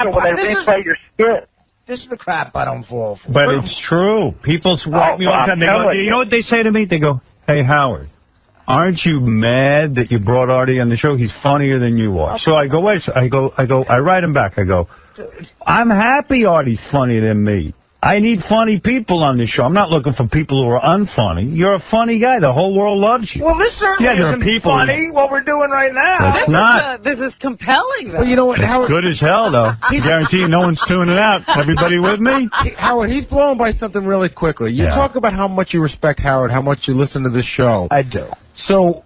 when they replay your skit. This is the crap I don't fall for. But it's true. People swipe me all the time. They go, you know what they say to me? They go, hey, Howard, aren't you mad that you brought Artie on the show? He's funnier than you are. So I go, wait. So I write him back. I go, I'm happy Artie's funnier than me. I need funny people on this show. I'm not looking for people who are unfunny. You're a funny guy. The whole world loves you. Well, this certainly isn't funny, what we're doing right now. It's not. This is compelling, though. Well, you know what, Howard? It's good as hell, though. I guarantee you no one's tuning out. Everybody with me? Howard, he's blown by something really quickly. You talk about how much you respect Howard, how much you listen to this show. I do. So,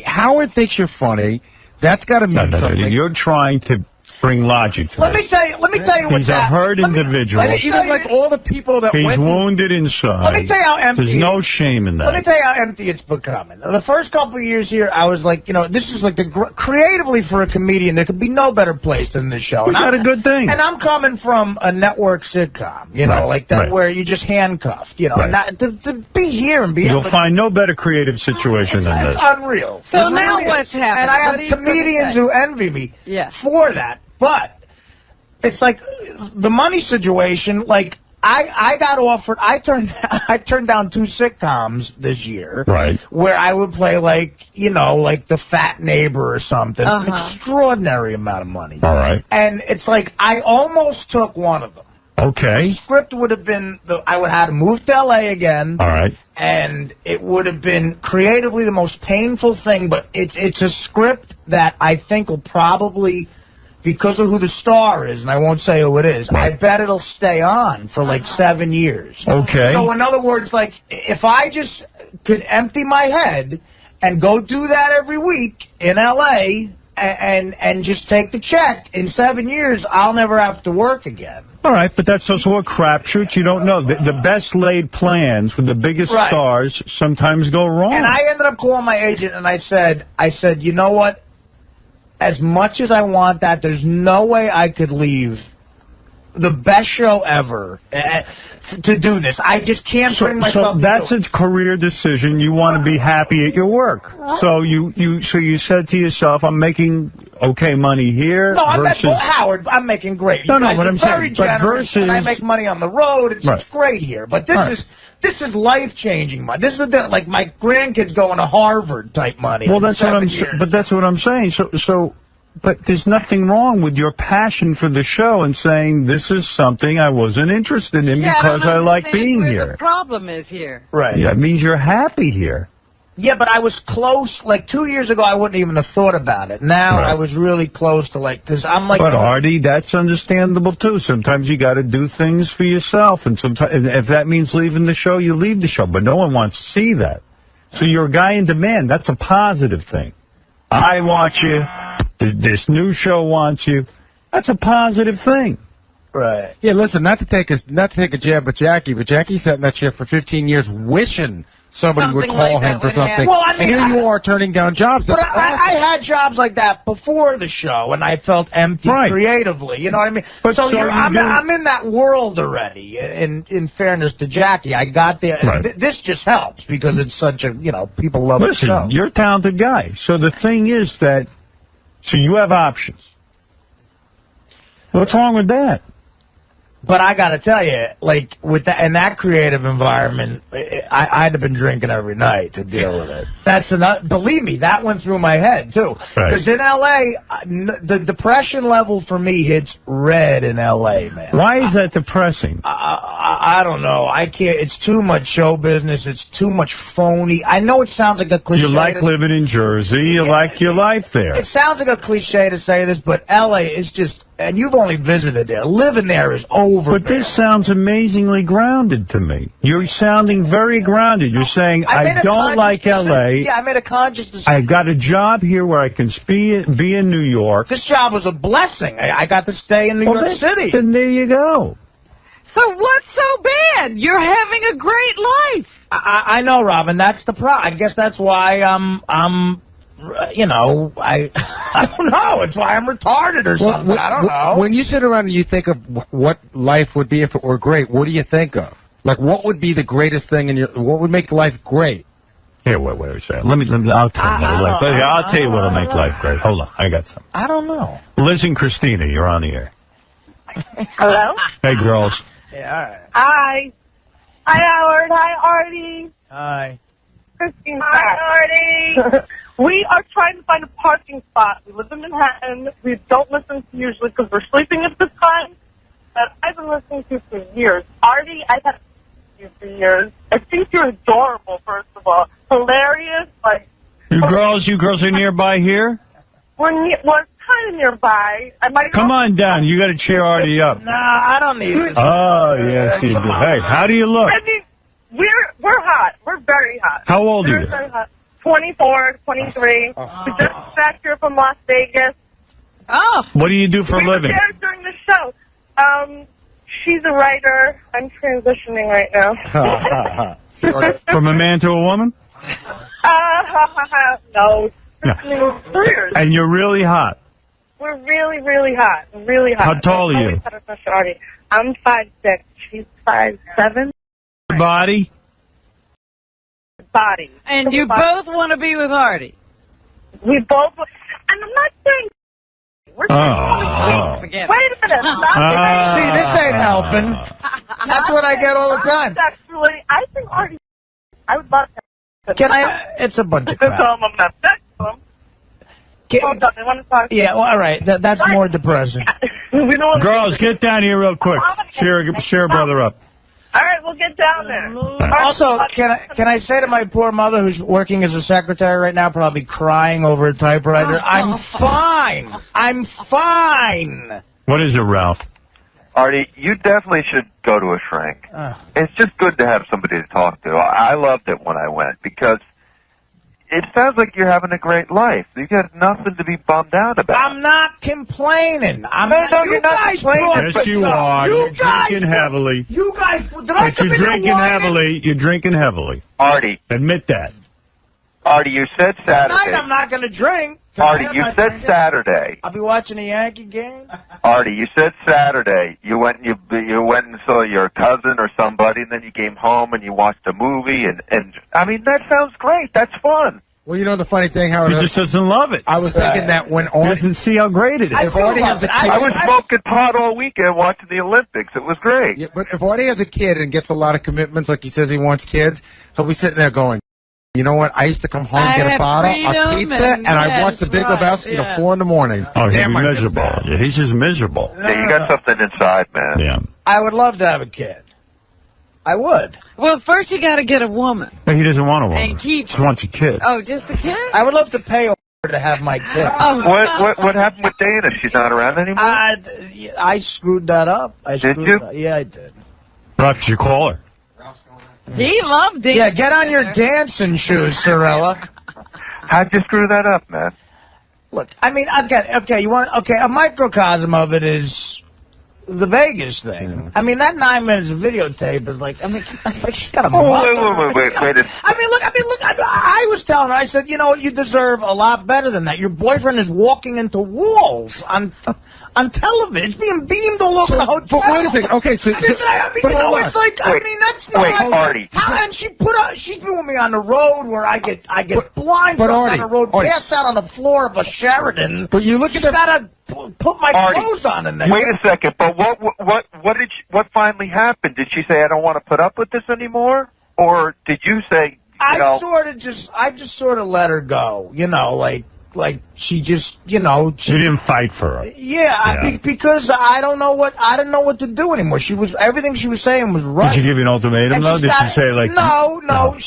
Howard thinks you're funny. That's got to mean something. You're trying to bring logic to Let me tell you what's He's a hurt individual. Even like all the people that He's wounded inside. Let me tell you how empty. There's no shame in that. Let me tell you how empty it's becoming. The first couple of years here, I was like, this is like creatively for a comedian, there could be no better place than this show. We got a good thing. And I'm coming from a network sitcom, like that, where you just handcuffed, and not, to be here and be. You'll find no better creative situation than this. It's unreal. So now what's happening? And I have comedians who envy me for that. But it's like the money situation. Like I got offered. I turned down 2 sitcoms this year. Right. Where I would play like the fat neighbor or something. Extraordinary amount of money. All right. And it's like I almost took one of them. Okay. The script would have been I would have had to move to L.A. again. All right. And it would have been creatively the most painful thing. But it's a script that I think will probably, because of who the star is, and I won't say who it is, I bet it'll stay on for like 7 years. Okay. So in other words, like, if I just could empty my head and go do that every week in L.A. and just take the check, in 7 years, I'll never have to work again. All right, but that's also a crapshoot. You don't know. The best laid plans with the biggest stars sometimes go wrong. And I ended up calling my agent, and I said, you know what? As much as I want that, there's no way I could leave the best show ever to do this. I just can't bring myself to that's do it. a career decision. You want to be happy at your work. So you said to yourself, I'm making okay money here. No, versus... Howard, I'm making great. No, what I'm saying. But versus, and I make money on the road. It's great here. But this is life-changing money. This is like my grandkids going to Harvard type money. Well, that's what I'm saying. But there's nothing wrong with your passion for the show and saying this is something I wasn't interested in because I like being here. The problem is here. Right. Yeah, it means you're happy here. Yeah, but I was close. Like 2 years ago, I wouldn't even have thought about it. Now I was really close to because I'm like. But Artie, that's understandable too. Sometimes you got to do things for yourself, and sometimes if that means leaving the show, you leave the show. But no one wants to see that. So you're a guy in demand. That's a positive thing. I want you. This new show wants you. That's a positive thing. Right. Yeah, listen, not to take a jab at Jackie, but Jackie sat in that chair for 15 years wishing somebody would call him for something. Well, I mean, and here you are turning down jobs. But I had jobs like that before the show, and I felt empty creatively. You know what I mean? But I'm in that world already. In fairness to Jackie, I got there. Right. This just helps because it's such a people love the show. You're a talented guy. So the thing is that you have options. What's wrong with that? But I got to tell you, like, in that creative environment, I'd have been drinking every night to deal with it. That's enough. Believe me, that went through my head, too. Because in L.A., the depression level for me hits red in L.A., man. Why is that depressing? I don't know. I can't. It's too much show business. It's too much phony. I know it sounds like a cliche. You like living in Jersey. You like your life there. It sounds like a cliche to say this, but L.A. is just... And you've only visited there. Living there is over. But this sounds amazingly grounded to me. You're sounding very grounded. You're saying, I don't like L.A. Yeah, I made a conscious decision. I've got a job here where I can be in New York. This job was a blessing. I got to stay in New York City. Then there you go. So what's so bad? You're having a great life. I know, Robin. That's the problem. I guess that's why I'm I don't know. It's why I'm retarded or something. I don't know. When you sit around and you think of what life would be if it were great, what do you think of? Like, what would be the greatest thing what would make life great? Here, wait a second. I'll tell you what'll make life great. Hold on, I got something. I don't know. Liz and Christina, you're on the air. Hello? Hey, girls. Yeah, all right. Hi. Hi, Howard. Hi, Artie. Hi. Christine. Hi, Artie. We are trying to find a parking spot. We live in Manhattan. We don't listen to usually because we're sleeping at this time. But I've been listening to you for years. Artie, I've had you for years. I think you're adorable, first of all. Hilarious. Like, You girls are nearby here? we're kind of nearby. I might Come on down. You got to cheer Artie up. Nah, I don't need this. Oh, yes, you do. Hey, how do you look? I mean, we're hot. We're very hot. How old are We're you? very hot. 24, 23. We just back here from Las Vegas. Oh. What do you do for a We were living? there during the show. She's a writer. I'm transitioning right now. From a man to a woman? No. Yeah. Careers. And you're really hot. We're really, really hot. Really hot. How tall are you? I'm 5'6". She's 5'7". Body? Body. And you both want to be with Artie. We both. And I'm not saying. We're Forget Wait a minute. See, this ain't helping. That's what I get all the time. Actually, I think Artie. I would love to. Can I? It's a bunch of crap. I'm not next to them. Hold on, I want to talk. Yeah, well, all right. That's more depressing. We don't. Girls, get down here real quick. Cheer brother up. All right, we'll get down there. Also, can I say to my poor mother who's working as a secretary right now, probably crying over a typewriter, I'm fine. I'm fine. What is it, Ralph? Artie, you definitely should go to a shrink. It's just good to have somebody to talk to. I loved it when I went because it sounds like you're having a great life. You got nothing to be bummed out about. I'm not complaining. No, you're not complaining. Yes, you are. You're drinking heavily. You guys, did I But you're drinking heavily. You're drinking heavily. Artie. Admit that. Artie, you said Saturday. Tonight I'm not going to drink. Artie, you said Saturday. I'll be watching a Yankee game. Artie, you said Saturday. You went and saw your cousin or somebody, and then you came home and you watched a movie. And I mean, that sounds great. That's fun. Well, you know the funny thing, Howard? He just doesn't love it. I was thinking that when He doesn't see how great it is. If Artie has a kid, I was smoking pot all weekend watching the Olympics. It was great. Yeah, but if Artie has a kid and gets a lot of commitments, like he says he wants kids, he'll be sitting there going, you know what? I used to come home, get a bottle, a pizza, and I watch the Big Lebowski till 4 in the morning. Oh, he's miserable. Yeah, he's just miserable. Yeah, you got something inside, man. Yeah. I would love to have a kid. I would. Well, first you got to get a woman. But he doesn't want a woman. And keep. He just wants a kid. Oh, just a kid? I would love to pay her to have my kid. Oh. What happened with Dana? She's not around anymore? I screwed that up. Did you? Yeah, I did. Ralph, you call her. He loved it. Yeah, get on your dancing shoes, Sorella. How'd you screw that up, man? Look, I mean, a microcosm of it is the Vegas thing. Yeah. I mean, that 9 minutes of videotape is like, it's like she's got a wait. I was telling her, I said, you know what, you deserve a lot better than that. Your boyfriend is walking into walls on television. It's being beamed all over the hotel. But wait a second. Okay, so it's like, I mean, that's not... Wait, Artie. And she's been with me on the road where I get blind on the road, pass out on the floor of a Sheridan. But you look at the... gotta put my clothes on in there. Wait a second, but what finally happened? Did she say, I don't want to put up with this anymore? Or did you say, I just sort of let her go, you know, like she just, you know. You didn't fight for her. Yeah. Because I didn't know what to do anymore. Everything she was saying was right. Did she give you an ultimatum, though? Did she say, like... No. But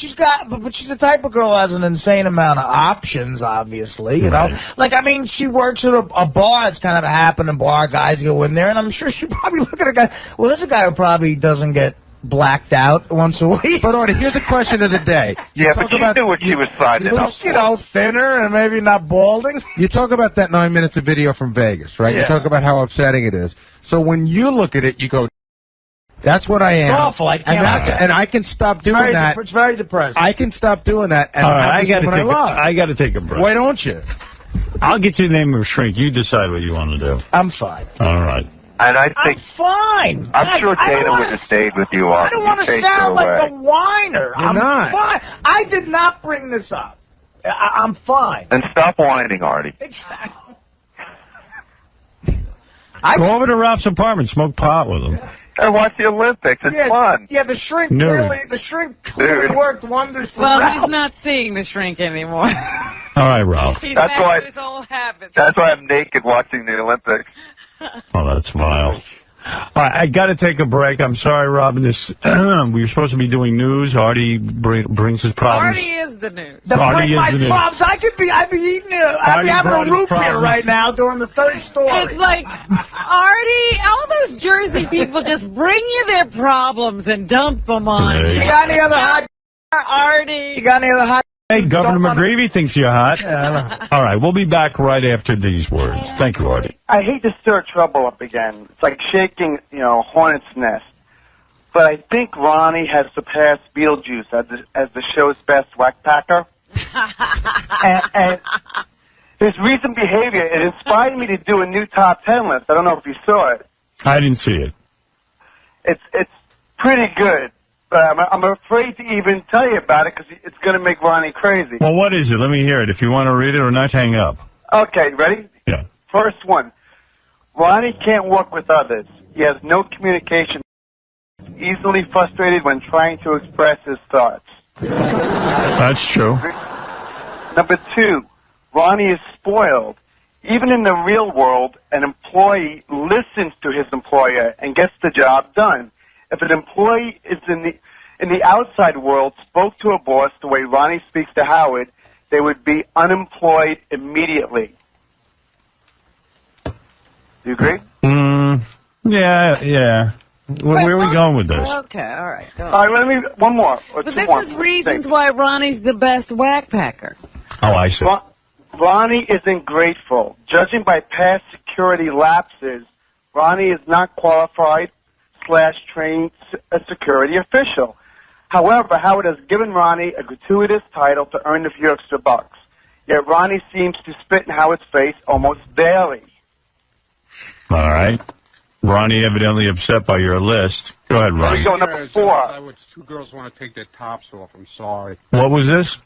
she's the type of girl who has an insane amount of options, obviously, you know. Like, I mean, she works at a bar. It's kind of a happening bar. Guys go in there, and I'm sure she probably look at a guy. Well, there's a guy who probably doesn't get blacked out once a week. But, Artie, here's a question of the day. Yeah, but she knew what she was signing up for. You know, thinner and maybe not balding. You talk about that 9 minutes of video from Vegas, right? Yeah. You talk about how upsetting it is. So when you look at it, you go, that's what I am. It's awful. I can't and I can stop doing that. It's very depressing. I can stop doing that. And all right, I got to take a break. Why don't you? I'll get you the name of a shrink. You decide what you want to do. I'm fine. All right. And I think I'm fine. I'm sure Dana would have stayed with you. I don't want to sound like a whiner. You're not. Fine. I did not bring this up. I'm fine. And stop whining, Artie. Exactly. Go over to Ralph's apartment, smoke pot with him. And watch the Olympics. It's fun. Yeah, the shrink clearly worked wonders for Well, Ralph. he's not seeing the shrink anymore. All right, Ralph. He's back to his old habits. That's why I'm naked watching the Olympics. Oh, that's vile. All right, I got to take a break. I'm sorry, Robin. We were supposed to be doing news. Artie brings his problems. Artie is the news. Artie is the news. I'd be having a root beer right now during the third story. It's like, Artie, all those Jersey people just bring you their problems and dump them on you. You got any other hot? Artie. You got any other hot? Hey, Governor McGreevy thinks you're hot. Yeah, all right, we'll be back right after these words. Thank you, Artie. I hate to stir trouble up again. It's like shaking, hornet's nest. But I think Ronnie has surpassed Beetlejuice as the show's best whack-packer. and his recent behavior, it inspired me to do a new top 10 list. I don't know if you saw it. I didn't see it. It's pretty good. But I'm afraid to even tell you about it because it's going to make Ronnie crazy. Well, what is it? Let me hear it. If you want to read it or not, hang up. Okay, ready? Yeah. First one. Ronnie can't work with others. He has no communication. He's easily frustrated when trying to express his thoughts. That's true. Number 2. Ronnie is spoiled. Even in the real world, an employee listens to his employer and gets the job done. If an employee is in the outside world spoke to a boss the way Ronnie speaks to Howard, they would be unemployed immediately. Do you agree? Yeah. Where are we going with this? Okay, all right. Go on. All right, one more. But this is reasons why Ronnie's the best whack-packer. Oh, I see. Ronnie isn't grateful. Judging by past security lapses, Ronnie is not qualified / trained a security official. However, Howard has given Ronnie a gratuitous title to earn a few extra bucks. Yet Ronnie seems to spit in Howard's face almost daily. All right. Ronnie evidently upset by your list. Go ahead, Ronnie. Go number 4. 2 girls want to take their tops off. I'm sorry. What was this?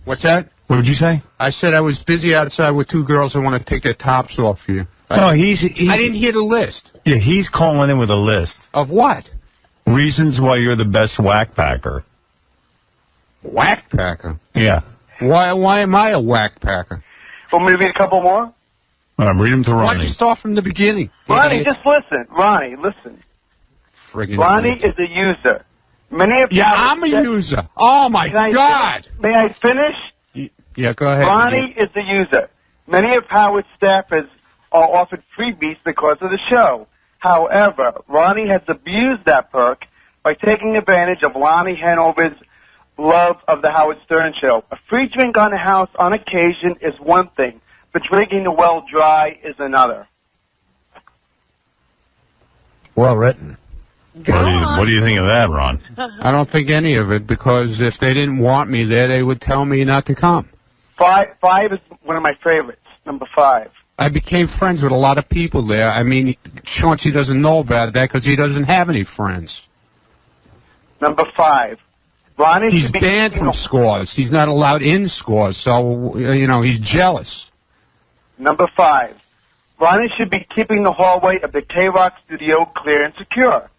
What's that? What did you say? I said I was busy outside with 2 girls that want to take their tops off you. No, I didn't hear the list. Yeah, he's calling in with a list. Of what? Reasons why you're the best whack-packer. Whack-packer? Yeah. Why am I a whack-packer? Want me to read a couple more? All right, read them to Ronnie. Why don't you start from the beginning? Ronnie, just listen. Ronnie, listen. Friggin' Ronnie is a user. I'm a user. Oh, my God. May I finish? Yeah, go ahead. Ronnie is a user. Many of Howard's staffers are offered freebies because of the show. However, Ronnie has abused that perk by taking advantage of Lonnie Hanover's love of the Howard Stern Show. A free drink on the house on occasion is one thing, but drinking the well dry is another. Well written. What do you think of that, Ron? I don't think any of it, because if they didn't want me there, they would tell me not to come. 5 is one of my favorites. Number 5. I became friends with a lot of people there. I mean, Chauncey doesn't know about that because he doesn't have any friends. Number 5. Ronnie He's banned from Scores. He's not allowed in Scores, so, he's jealous. Number 5. Ronnie should be keeping the hallway of the K-Rock studio clear and secure.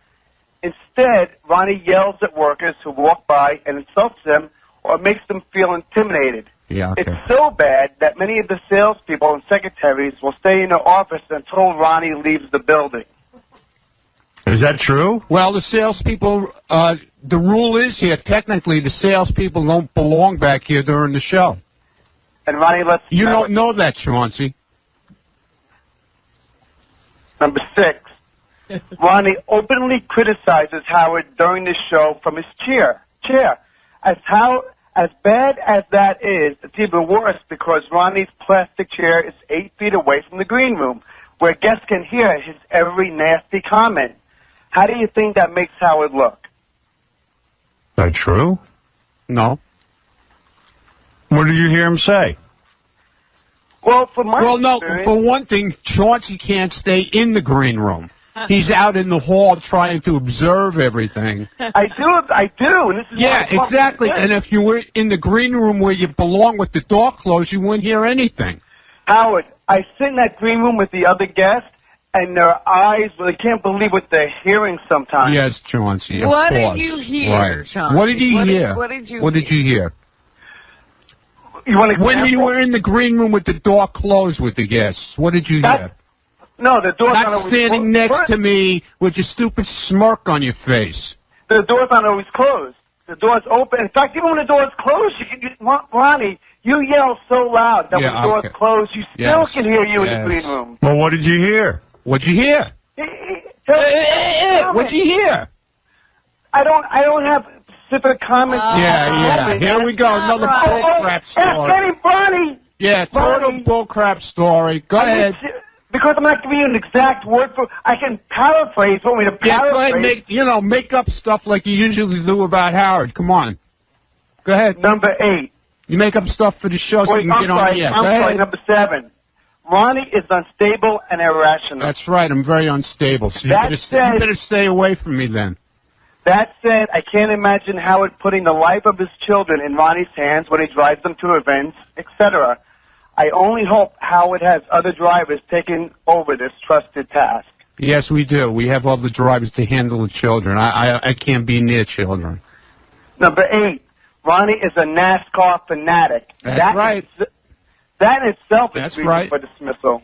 Instead, Ronnie yells at workers who walk by and insults them or makes them feel intimidated. Yeah, okay. It's so bad that many of the salespeople and secretaries will stay in their office until Ronnie leaves the building. Is that true? Well, the salespeople, the rule is here, technically the salespeople don't belong back here during the show. And Ronnie lets... You don't know that, Chauncey. Number 6. Ronnie openly criticizes Howard during the show from his chair. As bad as that is, it's even worse because Ronnie's plastic chair is 8 feet away from the green room, where guests can hear his every nasty comment. How do you think that makes Howard look? Is that true? No. What did you hear him say? Well, for one thing, Chauncey can't stay in the green room. He's out in the hall trying to observe everything. I do. And this is exactly. And if you were in the green room where you belong with the door closed, you wouldn't hear anything. Howard, I sit in that green room with the other guests, and their eyes, they can't believe what they're hearing sometimes. Yes, Chauncey, of What course. did you hear, Right. Chauncey? What did you hear? What did you hear? You want to When you were in the green room with the door closed with the guests, what did you hear? No, the door's not standing next to me with your stupid smirk on your face. The door's not always closed. The door's open. In fact, even when the door's closed, Ronnie, you yell so loud that when the door's closed, you still can hear you in the green room. Well, what did you hear? What'd you hear? What'd you hear? I don't have specific comments. Yeah. Here we go. Another bullcrap story. Ronnie. Yeah, total bullcrap story. Go ahead. Because I'm not giving you an exact word for. I can paraphrase. Want me to paraphrase? Go ahead, make up stuff like you usually do about Howard. Come on. Go ahead. Number 8. You make up stuff for the show so you can get on the air. I'm sorry. Number 7. Ronnie is unstable and irrational. That's right. I'm very unstable. So you better stay away from me then. That said, I can't imagine Howard putting the life of his children in Ronnie's hands when he drives them to events, etc. I only hope Howard has other drivers taking over this trusted task. Yes, we do. We have other drivers to handle the children. I can't be near children. Number 8. Ronnie is a NASCAR fanatic. That's right. That itself is reason right. for dismissal.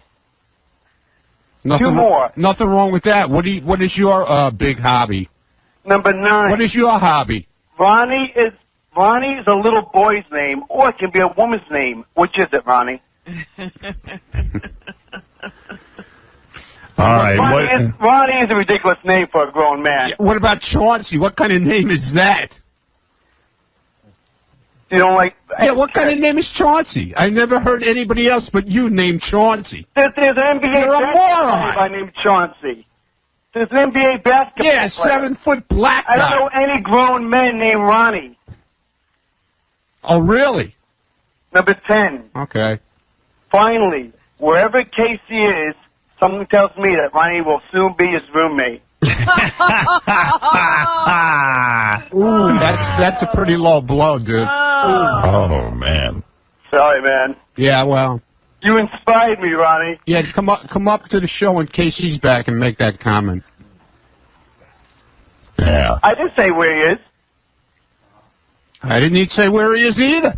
Nothing 2 more. Nothing wrong with that. What is your big hobby? Number 9. What is your hobby? Ronnie is a little boy's name, or it can be a woman's name. Which is it, Ronnie? All right. Ronnie is a ridiculous name for a grown man. What about Chauncey? What kind of name is that? You don't like... Yeah, what kind of name is Chauncey? I never heard anybody else but you named Chauncey. There's an NBA You're a moron. player named Chauncey. There's an NBA basketball player. 7-foot black guy. I don't know any grown men named Ronnie. Oh, really? Number 10. Okay. Finally, wherever Casey is, something tells me that Ronnie will soon be his roommate. Ooh, that's a pretty low blow, dude. Oh, man. Sorry, man. Yeah, well. You inspired me, Ronnie. Yeah, come up to the show when Casey's back and make that comment. Yeah. I didn't say where he is. I didn't need to say where he is either.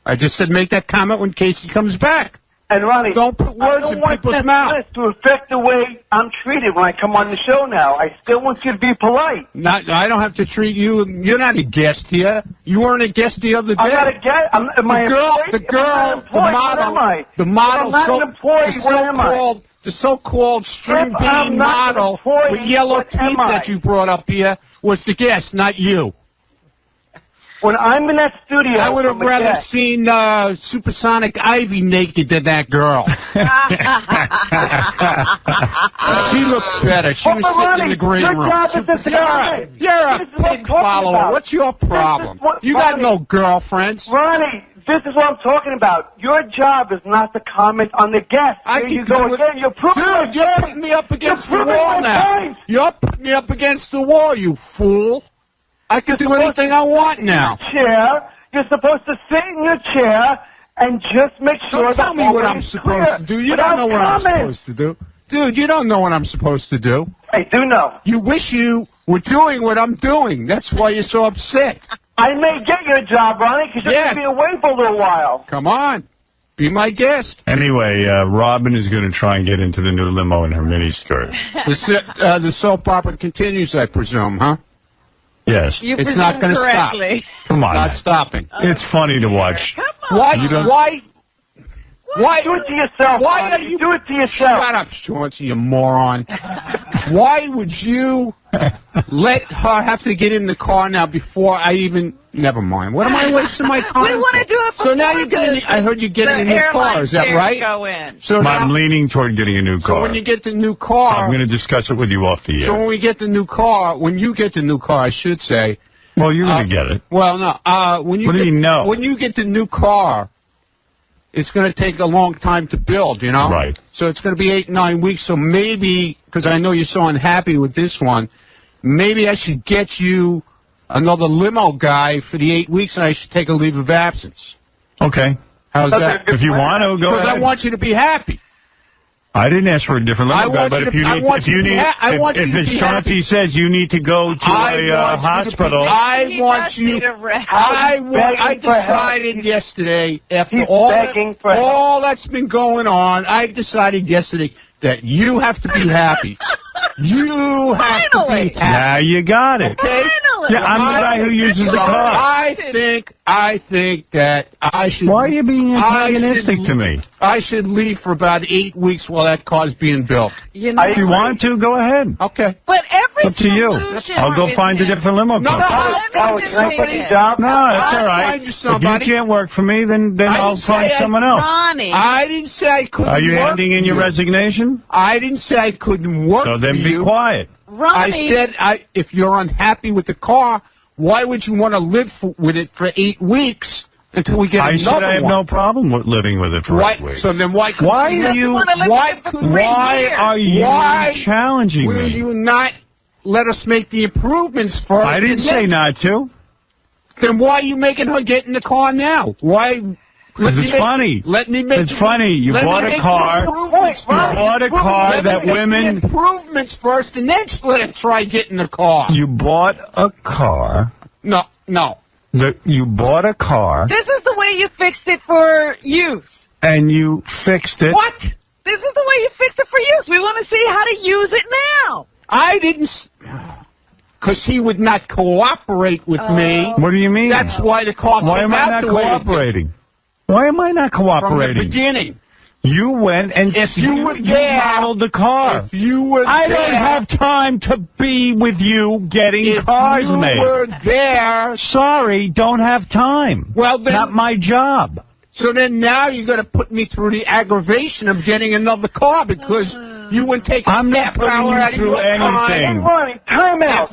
I just said make that comment when Casey comes back. And Ronnie, don't put words in people's mouth. To affect the way I'm treated when I come on the show now. I still want you to be polite. I don't have to treat you. You're not a guest here. You weren't a guest the other day. I'm not a guest. The model, the so-called string bean model with yellow teeth that you brought up here was the guest, not you. When I'm in that studio, I would have rather seen Supersonic Ivy naked than that girl. She looks better. She was sitting in the green room. You're a pig follower. What's your problem? You got no girlfriends. Ronnie, this is what I'm talking about. Your job is not to comment on the guests. Here you go again. You're putting me up against the wall now. You're putting me up against the wall, you fool. I can do anything I want now. You're supposed to sit in your chair and just make sure that tell me what I'm supposed to do. You don't know what I'm supposed to do. Dude, you don't know what I'm supposed to do. I do know. You wish you were doing what I'm doing. That's why you're so upset. I may get your job, Ronnie, because you're going to be away for a little while. Come on. Be my guest. Anyway, Robin is going to try and get into the new limo in her miniskirt. The soap opera continues, I presume, huh? Yes. It's not going to stop. Come on. It's not stopping. It's funny to watch. Why? Do it to yourself. Why are you? Do it to yourself. Shut up, Chauncey, you moron. Why would you let her have to get in the car now before I even... Never mind. What am I wasting my time? We want to do it. So now you're getting... I heard you're getting a new car. Is that right? Go in. So I'm leaning toward getting a new car. So when you get the new car... I'm going to discuss it with you off the air. So when we get the new car, when you get the new car, I should say... Well, you're going to get it. Well, no. When you what do you know? When you get the new car, it's going to take a long time to build, you know? Right. So it's going to be 8-9 weeks. So maybe, because I know you're so unhappy with this one, maybe I should get you another limo guy for the 8 weeks, and I should take a leave of absence. Okay. How's that? If you want to, go ahead. Because I want you to be happy. I didn't ask for a different limo guy, but if Chauncey says you need to go to a hospital. I decided yesterday, after all that's been going on, I decided yesterday that you have to be happy. You have to be happy. Now you got it. Okay? Yeah, I'm the guy who uses the car. I think that I should... Why are you being antagonistic to me? I should leave for about 8 weeks while that car's being built. You know, if you want to, go ahead. Okay. But every up to you. I'll go find a different limo company. No, that's all right. If you can't work for me, then I'll find someone else. Ronnie. I didn't say I couldn't work. Are you handing in your resignation? I didn't say I couldn't work. So then be quiet. Ronnie. I said if you're unhappy with the car, why would you want to live with it for 8 weeks until we get another one? I said I have no problem with living with it for 8 weeks. So then why are you challenging me? Will you not let us make the improvements first? I didn't say not to. Then why are you making her get in the car now? Why? Because it's funny. It's funny. You bought a car. That women... improvements first, and then let her try getting the car. You bought a car. No. You bought a car. This is the way you fixed it for use. And you fixed it. What? This is the way you fixed it for use. We want to see how to use it now. I didn't... Because he would not cooperate with me. What do you mean? That's why the car came out. Why am I not cooperating? Why am I not cooperating? From the beginning. You went and you modeled the car. If you were I don't have time to be with you getting cars made. If you were there... Sorry, don't have time. Well, then... Not my job. So then now you're going to put me through the aggravation of getting another car because you wouldn't take I'm not putting you through anything. Time out.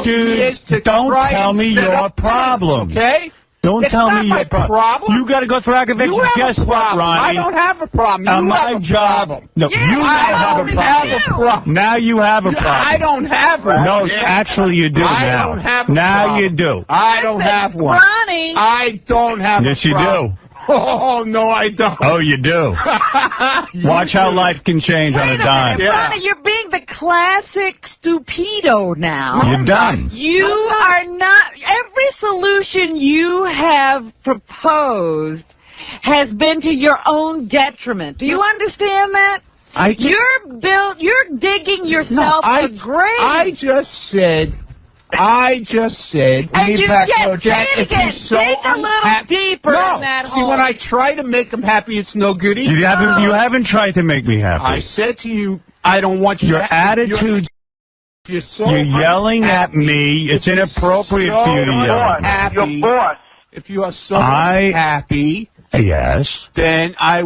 Dude, don't tell me your problems. Okay? Don't tell me your problem. You got to go through aggravation. Guess what, Ronnie? I don't have a problem. You have a problem. No, you have a problem. Now you have a problem. I don't have one. No, actually you do now. I don't have a now problem. You do. I don't have one. Ronnie. I don't have a problem. Yes, you do. Oh, no, I don't. Oh, you do. Watch how life can change on a dime. Ronnie, you're being the classic stupido now. You're done. You are not... Every solution you have proposed has been to your own detriment. Do you understand that? You're digging yourself a grave. I just said... And you say it again. Dig a little deeper in that hole. See, when I try to make him happy, it's no good either. You haven't tried to make me happy. I said to you, I don't want you Your attitude... You're yelling at me. It's inappropriate for you to yell at me. Your boss. If you are so happy... Yes. Then I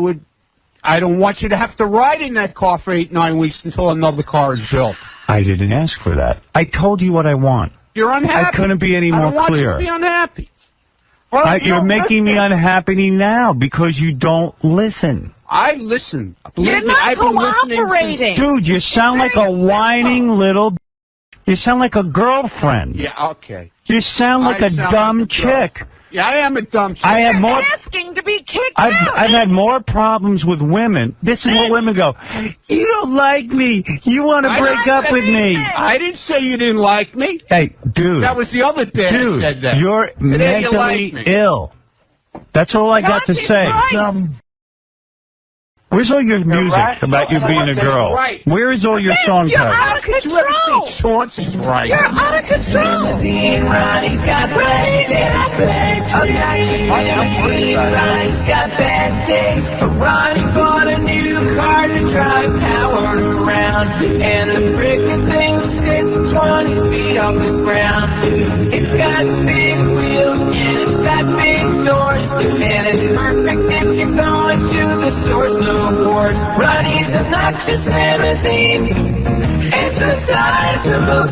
don't want you to have to ride in that car for 8-9 weeks until another car is built. I didn't ask for that. I told you what I want. You're unhappy. I couldn't be any more clear. I don't want you to be unhappy. Well, you're making me unhappy now because you don't listen. I listen. You're not cooperating. Dude, you sound like a whining little... You sound like a girlfriend. Yeah, okay. You sound like a dumb chick. Yeah, I am a dumb chick. You're asking to be kicked out. I've had more problems with women. This is what women go, you don't like me. You want to break up with me. I didn't say you didn't like me. Hey, dude. That was the other day I said that. You're mentally ill. That's all I got to say. Where's all your music about you being a girl? Where is all your song You're out of control. Chauncey's right. You're out of control. Ronnie's got bad taste. Ronnie bought a new car to try to power around, and the frickin' thing sits 20 feet off the ground. It's got big wheels and it's got big doors, and it's perfect if you're going to the source of wars. Ronnie's obnoxious limousine. It's the size of a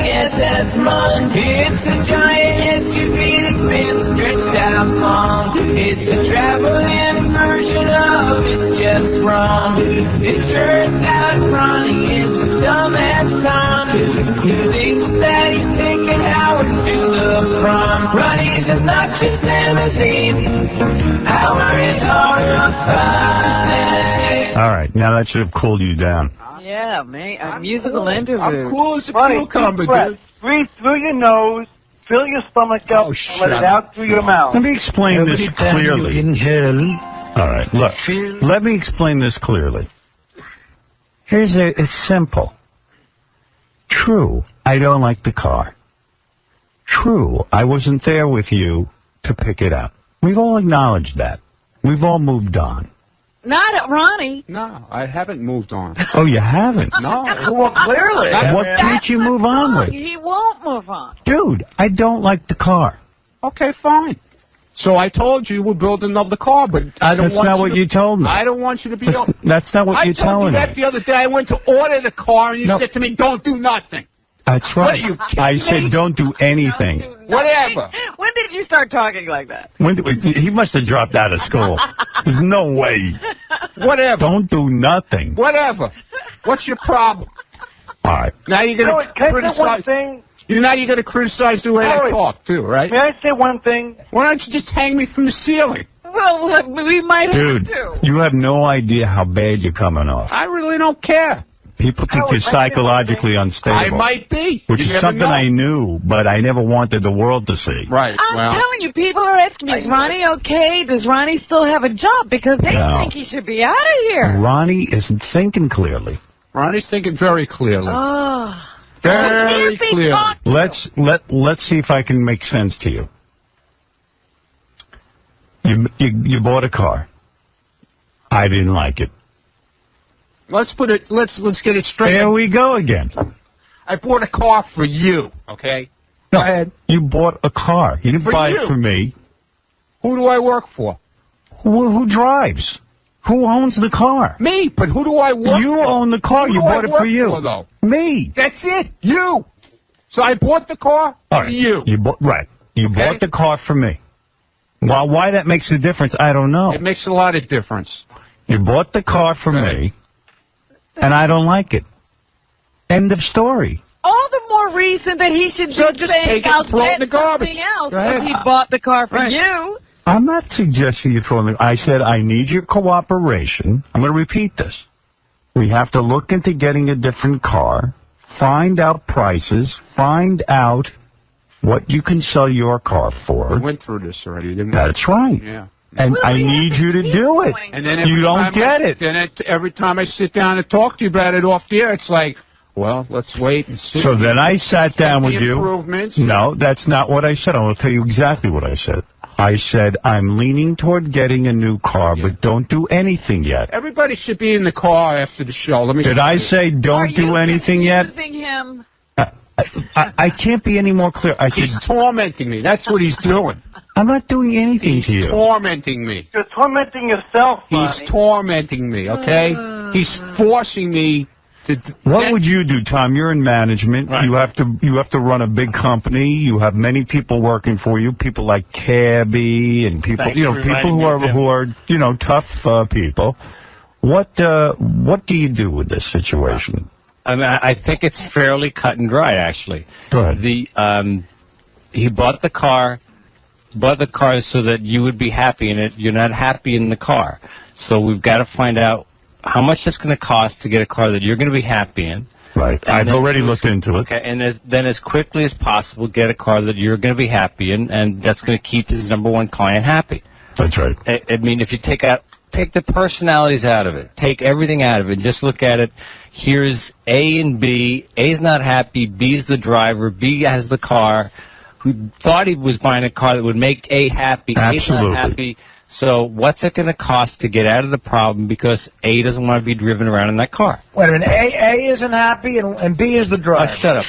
SS Monte. It's a giant SUV that's been stretched out long. It's a traveling version of It's Just Wrong. It turns out Ronnie is as dumb as Tom, who thinks that he's taking Howard to the prom. Ronnie's obnoxious limousine. Howard is horrified. All right, now that should have cooled you down. Yeah, man, a musical interview. I'm cool as a Ronnie, cucumber, dude. Breathe through your nose, fill your stomach up, and let it out through your mouth. Let me explain this clearly. All right, look. Let me explain this clearly. It's simple. True, I don't like the car. True, I wasn't there with you to pick it up. We've all acknowledged that. We've all moved on. Not at Ronnie. No, I haven't moved on. Oh, you haven't? No. Well, clearly. What can't you move on with? He won't move on. Dude, I don't like the car. Okay, fine. So I told you we'll build another car, but I don't That's want not you what to, you told me. I don't want you to be... That's not what you're telling me. I told you that the other day. I went to order the car, and you said to me, don't do nothing. That's right. What, are you kidding I me? said don't do anything. Whatever. When did you start talking like that? He must have dropped out of school. There's no way. Whatever. Don't do nothing. Whatever. What's your problem? All right. Now you're going to Can I say one criticize... thing? Now you're going to criticize the way I talk, too, right? May I say one thing? Why don't you just hang me from the ceiling? Well, we might Dude, have to. you have no idea how bad you're coming off. I really don't care. People think you're psychologically unstable. I might be. Which is something I knew, but I never wanted the world to see. Right. I'm telling you, people are asking me, is Ronnie okay? Does Ronnie still have a job? Because they think he should be out of here. Ronnie isn't thinking clearly. Ronnie's thinking very clearly. Oh. Very clearly. Let's see if I can make sense to you. You bought a car. I didn't like it. Let's get it straight. There we go again. I bought a car for you, okay? No, Go ahead. You bought a car. You didn't buy it for me. Who do I work for? Who drives? Who owns the car? Me, but who do I work for? You own the car. You bought it for you. Though? Me. That's it. You. So I bought the car for you. You bought the car for me. Well, why that makes a difference, I don't know. It makes a lot of difference. You bought the car for me, and I don't like it. End of story. All the more reason that he should So be just saying, take it I'll and throw it in the get garbage. something else Go ahead. if he bought the car for you. I'm not suggesting you throw in I said I need your cooperation. I'm going to repeat this. We have to look into getting a different car, find out prices, find out what you can sell your car for. We went through this already, didn't we? That's right. Yeah. And I need you to do it. And then you don't get it. Then every time I sit down and talk to you about it off the air, it's like, well, let's wait and see. So then I sat down with you. Improvements. No, that's not what I said. I will tell you exactly what I said. I said, I'm leaning toward getting a new car, but don't do anything yet. Everybody should be in the car after the show. Did I say don't do anything yet? Him? I can't be any more clear. I said, he's tormenting me. That's what he's doing. I'm not doing anything to you. He's tormenting me. You're tormenting yourself, He's tormenting me, okay? He's forcing me to... What would you do, Tom? You're in management. Right. You have to run a big company. You have many people working for you. People like 𝗪𝗿𝗄𝗏 and people, people who are tough people. What do you do with this situation? I mean, I think it's fairly cut and dry, actually. Go ahead. He bought the car so that you would be happy in it. You're not happy in the car. So we've got to find out how much it's going to cost to get a car that you're going to be happy in. Right. I've already looked into it. Okay, and then as quickly as possible, get a car that you're going to be happy in, and that's going to keep his #1 client happy. That's right. I mean, if you take the personalities out of it, take everything out of it, just look at it. Here's A and B. A's not happy. B's the driver. B has the car. Who thought he was buying a car that would make A happy. Absolutely. A's not happy. So what's it going to cost to get out of the problem because A doesn't want to be driven around in that car? Wait a minute. A isn't happy and B is the driver. Shut up.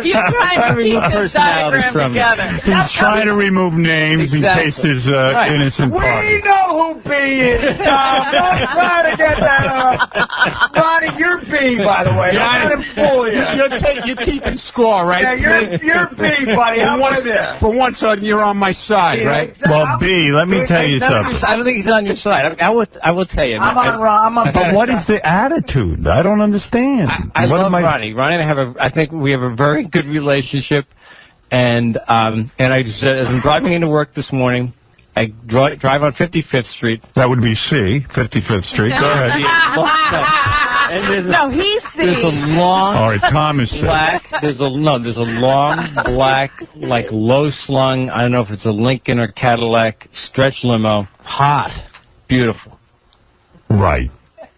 You're trying to keep this diagram together. He's trying to remove names in case there's innocent party. We know who B is, Tom. Don't try to get that up. Ronnie, you're B, by the way. Don't let him fool you. You're keeping score, right? Yeah, you're B, buddy. For once, you're on my side, right? Well, B, let me tell you something. I don't think he's on your side. I will tell you. I'm on But what is the attitude? I don't understand. I love Ronnie. Ronnie and I think we have a very good relationship, And I just said, as I'm driving into work this morning, I drive on 55th Street. That would be C, 55th Street. Go ahead. No, he's C. There's a long. All right, Tom is C. Black. There's a long black, like low slung. I don't know if it's a Lincoln or Cadillac stretch limo. Hot, beautiful. Right.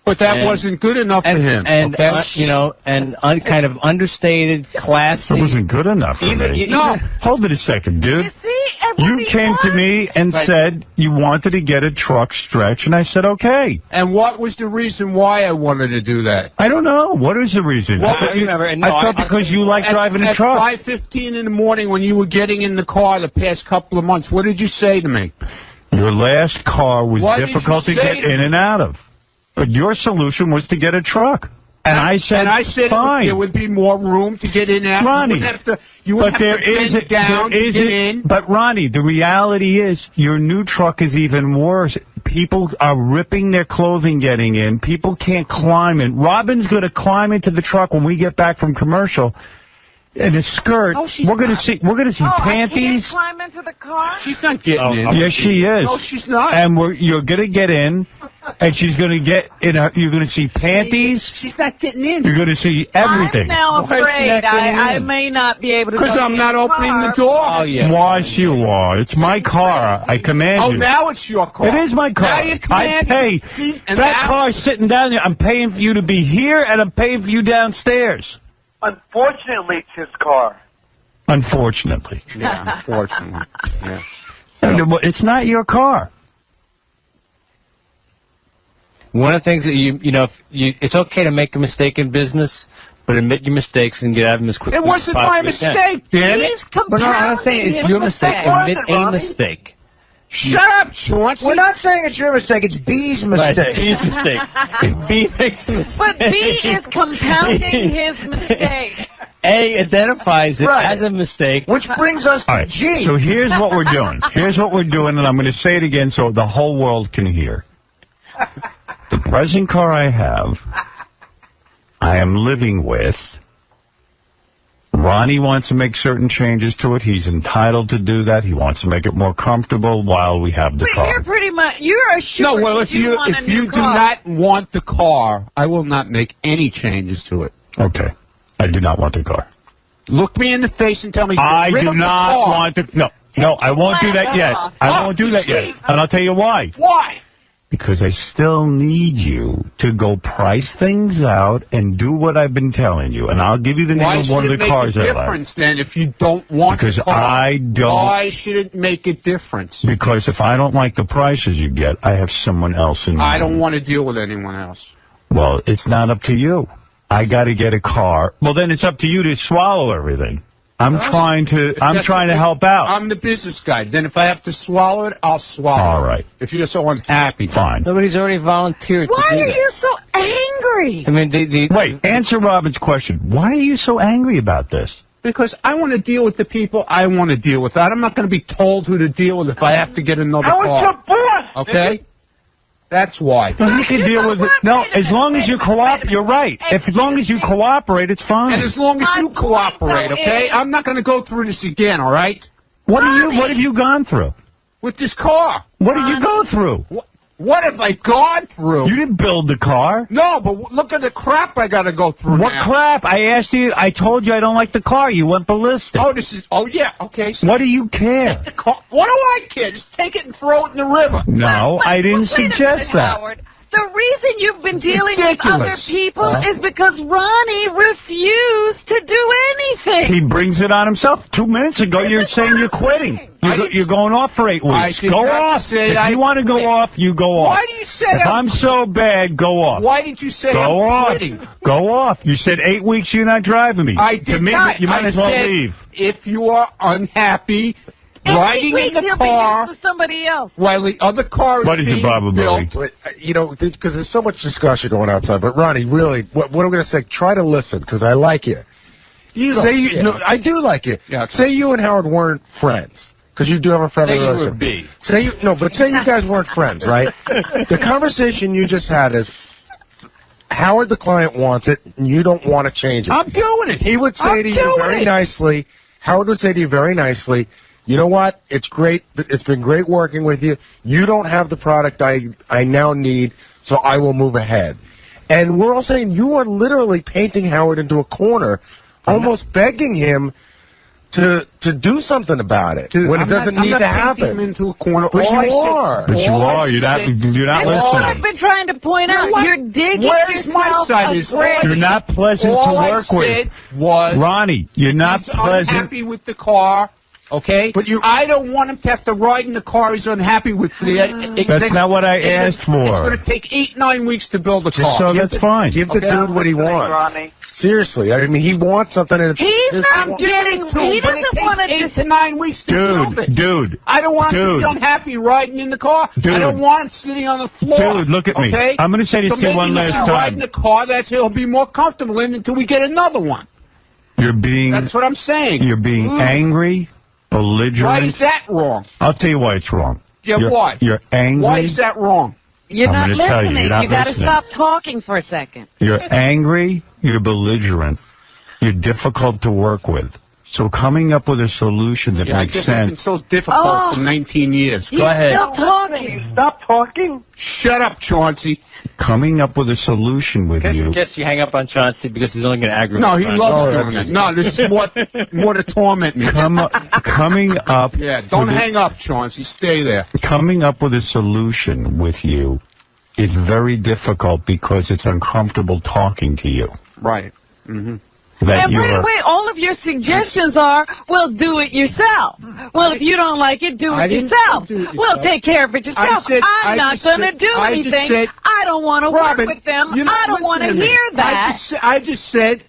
But that wasn't good enough for him. And okay? kind of understated, classy. It wasn't good enough for me. No. Hold it a second, dude. You see? You came to me and said you wanted to get a truck stretch, and I said, okay. And what was the reason why I wanted to do that? I don't know. What is the reason? Well, I thought because you like driving a truck. At 5:15 in the morning when you were getting in the car the past couple of months, what did you say to me? Your last car was difficult to get in and out of. But your solution was to get a truck. And I said fine. There would be more room to get in and out. Ronnie, you wouldn't have to bend down to get in. But, Ronnie, the reality is your new truck is even worse. People are ripping their clothing getting in. People can't climb in. Robin's going to climb into the truck when we get back from commercial. In a skirt, we're going to see panties. I can't climb into the car? She's not getting in. Yes, she is. No, she's not. And you're going to get in, and she's going to get in. You're going to see panties. She's not getting in. You're going to see everything. I'm now afraid I may not be able to. Because I'm not opening the door. Oh yeah. Yes, you are. It's my car. I command you. Oh, now it's your car. It is my car. Now you command. I pay. See, that car's sitting down there. I'm paying for you to be here, and I'm paying for you downstairs. Unfortunately, it's his car. Unfortunately. Yeah, unfortunately. Yeah. It's not your car. One of the things that it's okay to make a mistake in business, but admit your mistakes and get out of them as quickly as possible. It wasn't my mistake, damn it. But no, I'm not saying it's your mistake. Admit a mistake. Shut up, Chauncey. We're not saying it's your mistake. It's B's mistake. Right, B's mistake. B makes a mistake. But B is compounding his mistake. A identifies it as a mistake. Which brings us to G. So here's what we're doing. Here's what we're doing, and I'm going to say it again so the whole world can hear. The present car I have, I am living with. Ronnie wants to make certain changes to it. He's entitled to do that. He wants to make it more comfortable while we have the car. You're pretty much, you're assured if you do not want the car, I will not make any changes to it. Okay. I do not want the car. Look me in the face and tell me I do not want to. No, I won't do that yet. I won't do that yet. And I'll tell you why. Why? Because I still need you to go price things out and do what I've been telling you. And I'll give you the name of one of the cars I like. Why should it make a difference then if you don't want the car? I don't. Why should it make a difference? Because if I don't like the prices you get, I have someone else in mind. I don't want to deal with anyone else. Well, it's not up to you. I got to get a car. Well, then it's up to you to swallow everything. I'm trying to help out. I'm the business guy. Then if I have to swallow it, I'll swallow it. All right. If you're so unhappy. Fine. Nobody's already volunteered to do that. Why are you so angry? I mean, Wait, answer Robin's question. Why are you so angry about this? Because I want to deal with the people I want to deal with. I'm not going to be told who to deal with if I have to get another car. I was your boss. Okay? That's why. Well, you can deal with it. No, as long as you cooperate, you're right. As long as you cooperate, it's fine. And as long as you cooperate, okay? I'm not going to go through this again, all right? What have you gone through? With this car. What did you go through? What have I gone through? You didn't build the car. No, but look at the crap I got to go through What crap? I asked you, I told you I don't like the car. You went ballistic. Oh, yeah, okay. So what do you care? What do I care? Just take it and throw it in the river. No, I didn't suggest that. Howard. The reason you've been dealing with other people is because Ronnie refused to do anything. He brings it on himself. 2 minutes ago, you're saying you're quitting. You're going off for 8 weeks. Go off. If you want to go off, you go off. Why do you say if I'm so bad, go off. Why did you say I'm quitting? Go off. You said 8 weeks you're not driving me. I did not. You might as well leave. If you are unhappy, riding in the car to somebody else. While the other car is being built. You know, because there's so much discussion going outside. But Ronnie, really, what I'm going to say, try to listen because I like you. No, I do like you. Yeah, say you and Howard weren't friends. Because you do have a friendly relationship. Say you guys weren't friends, right? The conversation you just had is, Howard, the client, wants it, and you don't want to change it. I'm doing it. He would say to you very nicely, Howard would say to you very nicely, you know what? It's great. It's been great working with you. You don't have the product I now need, so I will move ahead. And we're all saying you are literally painting Howard into a corner, almost begging him to do something about it when it doesn't need to happen. I'm not painting him into a corner. But you are. But you are. You're not listening. All I've been trying to point out. You're digging yourself a grave. You're not pleasant to work with. Ronnie, you're not pleasant. Unhappy with the car. Okay? But I don't want him to have to ride in the car he's unhappy with. That's not what I asked for. It's going to take 8-9 weeks to build a car. So that's fine. Give the dude what he wants. Ronnie. Seriously, I mean, he wants something. He's not getting to him, but it takes 8 to 9 weeks to build it. Dude, I don't want him to be unhappy riding in the car. I don't want him sitting on the floor. Dude, look at me. Okay? I'm going to say this to you one last time. Ride in the car, he'll be more comfortable in until we get another one. That's what I'm saying. You're being angry, belligerent. Why is that wrong? I'll tell you why it's wrong. Yeah, why? You're angry. Why is that wrong? You're not listening. You're not you got to listening. stop talking for a second. You're angry. You're belligerent. You're difficult to work with. So coming up with a solution that makes sense. It's been so difficult for 19 years. Go ahead. Still talking. Stop talking. Shut up, Chauncey. Coming up with a solution with you. I guess you hang up on Chauncey because he's only going to aggravate. No, he loves doing it. No, this is more to torment me. Coming up. Yeah, don't hang up, Chauncey. Stay there. Coming up with a solution with you is very difficult because it's uncomfortable talking to you. Right. Mm-hmm. And wait, all of your suggestions are, well, do it yourself. Well, if you don't like it, do it yourself. Well, take care of it yourself. I'm not going to do anything. I don't want to work with them. I don't want to hear that. I just said...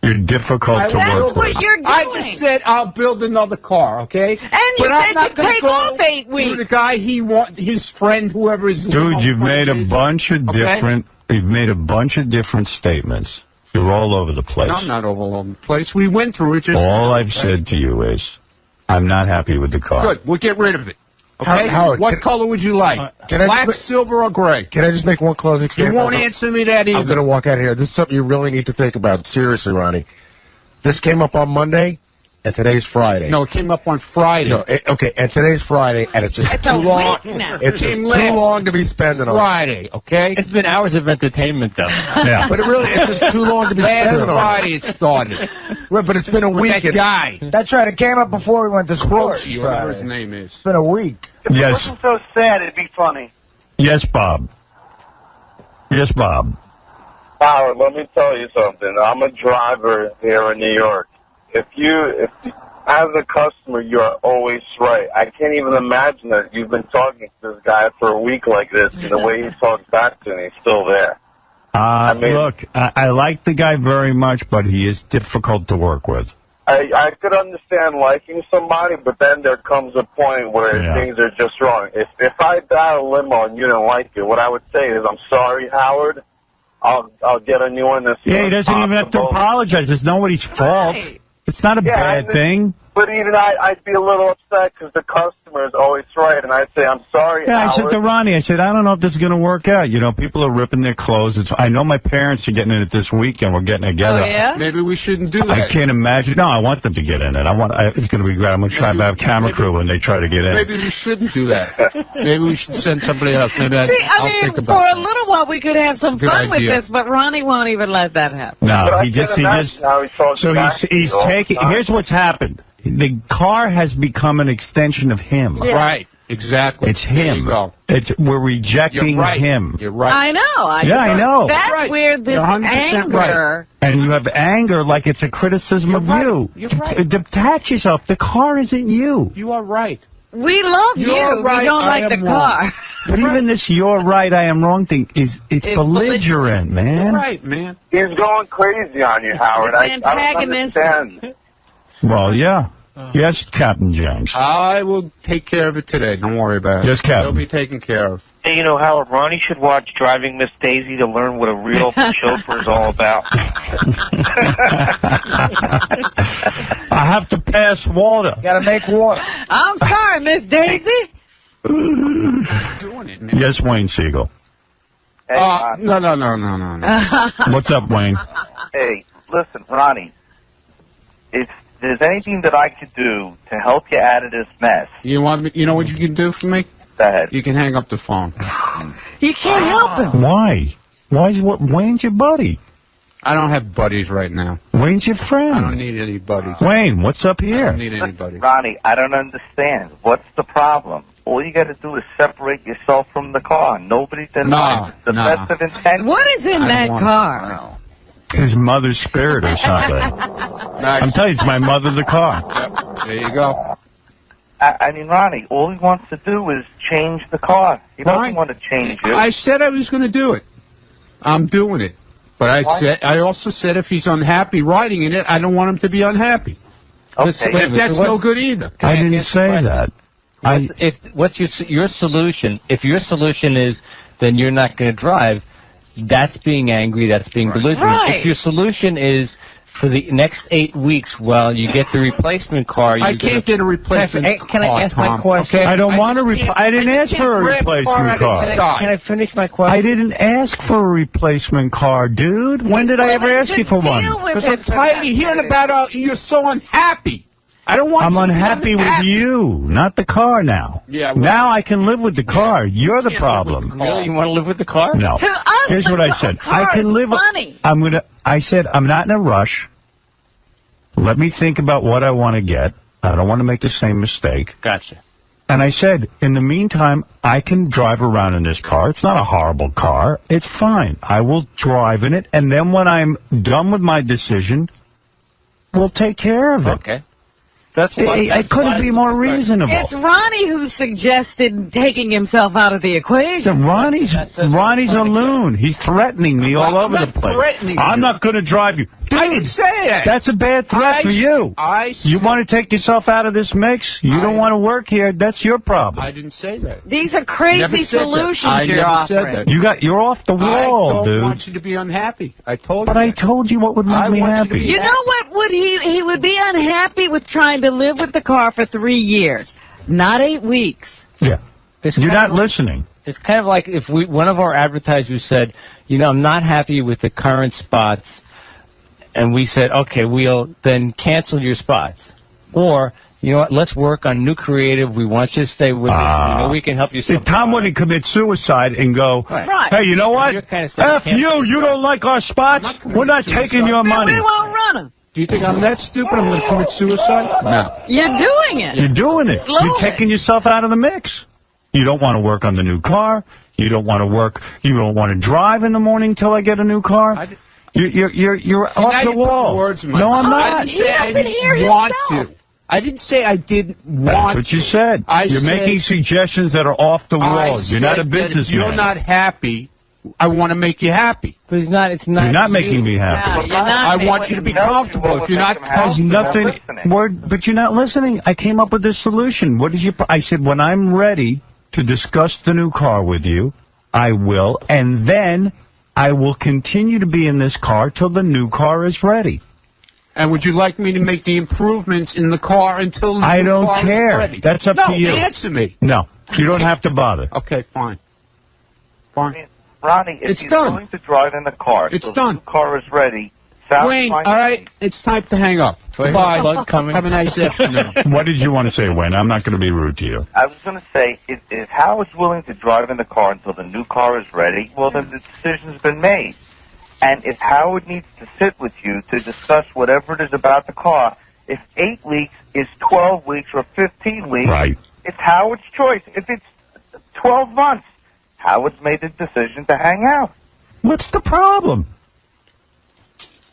You're difficult to work with. That's what you're doing. I just said I'll build another car, okay? And you said you take off 8 weeks. The guy his friend, whoever is... Dude, you've made a bunch of different... You've made a bunch of different statements. You're all over the place. No, I'm not all over the place. We went through it. All I've said to you is, I'm not happy with the car. Good. We'll get rid of it. Okay? Howard, what color would you like? Black, silver, or gray? Can I just make one closing statement? You won't answer me that either. I'm going to walk out of here. This is something you really need to think about. Seriously, Ronnie. This came up on Monday, and today's Friday. No, it came up on Friday. No, okay, and today's Friday, and it's just too long. It's just too long to be spending on Friday, okay? It's been hours of entertainment, though. Yeah. But it's just too long to be spending on. Friday it started. Right, but it's been a week. That guy. That's right. It came up before we went to sports. Whatever his name is. It's been a week. If it wasn't so sad, it'd be funny. Yes, Bob. Yes, Bob. Howard, let me tell you something. I'm a driver here in New York. If as a customer, you are always right. I can't even imagine that you've been talking to this guy for a week like this, and the way he talks back to me, he's still there. Look, I like the guy very much, but he is difficult to work with. I could understand liking somebody, but then there comes a point where things are just wrong. If I dial a limo and you don't like it, what I would say is, I'm sorry, Howard. I'll get a new one this Yeah, he doesn't even have to apologize. It's nobody's fault. It's not a bad thing. But even I'd be a little upset because the customer is always right, and I'd say, I'm sorry, Howard. I said to Ronnie, I don't know if this is going to work out. You know, people are ripping their clothes. I know my parents are getting in it this weekend. We're getting together. Oh, yeah? Maybe we shouldn't do that. I can't imagine. No, I want them to get in it. It's going to be great. I'm going to try to have a camera crew when they try to get in. Maybe we shouldn't do that. Maybe we should send somebody else. Maybe I'll think about for that. a little while we could have some fun with this, but Ronnie won't even let that happen. No, he's taking. Here's what's happened. The car has become an extension of him. Yeah. Right, exactly. It's him. We're rejecting him. You're right. I know. I know. That's where this anger... Right. And you have anger like it's a criticism of you. You're right. Detach yourself. The car isn't you. You are right. We love you. Right, we don't like the car. But even this "you're right, I am wrong" thing it's belligerent, man. You're right, man. He's going crazy on you, Howard. I don't understand. Well, yeah. Yes, Captain James. I will take care of it today. Don't worry about it. Yes, Captain. It'll be taken care of. Hey, you know, Howard, Ronnie should watch Driving Miss Daisy to learn what a real chauffeur is all about. I have to pass water. Gotta make water. I'm sorry, Miss Daisy. Doing it, man. Yes, Wayne Siegel. No. What's up, Wayne? Hey, listen, Ronnie. there's anything that I could do to help you out of this mess. You want me? You know what you can do for me? Go ahead. You can hang up the phone. You can't help him. Why? Wayne's your buddy. I don't have buddies right now. Wayne's your friend. I don't need any buddies. Wayne, what's up here? I don't need anybody. Ronnie, I don't understand. What's the problem? All you got to do is separate yourself from the car. Nobody denies the best of intent. What is in that car? No. His mother's spirit or something. I'm telling you, it's my mother, the car. Yep. There you go. I mean, Ronnie, all he wants to do is change the car. He doesn't want to change it. I said I was going to do it. I'm doing it. But I also said if he's unhappy riding in it, I don't want him to be unhappy. Okay. But if that's no good either. I didn't say that. What's your solution? If your solution is then you're not going to drive, that's being angry, that's being belligerent. Right. If your solution is for the next 8 weeks, well, you get the replacement car. I can't get a replacement car. Can I ask my question? Okay. I don't want to I didn't ask for a replacement car. Can I finish my question? I didn't ask for a replacement car, dude. When did I ever ask you for one? Because I'm tired of hearing about you're so unhappy. I don't want. I'm unhappy with you, not the car now. Yeah. Well, now I can live with the car. You're the problem. Really? You want to live with the car? No. To us, Here's what I said. I can live. I said I'm not in a rush. Let me think about what I want to get. I don't want to make the same mistake. Gotcha. And I said, in the meantime, I can drive around in this car. It's not a horrible car. It's fine. I will drive in it. And then when I'm done with my decision, we'll take care of it. Okay. I couldn't be more reasonable. It's Ronnie who suggested taking himself out of the equation. Ronnie's a loon. He's threatening me all over the place. I'm not going to drive you. Dude, I didn't say that. That's a bad threat for you. You want to take yourself out of this mix? You don't want to work here. That's your problem. I didn't say that. These are crazy solutions you're offering. You're off the wall, dude. I don't want you to be unhappy. I told you. But I told you what would make me happy. You know what would he would be unhappy with trying to live with the car for 3 years, not 8 weeks. Yeah. You're not listening. It's kind of like if one of our advertisers said, I'm not happy with the current spots, and we said, okay, we'll then cancel your spots. Or, you know what, let's work on new creative. We want you to stay with us. We can help you. If Tom wouldn't commit suicide and go, hey, you know what? F you don't like our spots? We're not taking your money. We won't run them. Do you think I'm that stupid? I'm going to commit suicide? No. You're doing it. You're doing it. Slowly. You're taking yourself out of the mix. You don't want to work on the new car. You don't want to work. You don't want to drive in the morning till I get a new car. You're off the wall. No, I'm not. He doesn't want to. I didn't say I didn't want to. That's what you said. You're making suggestions that are off the wall. You're not a businessman. If you're not happy, I want to make you happy. But it's not. It's not. You're not making me happy. No, you're not. I want you to be comfortable. If you're not comfortable, but you're not listening. I came up with this solution. What is your? I said when I'm ready to discuss the new car with you, I will, and then I will continue to be in this car till the new car is ready. And would you like me to make the improvements in the car until the new car is ready? That's up to you. No, answer me. No, you don't have to bother. Okay, fine. Fine. Ronnie, if he's going to drive in the car, it's done. The car is ready. Wayne, all right, it's time to hang up. Goodbye. Have a nice afternoon. What did you want to say, Wayne? I'm not going to be rude to you. I was going to say, if Howard's willing to drive in the car until the new car is ready, well, then the decision's been made. And if Howard needs to sit with you to discuss whatever it is about the car, if 8 weeks is 12 weeks or 15 weeks, it's Howard's choice. If it's 12 months, Howard's made the decision to hang out. What's the problem?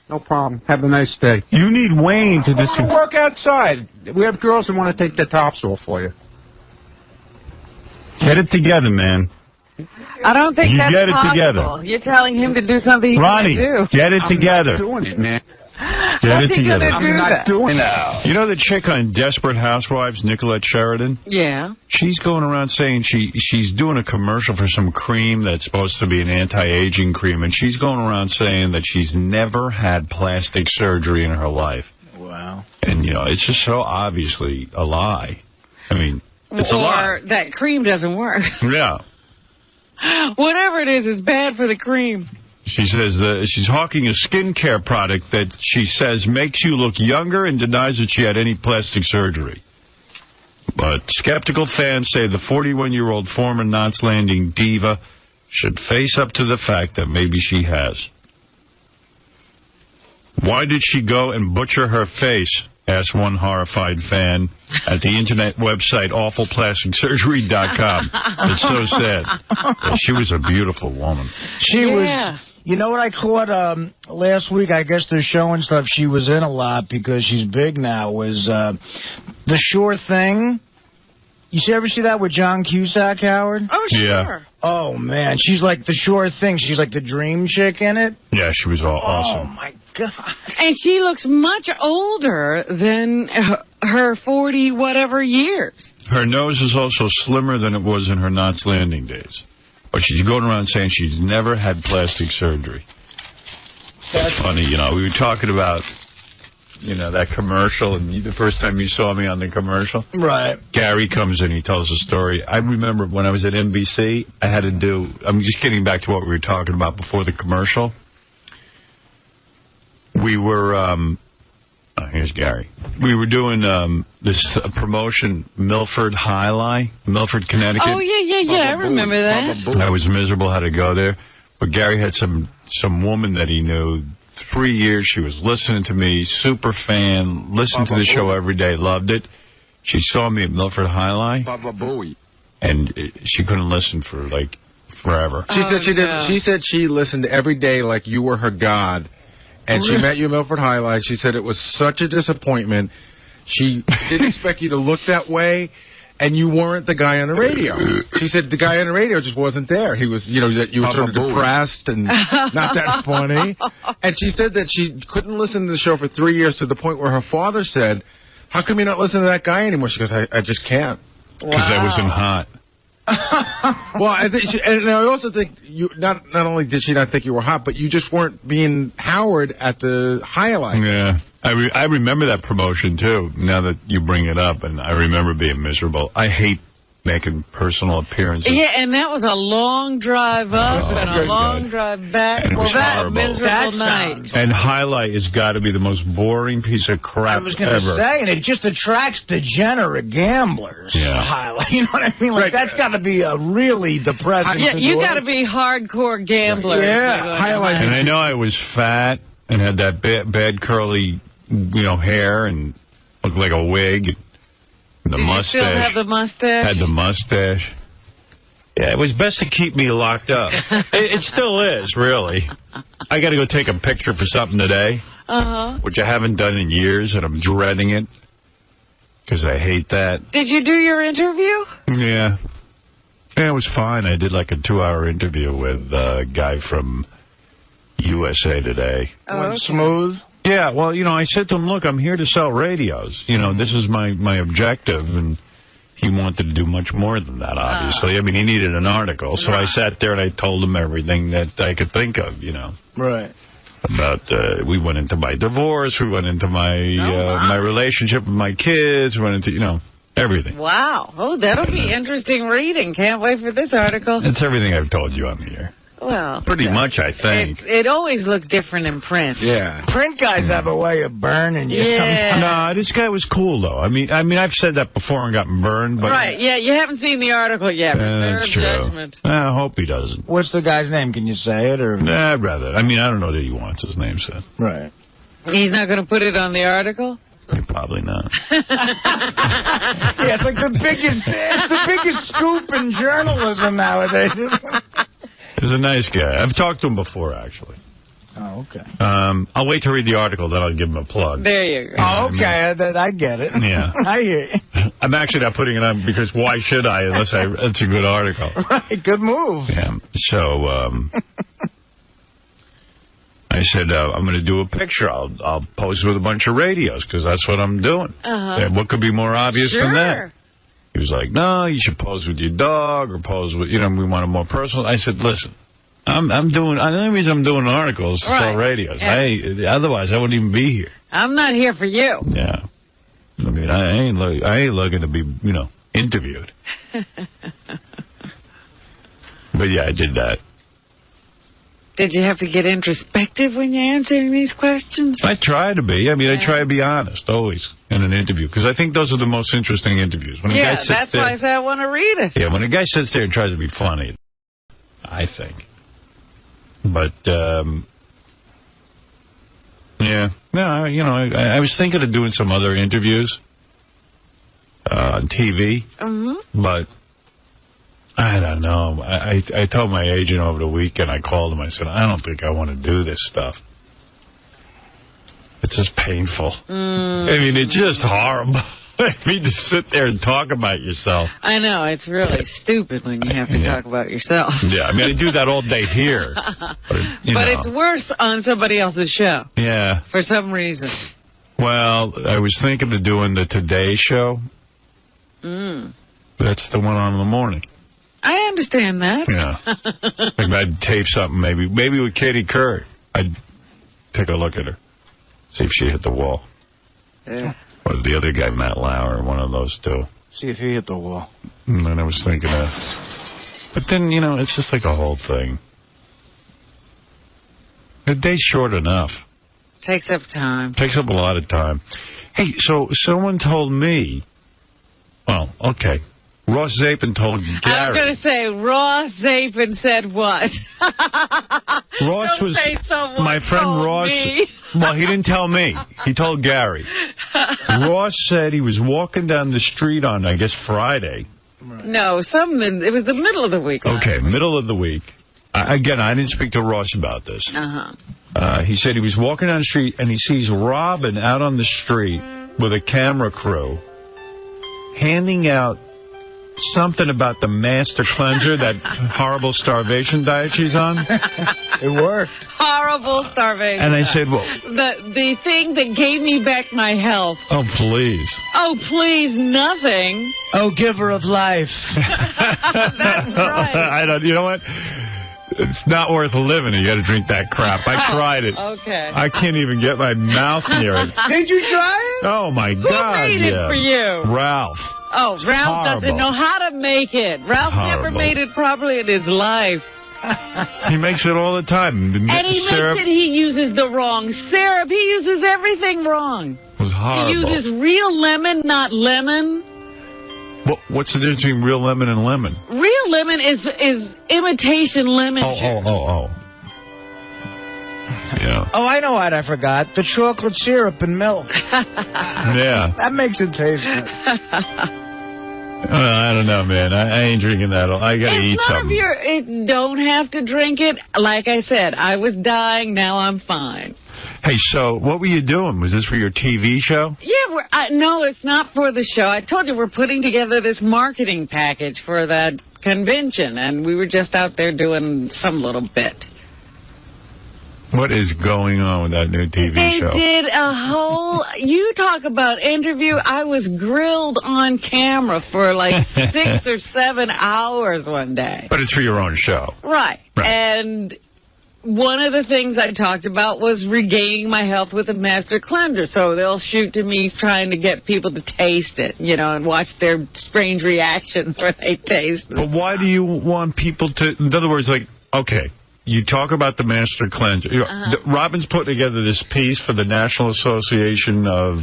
No problem. Have a nice day. You need Wayne to just work outside. We have girls that want to take the tops off for you. Get it together, man. I don't think that's get it possible. together. You're telling him to do something he Ronnie, can't do. get it together. I'm not doing it, man. Get it together. I'm not doing it. You know the chick on Desperate Housewives, 𝗦𝗫𝗏𝗏? Yeah. She's going around saying she's doing a commercial for some cream that's supposed to be an anti-aging cream, and she's going around saying that she's never had plastic surgery in her life. Wow. And, it's just so obviously a lie. I mean, it's a lie. Or that cream doesn't work. Yeah. Whatever it is bad for the cream. She says she's hawking a skincare product that she says makes you look younger and denies that she had any plastic surgery. But skeptical fans say the 41-year-old former Knots Landing diva should face up to the fact that maybe she has. Why did she go and butcher her face? Asked one horrified fan at the internet website awfulplasticsurgery.com. It's so sad. She was a beautiful woman. She was. You know what I caught last week? I guess they're showing stuff she was in a lot because she's big now. Was The Sure Thing. You ever see that with John Cusack, Howard? Oh, sure. Yeah. Oh, man. She's like the Sure Thing. She's like the dream chick in it. Yeah, she was awesome. Oh, my God. And she looks much older than her 40-whatever years. Her nose is also slimmer than it was in her Knots Landing days. But she's going around saying she's never had plastic surgery. That's funny, you know. We were talking about, you know, that commercial, and the first time you saw me on the commercial. Right. Gary comes in, he tells a story. I remember when I was at NBC, I had to do, I'm just getting back to what we were talking about before the commercial. We were, here's Gary. We were doing this promotion, Milford, Connecticut. Oh, yeah, I remember that. I was miserable how to go there. But Gary had some woman that he knew. 3 years she was listening to me, super fan, listened to the show every day, loved it. She saw me at Milford High Line, and she couldn't listen for, like, forever. She said she did. She said she listened every day like you were her god. And she met you at Milford High Line. She said it was such a disappointment. She didn't expect you to look that way, and you weren't the guy on the radio. She said the guy on the radio just wasn't there. He was, you know, you were sort of depressed and not that funny. And she said that she couldn't listen to the show for 3 years to the point where her father said, "How come you're not listening to that guy anymore?" She goes, I just can't. Because I wasn't hot. Well, I think and I also think you not only did she not think you were hot, but you just weren't being Howard at the highlight. Yeah, I remember that promotion too. Now that you bring it up, and I remember being miserable. I hate making personal appearances. Yeah, and that was a long drive up and a long drive back. And it was horrible. Miserable night. And Highlight has got to be the most boring piece of crap ever. I was going to say, and it just attracts degenerate gamblers. Yeah. Highlight, you know what I mean? Like, that's got to be a really depressing situation. You got to be hardcore gambler. Yeah. Highlight. And I know I was fat and had that bad curly, you know, hair and looked like a wig. The mustache. You still have the mustache? Had the mustache. Yeah, it was best to keep me locked up. It still is, really. I got to go take a picture for something today, which I haven't done in years, and I'm dreading it because I hate that. Did you do your interview? Yeah. Yeah, it was fine. I did like a 2-hour interview with a guy from USA Today. Oh, okay. Smooth? Yeah, well, you know, I said to him, look, I'm here to sell radios. You know, this is my objective, and he wanted to do much more than that, obviously. I mean, he needed an article, so I sat there and I told him everything that I could think of, you know. Right. About, we went into my divorce, we went into my my relationship with my kids, we went into, you know, everything. Wow. Oh, that'll be interesting reading. Can't wait for this article. It's everything I've told you on here. Well, pretty much, I think. It always looks different in print. Yeah. Print guys have a way of burning you. Yeah. No, this guy was cool, though. I mean, I've said that before and gotten burned. But right, yeah, you haven't seen the article yet. That's true. Judgment. I hope he doesn't. What's the guy's name? Can you say it? Or? Nah, I'd rather. I mean, I don't know that he wants his name said. Right. He's not going to put it on the article? Probably not. Yeah, it's like the biggest scoop in journalism nowadays. He's a nice guy. I've talked to him before, actually. Oh, okay. I'll wait to read the article, then I'll give him a plug. There you go. Oh, okay. I get it. Yeah. I hear you. I'm actually not putting it on because why should I unless it's a good article. Right. Good move. Yeah. So, I said, I'm going to do a picture. I'll pose with a bunch of radios because that's what I'm doing. And what could be more obvious than that? He was like, no, you should pose with your dog or pose with, you know, we want it more personal. I said, listen, I'm doing, the only reason I'm doing articles is to sell radios. Yeah. Otherwise, I wouldn't even be here. I'm not here for you. Yeah. I mean, I ain't looking to be, you know, interviewed. But yeah, I did that. Did you have to get introspective when you're answering these questions? I try to be. I mean, I try to be honest, always, in an interview. Because I think those are the most interesting interviews. When a guy sits that's why I say I want to read it. Yeah, when a guy sits there and tries to be funny, I think. But, yeah. No, you know, I was thinking of doing some other interviews on TV. But I don't know. I told my agent over the weekend, I called him, I said, I don't think I want to do this stuff. It's just painful. I mean, it's just horrible. I mean, to sit there and talk about yourself. I know, it's really stupid when you have to talk about yourself. Yeah, I mean, I do that all day here. But it's worse on somebody else's show. Yeah. For some reason. Well, I was thinking of doing the Today Show. That's the one on in the morning. I understand that. Yeah. Like I'd tape something maybe with Katie Couric. I'd take a look at her. See if she hit the wall. Yeah. Or the other guy, Matt Lauer, one of those two. See if he hit the wall. And then I was thinking of... But then, you know, it's just like a whole thing. The day's short enough. Takes up time. Takes up a lot of time. Hey, so someone told me... Well, okay. Ross Zapin told Gary... I was going to say, Ross Zapin said what? Ross was... My friend Ross... Me. Well, he didn't tell me. He told Gary. Ross said he was walking down the street on, I guess, Friday. No, it was the middle of the week. Okay, middle of the week. Again, I didn't speak to Ross about this. He said he was walking down the street, and he sees Robin out on the street with a camera crew handing out something about the Master Cleanser, that horrible starvation diet she's on. It worked. Horrible starvation. And I said, well... The thing that gave me back my health. Oh, please. Oh, please, nothing. Oh, giver of life. That's right. You know what? It's not worth living. You got to drink that crap. I tried it. Okay. I can't even get my mouth near it. Did you try it? Oh, my God. Who made it for you? Ralph. Oh, Ralph doesn't know how to make it. Ralph never made it properly in his life. He makes it all the time. And he uses the wrong syrup. He uses everything wrong. It was horrible. He uses real lemon, not lemon. What's the difference between real lemon and lemon? Real lemon is imitation lemon juice. Yeah. Oh, I know what I forgot. The chocolate syrup and milk. Yeah. That makes it taste good. I don't know, man. I ain't drinking that. I got to eat something. You don't have to drink it. Like I said, I was dying. Now I'm fine. Hey, so what were you doing? Was this for your TV show? Yeah, no, it's not for the show. I told you we're putting together this marketing package for that convention, and we were just out there doing some little bit. What is going on with that new TV show? They did a whole... You talk about interview. I was grilled on camera for like 6 or 7 hours one day. But it's for your own show. Right. And one of the things I talked about was regaining my health with a Master Cleanser. So they'll shoot to me trying to get people to taste it, you know, and watch their strange reactions when they taste it. But why do you want people to... In other words, like, okay... You talk about the Master Cleanser. Robin's putting together this piece for the National Association of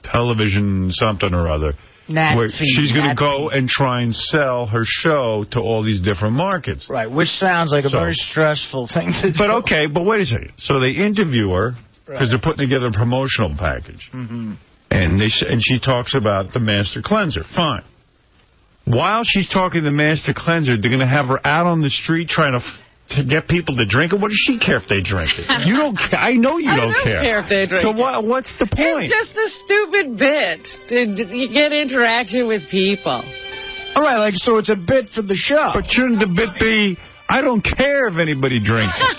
Television something or other. Where she's going to go and try and sell her show to all these different markets. Right, which sounds like a very stressful thing to do. But okay, but wait a second. So they interview her because they're putting together a promotional package. And she talks about the Master Cleanser. Fine. While she's talking the Master Cleanser, they're going to have her out on the street trying to get people to drink it? What does she care if they drink it? You don't care. I know you don't care. I don't care if they drink it. So what's the point? It's just a stupid bit to get interaction with people. All right, like, so it's a bit for the show. But shouldn't the bit be, I don't care if anybody drinks it?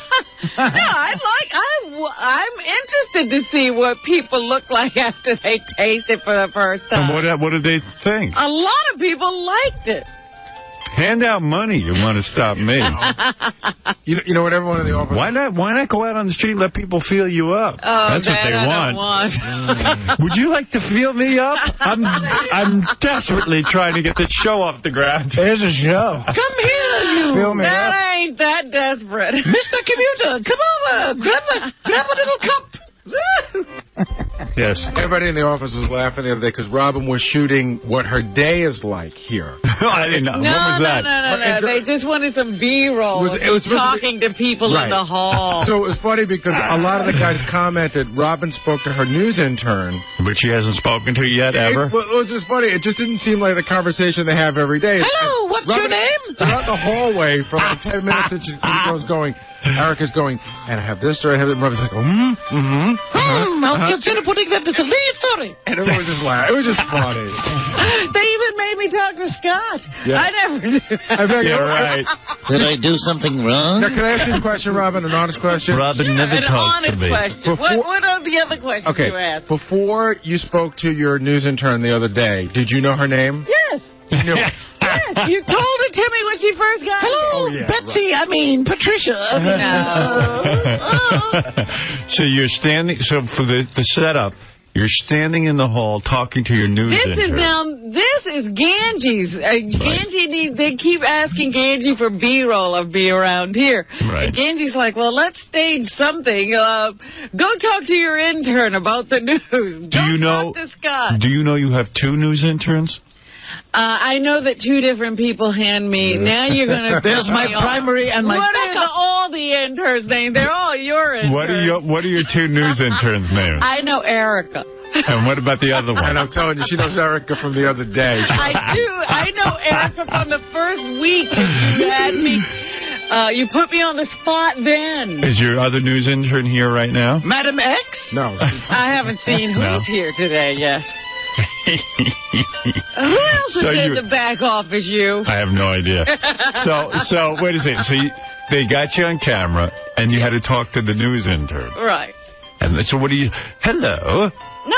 No, I'm interested to see what people look like after they taste it for the first time. And what did they think? A lot of people liked it. Hand out money. You want to stop me? You know what everyone in the office... Why not go out on the street and let people feel you up? Oh, that's what they want. Would you like to feel me up? I'm desperately trying to get this show off the ground. There's a show. Come here, you Fill me up. That ain't that desperate. Mr. Commuter, come over. Grab a little cup. Yes. Everybody in the office was laughing the other day because Robin was shooting what her day is like here. I didn't know. When was that? No. They just wanted some B-roll. It was talking to people in the hall. So it was funny because a lot of the guys commented Robin spoke to her news intern. But she hasn't spoken to yet, ever? It was just funny. It just didn't seem like the conversation they have every day. Hello, what's your name? They're out the hallway for like 10 minutes and she's going, Erica's going, and I have this story, I have that. Robin's like, I'll consider putting that as a lead story. And everyone was just laughing. It was just funny. They even made me talk to Scott. Yeah. I never do. Yeah, right. Did I do something wrong? Now, can I ask you a question, Robin? An honest question? Robin never talks to me. An honest question. What are the other questions you asked? Before you spoke to your news intern the other day, did you know her name? Yes. You knew it. Yes, you told it to me when she first got here. Hello, Betsy. Right. I mean, Patricia. So you're standing. So for the setup, you're standing in the hall talking to your news intern. This is Gange's. Gange they keep asking Gange for B-roll of me around here. Right. And Gange's like, well, let's stage something. Go talk to your intern about the news. Talk to Scott. Do you know you have 2 news interns? I know that 2 different people hand me. Now you're going to... There's my primary and my backup. What are all the interns' names? They're all your interns. What are your 2 news interns' names? I know Erica. And what about the other one? And I'm telling you, she knows Erica from the other day. I do. I know Erica from the first week you had me. You put me on the spot then. Is your other news intern here right now? Madam X? No. I haven't seen who's here today yet. Who else is in the back office, you? I have no idea. So wait a second. So they got you on camera, and you had to talk to the news intern. Right. And so what do you... Hello? No,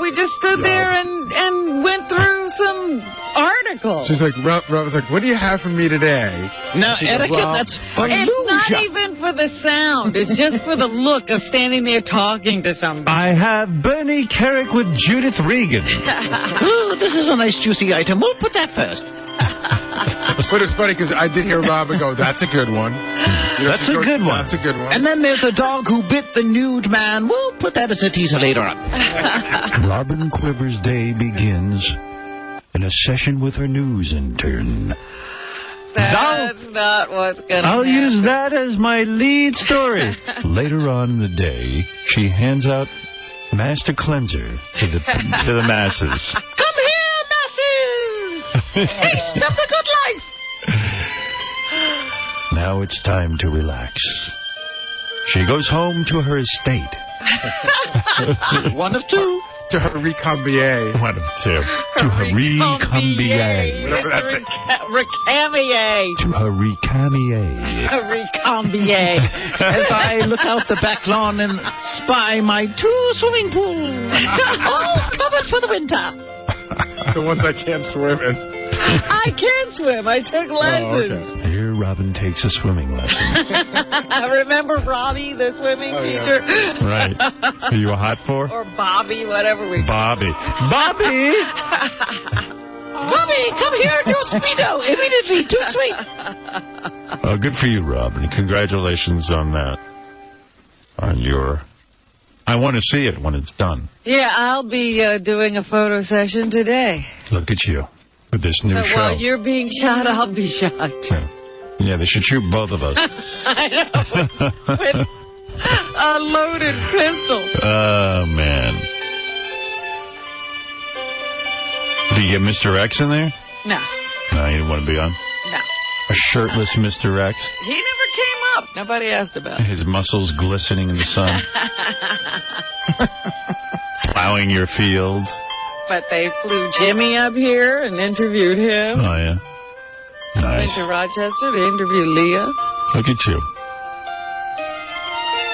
we just stood there and went through some articles. She's like, Robin's like, what do you have for me today? No, Erica, that's illusion. It's not even for the sound. It's just for the look of standing there talking to somebody. I have Bernie Carrick with Judith Regan. Ooh, this is a nice juicy item. We'll put that first. But it's funny because I did hear Robin go, that's a good one. That's a good one. That's a good one. And then there's the dog who bit the nude man. We'll put that as a teaser later on. Robin Quiver's day begins in a session with her news intern. That's not what's going to happen. I'll use that as my lead story. Later on in the day, she hands out Master Cleanser to the masses. Come here, masses! Taste of the good life! Now it's time to relax. She goes home to her estate. One of 2. To her recombier. One of 2. To her recombier. Whatever that thing. Recamier. To her recamier. Recambier. As I look out the back lawn and spy my 2 swimming pools. All covered for the winter. The ones I can't swim in. I can swim. I took lessons. Okay. Here, Robin takes a swimming lesson. Remember Robbie, the swimming teacher? Yeah. Right. Are you a hot for? Or Bobby, whatever we call Bobby. Bobby! Bobby, come here in your Speedo. Immediately. Too sweet. Oh, good for you, Robin. Congratulations on that. On your... I want to see it when it's done. Yeah, I'll be doing a photo session today. Look at you. With this new show. While you're being shot, I'll be shot. Yeah, they should shoot both of us. I know. With a loaded pistol. Oh, man. Do you get Mr. X in there? No. No, you didn't want to be on? No. A shirtless Mr. X? He never came up. Nobody asked about it. His muscles glistening in the sun. Plowing your fields. But they flew Jimmy up here and interviewed him. Oh, yeah. Nice. Went to Rochester to interview Leah. Look at you.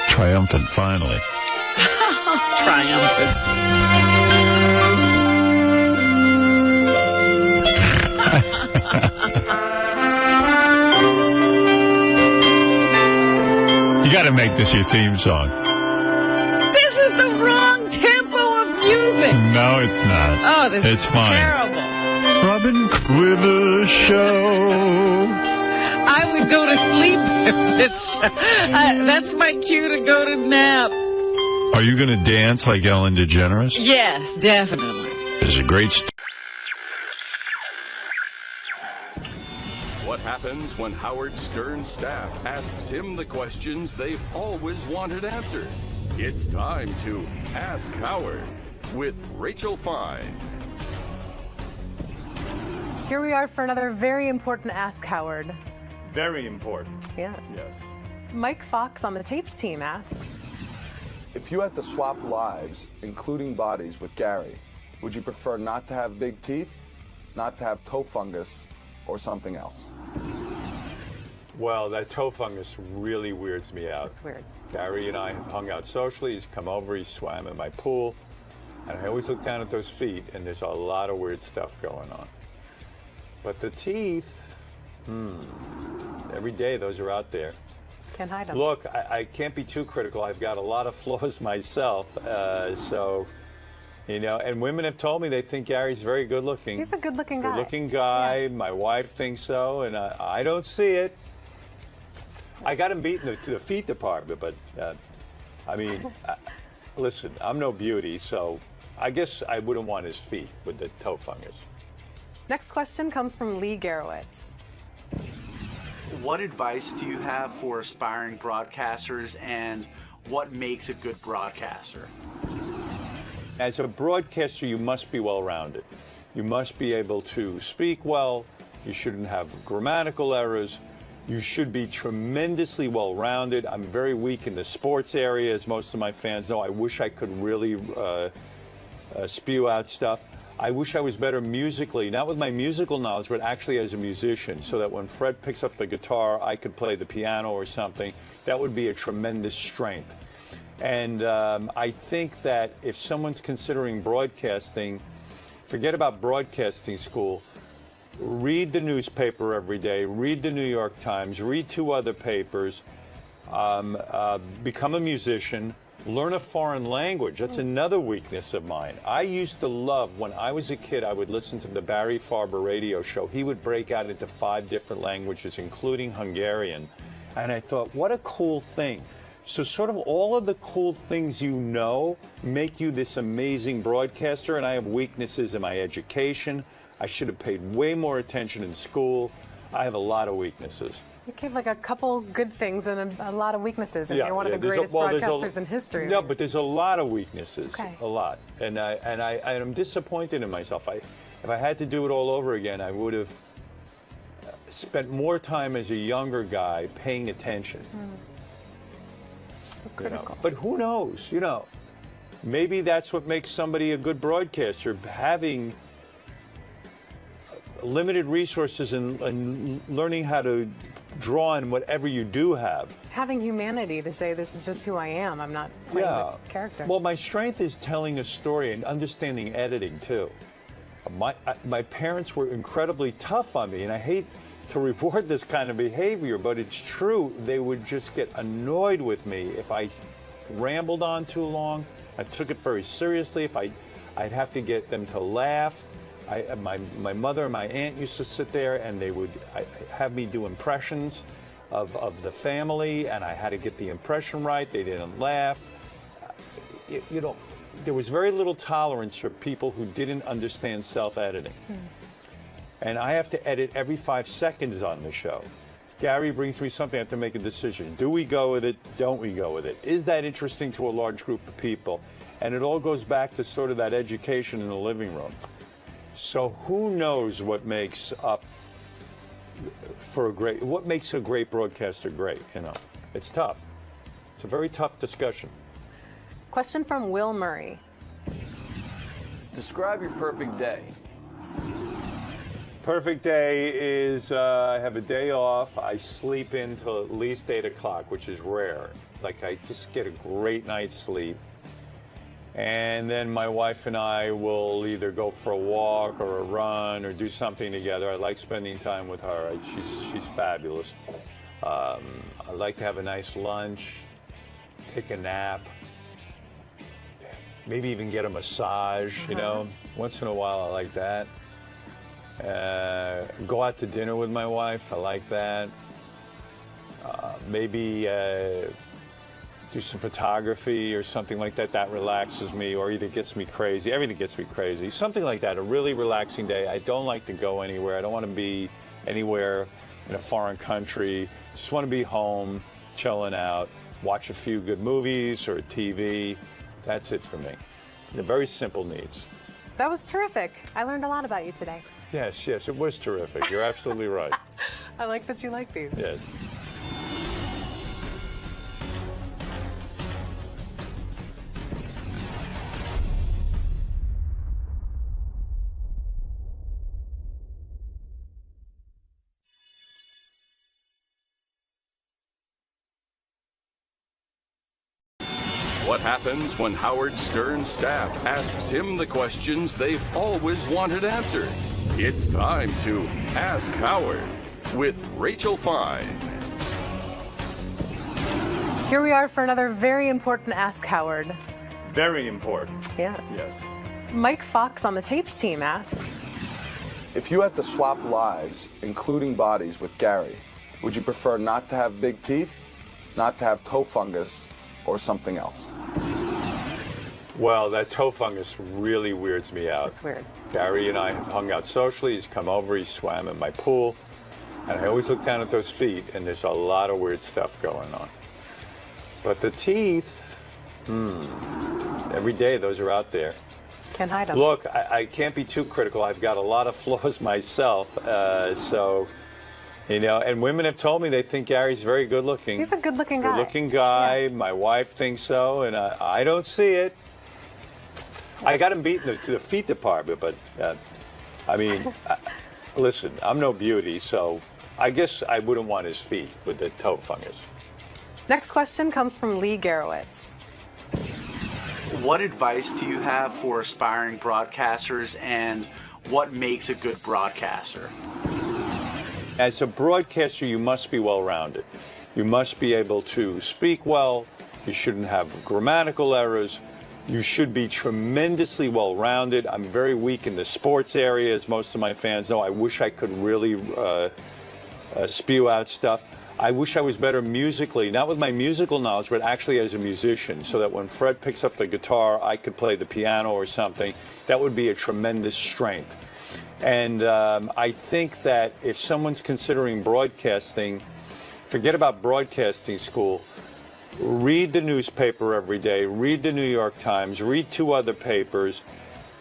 Triumphant, finally. Triumphant. You got to make this your theme song. This is the wrong tempo of music. No, it's not. Oh, this is terrible. Robin Quiver Show. I would go to sleep if this. That's my cue to go to nap. Are you going to dance like Ellen DeGeneres? Yes, definitely. It's a great What happens when Howard Stern's staff asks him the questions they've always wanted answered? It's time to Ask Howard with Rachel Fine. Here we are for another very important Ask Howard. Very important. Yes. Yes. Mike Fox on the tapes team asks, if you had to swap lives, including bodies, with Gary, would you prefer not to have big teeth, not to have toe fungus, or something else? Well, that toe fungus really weirds me out. It's weird. Gary and I have hung out socially. He's come over, he's swam in my pool, and I always look down at those feet, and there's a lot of weird stuff going on. But the teeth, every day those are out there. Can't hide them. Look, I can't be too critical. I've got a lot of flaws myself, so, you know, and women have told me they think Gary's very good looking. He's a good looking guy. Good looking guy. Yeah. My wife thinks so, and I don't see it. I got him beat in the feet department, but, I mean, listen, I'm no beauty, so I guess I wouldn't want his feet with the toe fungus. Next question comes from Lee Garowitz. What advice do you have for aspiring broadcasters, and what makes a good broadcaster? As a broadcaster, you must be well-rounded. You must be able to speak well. You shouldn't have grammatical errors. You should be tremendously well-rounded. I'm very weak in the sports area, as most of my fans know. I wish I could really spew out stuff. I wish I was better musically, not with my musical knowledge, but actually as a musician, so that when Fred picks up the guitar, I could play the piano or something. That would be a tremendous strength. And I think that if someone's considering broadcasting, forget about broadcasting school. Read the newspaper every day, read the New York Times, read 2 other papers, become a musician, learn a foreign language. That's another weakness of mine. I used to love, when I was a kid, I would listen to the Barry Farber radio show. He would break out into 5 different languages, including Hungarian. And I thought, what a cool thing. So sort of all of the cool things you know make you this amazing broadcaster, and I have weaknesses in my education. I should have paid way more attention in school. I have a lot of weaknesses. You gave like a couple good things and a lot of weaknesses, and you're one of the greatest broadcasters in history. No, but there's a lot of weaknesses, okay. A lot. And I'm disappointed in myself. If I had to do it all over again, I would have spent more time as a younger guy paying attention. So critical. You know? But who knows, you know, maybe that's what makes somebody a good broadcaster, having limited resources and learning how to draw on whatever you do have. Having humanity to say, this is just who I am. I'm not playing this character. Well, my strength is telling a story and understanding editing, too. My parents were incredibly tough on me, and I hate to reward this kind of behavior, but it's true. They would just get annoyed with me if I rambled on too long. I took it very seriously. If I'd have to get them to laugh. My mother and my aunt used to sit there, and they would have me do impressions of the family, and I had to get the impression right. They didn't laugh. You know, there was very little tolerance for people who didn't understand self-editing. And I have to edit every 5 seconds on the show. If Gary brings me something, I have to make a decision. Do we go with it? Don't we go with it? Is that interesting to a large group of people? And it all goes back to sort of that education in the living room. So who knows what makes what makes a great broadcaster great, you know? It's tough. It's a very tough discussion. Question from Will Murray. Describe your perfect day. Perfect day is I have a day off. I sleep in till at least 8 o'clock, which is rare. Like, I just get a great night's sleep. And then my wife and I will either go for a walk or a run or do something together. I like spending time with her. She's fabulous. I like to have a nice lunch, take a nap, maybe even get a massage, you know. Once in a while, I like that. Go out to dinner with my wife. I like that. maybe do some photography or something like that. That relaxes me, or either gets me crazy. Everything gets me crazy. Something like that, a really relaxing day. I don't like to go anywhere. I don't want to be anywhere in a foreign country. Just want to be home, chilling out, watch a few good movies or TV. That's it for me. They're very simple needs. That was terrific. I learned a lot about you today. Yes, it was terrific. You're absolutely right. I like that you like these. Yes. What happens when Howard Stern's staff asks him the questions they've always wanted answered? It's time to Ask Howard with Rachel Fine. Here we are for another very important Ask Howard. Very important. Yes. Yes. Mike Fox on the tapes team asks, if you had to swap lives, including bodies, with Gary, would you prefer not to have big teeth, not to have toe fungus, or something else? Well, that toe fungus really weirds me out. It's weird. Gary and I have hung out socially. He's come over, he swam in my pool, and I always look down at those feet, and there's a lot of weird stuff going on. But the teeth, every day those are out there. Can't hide them. Look, I can't be too critical. I've got a lot of flaws myself, so... You know, and women have told me they think Gary's very good-looking. He's a good-looking guy. Good-looking guy. Yeah. My wife thinks so, and I don't see it. I got him beat in the feet department, but, I mean, listen, I'm no beauty, so I guess I wouldn't want his feet with the toe fungus. Next question comes from 𝗦𝗵cie𝗄𝗿𝗍. What advice do you have for aspiring broadcasters, and what makes a good broadcaster? As a broadcaster, you must be well-rounded. You must be able to speak well. You shouldn't have grammatical errors. You should be tremendously well-rounded. I'm very weak in the sports area, as most of my fans know. I wish I could really spew out stuff. I wish I was better musically, not with my musical knowledge, but actually as a musician, so that when Fred picks up the guitar, I could play the piano or something. That would be a tremendous strength. And I think that if someone's considering broadcasting, forget about broadcasting school. Read the newspaper every day. Read the New York Times. Read 2 other papers.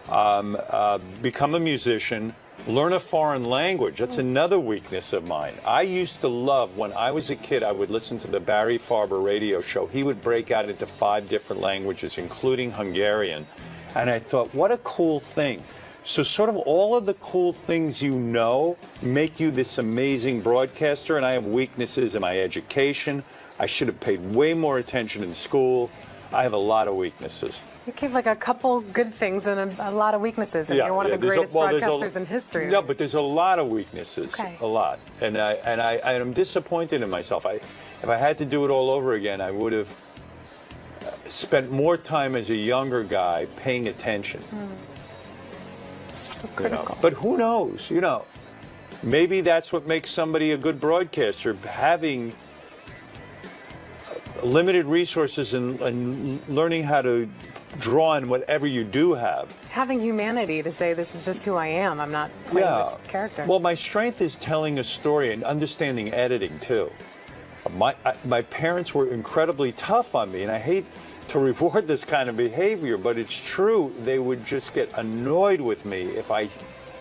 Become a musician. Learn a foreign language. That's another weakness of mine. I used to love, when I was a kid, I would listen to the Barry Farber radio show. He would break out into 5 different languages, including Hungarian. And I thought, what a cool thing. So sort of all of the cool things you know make you this amazing broadcaster, and I have weaknesses in my education. I should have paid way more attention in school. I have a lot of weaknesses. You gave like a couple good things and a lot of weaknesses, and you're one of the greatest broadcasters in history. No, but there's a lot of weaknesses, okay. A lot. And I'm disappointed in myself. If I had to do it all over again, I would have spent more time as a younger guy paying attention. So critical. You know? But who knows? You know, maybe that's what makes somebody a good broadcaster, having limited resources and learning how to draw on whatever you do have. Having humanity to say, this is just who I am. I'm not playing this character. Well, my strength is telling a story and understanding editing, too. My parents were incredibly tough on me, and I hate to reward this kind of behavior, but it's true. They would just get annoyed with me if I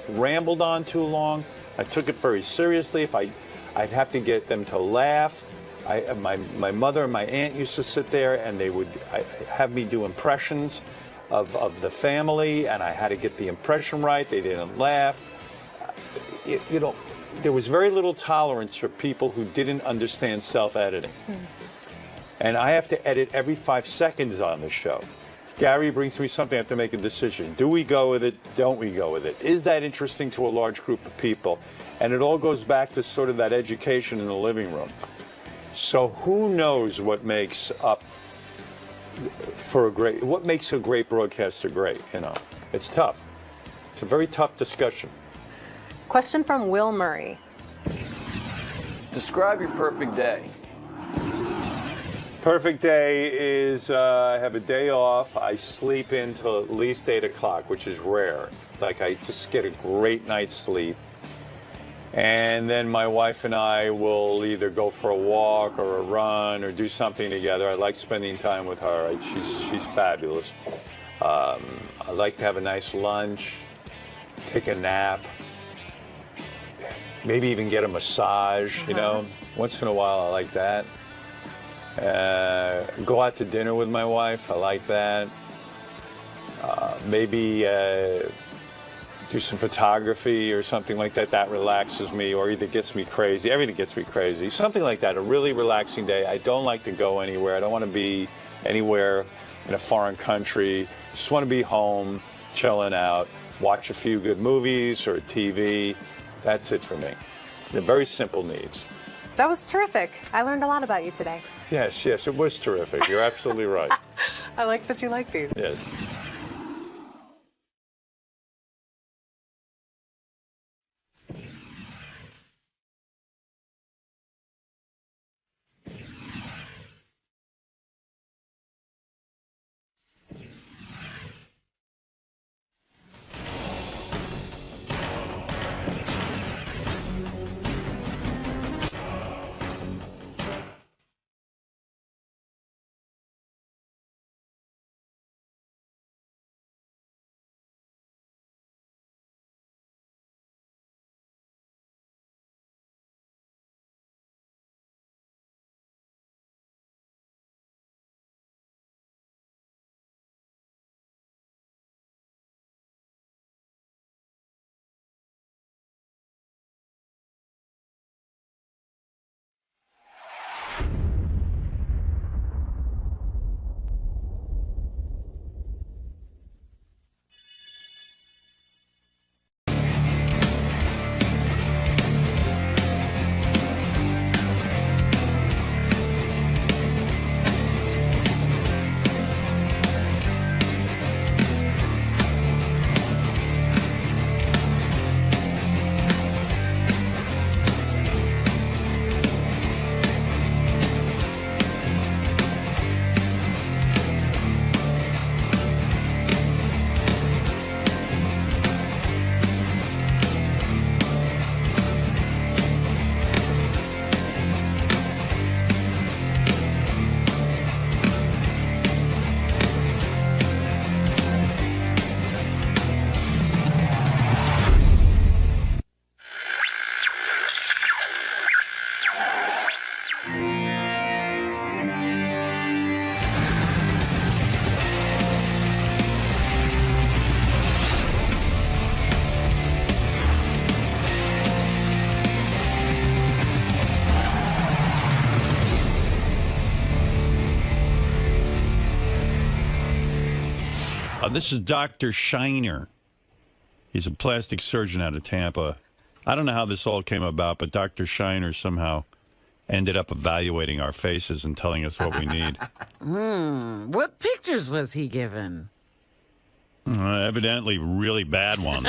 rambled on too long. I took it very seriously. I'd have to get them to laugh. My mother and my aunt used to sit there, and they would have me do impressions of the family, and I had to get the impression right. They didn't laugh. You know, there was very little tolerance for people who didn't understand self-editing. And I have to edit every 5 seconds on the show. If Gary brings me something, I have to make a decision. Do we go with it? Don't we go with it? Is that interesting to a large group of people? And it all goes back to sort of that education in the living room. So who knows what makes what makes a great broadcaster great, you know? It's tough. It's a very tough discussion. Question from Will Murray. Describe your perfect day. Perfect day is I have a day off. I sleep in till at least 8 o'clock, which is rare. Like, I just get a great night's sleep. And then my wife and I will either go for a walk or a run or do something together. I like spending time with her. She's fabulous. I like to have a nice lunch, take a nap, maybe even get a massage, you know. Once in a while, I like that. Go out to dinner with my wife. I like that. Maybe do some photography or something like that. That relaxes me, or either gets me crazy. Everything gets me crazy. Something like that. A really relaxing day. I don't like to go anywhere. I don't want to be anywhere in a foreign country. Just want to be home, chilling out, watch a few good movies or TV. That's it for me. They're very simple needs. That was terrific. I learned a lot about you today. Yes, it was terrific. You're absolutely right. I like that you like these. Yes. This is Dr. 𝗫𝗏𝗏. He's a plastic surgeon out of Tampa. I don't know how this all came about, but Dr. 𝗫𝗏𝗏 somehow ended up evaluating our faces and telling us what we need. What pictures was he given? Evidently really bad ones.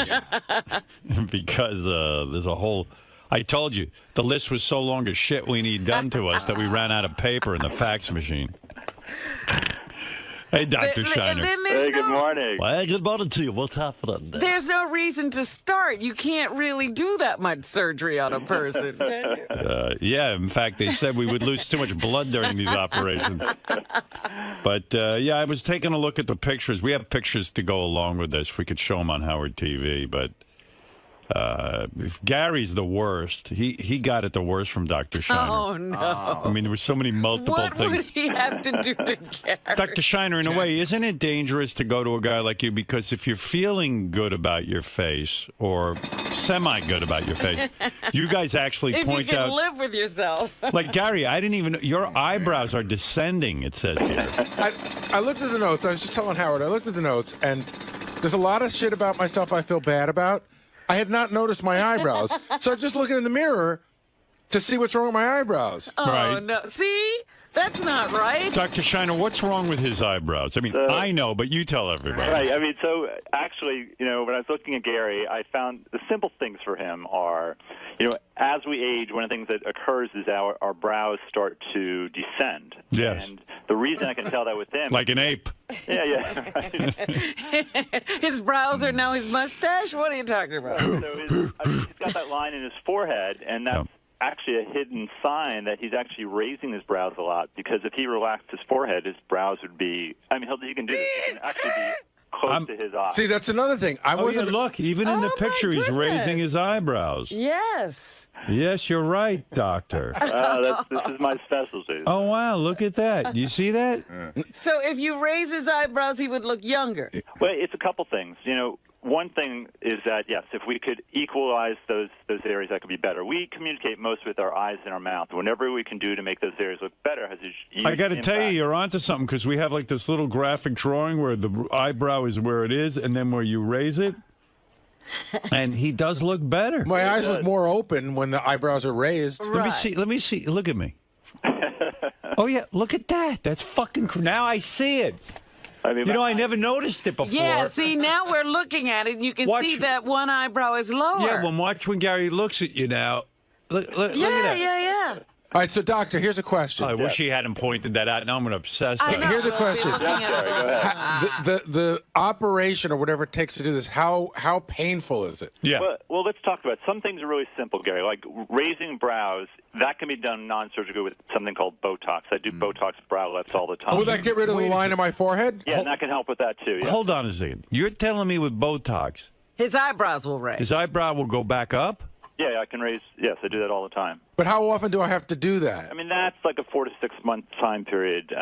Because there's a whole... I told you, the list was so long of shit we need done to us that we ran out of paper in the fax machine. Hey, Dr. 𝗫𝗏𝗏. Hey, good morning. Well, good morning to you. What's happening? There's no reason to start. You can't really do that much surgery on a person, can you? Yeah, in fact, they said we would lose too much blood during these operations. But, yeah, I was taking a look at the pictures. We have pictures to go along with this. We could show them on Howard TV, but... Gary's the worst. He got it the worst from Dr. 𝗫𝗏𝗏. Oh, no. I mean, there were so many multiple things. What would he have to do to Gary? Dr. 𝗫𝗏𝗏, in a way, isn't it dangerous to go to a guy like you? Because if you're feeling good about your face, or semi-good about your face, you guys actually point out... If you can live with yourself. Like, Gary, I didn't even... Your eyebrows are descending, it says here. I looked at the notes. I was just telling Howard, I looked at the notes, and there's a lot of shit about myself I feel bad about. I had not noticed my eyebrows. So I'm just looking in the mirror, To see what's wrong with my eyebrows. Oh, no. See? That's not right. Dr. Shiner, what's wrong with his eyebrows? I mean, I know, but you tell everybody. Right. I mean, so actually, when I was looking at Gary, I found the simple things for him are, as we age, one of the things that occurs is our brows start to descend. Yes. And the reason I can tell that with him... Like an ape. Yeah. Right. His brows are now his mustache? What are you talking about? So he's got that line in his forehead, and that's actually a hidden sign that he's actually raising his brows a lot, because if he relaxed his forehead, his brows would be... I mean, he can do this. He can actually be close to his eyes. See, that's another thing. Look, even in the picture, he's raising his eyebrows. Yes. Yes, you're right, doctor. This is my specialty. Oh, wow, look at that. You see that? So if you raise his eyebrows, he would look younger. Well, it's a couple things. One thing is that, yes, if we could equalize those areas, that could be better. We communicate most with our eyes and our mouth. Whatever we can do to make those areas look better has a huge I got to tell you, impact. you're onto something, because we have like this little graphic drawing where the eyebrow is where it is, and then where you raise it. And he does look better. My eyes look more open when the eyebrows are raised. Let me see. Look at me. Oh, yeah. Look at that. That's fucking... Now I see it. I mean, I never noticed it before. Yeah, see, now we're looking at it, and you can see that one eyebrow is lower. Yeah, watch when Gary looks at you now. Look at that. Yeah. All right, so, Doctor, here's a question. I wish he hadn't pointed that out. Now I'm going to obsess. Here's a question. Go The operation or whatever it takes to do this, how painful is it? Yeah. Well, let's talk about it. Some things are really simple, Gary, like raising brows. That can be done non-surgically with something called Botox. I do Botox brow lifts all the time. Will that get rid of the line in my forehead? Yeah, and that can help with that, too. Yeah. Hold on a second. You're telling me with Botox, his eyebrows will raise. His eyebrow will go back up? Yeah, I can raise. Yes, I do that all the time. But how often do I have to do that? I mean, that's like a 4 to 6 month time period,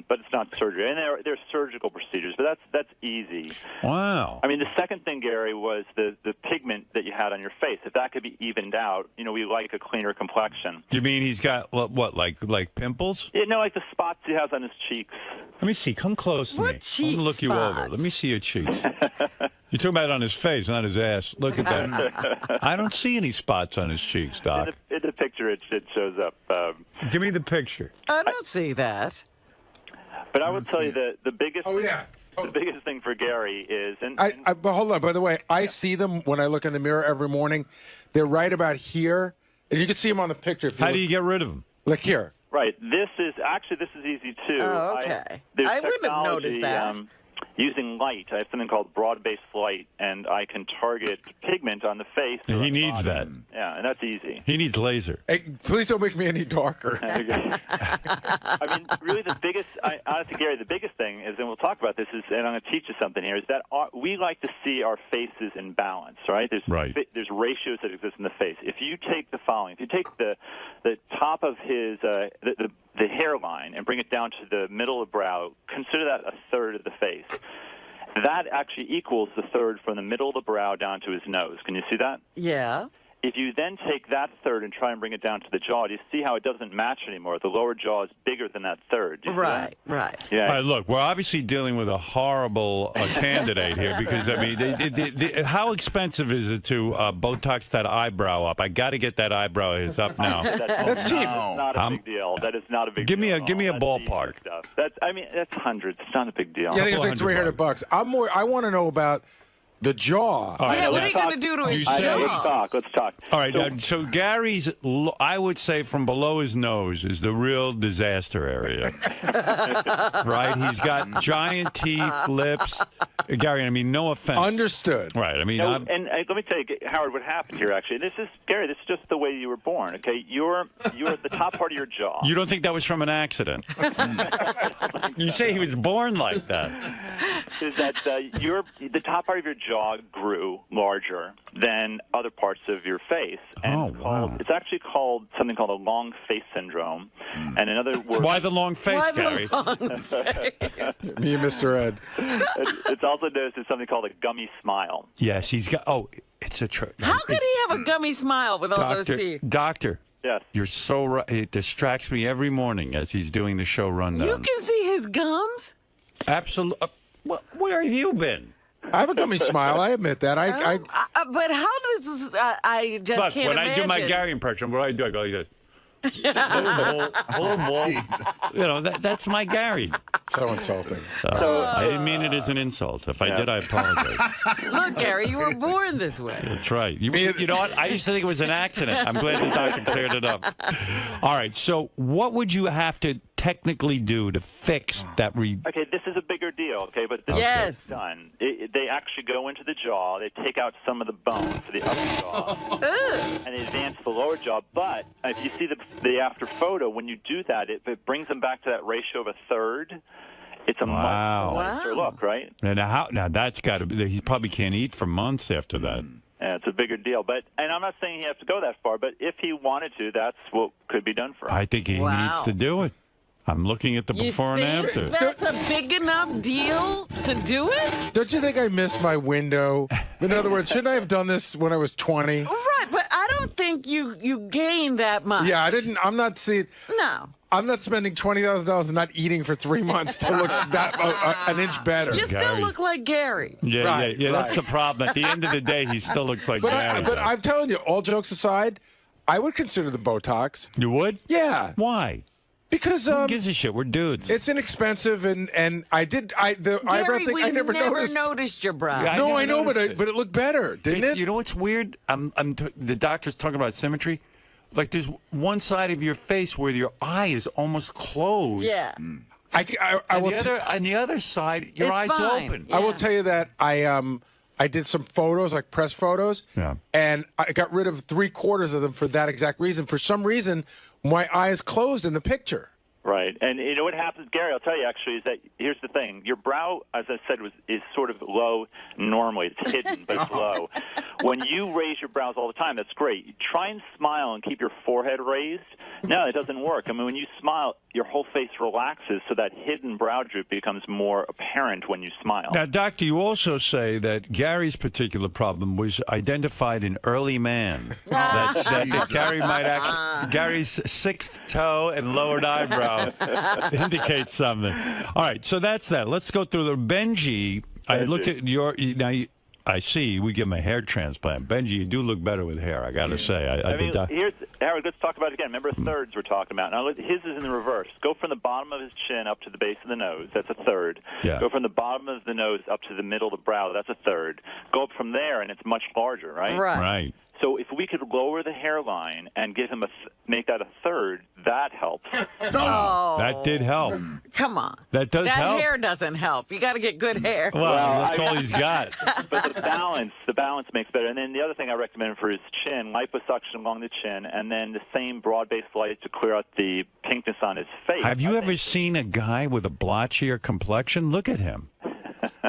but it's not surgery. And there are surgical procedures, but that's easy. Wow. I mean, the second thing, Gary, was the pigment that you had on your face. If that could be evened out, we like a cleaner complexion. You mean he's got, what, like pimples? Yeah, no, like the spots he has on his cheeks. Let me see. Come close to me. Cheek I'm going to look you over. Let me see your cheeks. You're talking about it on his face, not his ass. Look at that. I don't see any spots on his cheeks, Doc. In the picture, it shows up. Give me the picture. I don't see that. But I would tell you that the biggest... The biggest thing for Gary is... But hold on. By the way, I see them when I look in the mirror every morning. They're right about here. And you can see them on the picture. How do you get rid of them? Like here. Right. This is easy, too. Oh, okay. I wouldn't have noticed that. Using light. I have something called broad-based light, and I can target pigment on the face. He needs that. Yeah, and that's easy. He needs laser. Hey, please don't make me any darker. I mean, really honestly, Gary, the biggest thing is, and we'll talk about this, and I'm going to teach you something here, is that we like to see our faces in balance, right? There's ratios that exist in the face. If you take the following, if you take the top of his, the hairline and bring it down to the middle of the brow, consider that a third of the face. That actually equals the third from the middle of the brow down to his nose. Can you see that? Yeah. If you then take that third and try and bring it down to the jaw, do you see how it doesn't match anymore? The lower jaw is bigger than that third. Right. Yeah. All right, look, we're obviously dealing with a horrible candidate here because, I mean, how expensive is it to Botox that eyebrow up? I got to get that eyebrow of his up now. That's cheap. Not a big deal. That is not a big deal. Give me a ballpark. That's hundreds. It's not a big deal. Yeah, I think it's like $300. I want to know about the jaw. Right, what are you going to do to his jaw? Let's talk. All right, so Gary's, I would say from below his nose is the real disaster area. Right? He's got giant teeth, lips. Gary, I mean, no offense. Understood. Right, I mean... and let me tell you, Howard, what happened here, actually. Gary, this is just the way you were born, okay? You're at the top part of your jaw. You don't think that was from an accident? You say he was born like that. Is that the top part of your jaw grew larger than other parts of your face. And it's actually called something called a long face syndrome. And in other words... Why the long face, Gary? Me and Mr. Ed. It's also known as something called a gummy smile. Yes, he's got... it's a... How could he have a gummy smile with all those teeth? Doctor. Yes. You're so right. It distracts me every morning as he's doing the show rundown. You can see his gums? Absolutely. Where have you been? I have a gummy smile. I admit that. But how does I just Look, can't when imagine. I do my Gary impression, what do? I go like this. That's my Gary. So insulting. I didn't mean it as an insult. If I did, I apologize. Look, Gary, you were born this way. That's right. You know what? I used to think it was an accident. I'm glad the doctor cleared it up. All right. So what would you have to technically do to fix that? Okay, this is a bigger deal, okay? But this is done. They actually go into the jaw. They take out some of the bone for the upper jaw. And they advance the lower jaw. But if you see the after photo, when you do that, it brings them back to that ratio of a third. It's a much nicer look, right? And now that's got to be. He probably can't eat for months after that. Yeah, it's a bigger deal. And I'm not saying he has to go that far, but if he wanted to, that's what could be done for him. I think he needs to do it. I'm looking at the before and after. That's a big enough deal to do it? Don't you think I missed my window? In other words, shouldn't I have done this when I was 20? Right, but I don't think you gained that much. Yeah, I didn't. I'm not seeing. No. I'm not spending $20,000 and not eating for 3 months to look an inch better. You still look like Gary. Yeah, that's the problem. At the end of the day, he still looks like Gary. But I'm telling you, all jokes aside, I would consider the Botox. You would? Yeah. Why? Because who gives a shit? We're dudes. It's inexpensive, and the eyebrow thing I never noticed your brow. No, I know, but it looked better, didn't it? You know what's weird? The doctor's talking about symmetry. Like there's one side of your face where your eye is almost closed. Yeah. On the other side, your eye's open. I will tell you that I did some photos, like press photos, and I got rid of 3/4 of them for that exact reason. For some reason, my eye is closed in the picture. Right. And you know what happens, Gary, I'll tell you actually, is that here's the thing. Your brow, as I said, is sort of low normally. It's hidden, but it's low. When you raise your brows all the time, that's great. You try and smile and keep your forehead raised. No, it doesn't work. I mean, when you smile, your whole face relaxes, so that hidden brow droop becomes more apparent when you smile. Now, doctor, you also say that Gary's particular problem was identified in early man. that Gary might actually, Gary's sixth toe and lowered eyebrow indicates something. All right, so that's that. Let's go through the Benji. I looked at your I see. We give him a hair transplant. Benji, you do look better with hair, I got to say. Howard, let's talk about it again. Remember thirds we're talking about. Now, his is in the reverse. Go from the bottom of his chin up to the base of the nose. That's a third. Yeah. Go from the bottom of the nose up to the middle of the brow. That's a third. Go up from there, and it's much larger, right? Right. So if we could lower the hairline and give him make that a third, that helps. Oh, that did help. Come on. That does help. That hair doesn't help. You got to get good hair. Well, that's all he's got. But the balance makes better. And then the other thing I recommend for his chin, liposuction along the chin, and then the same broad-based light to clear out the pinkness on his face. Have you ever seen a guy with a blotchier complexion? Look at him.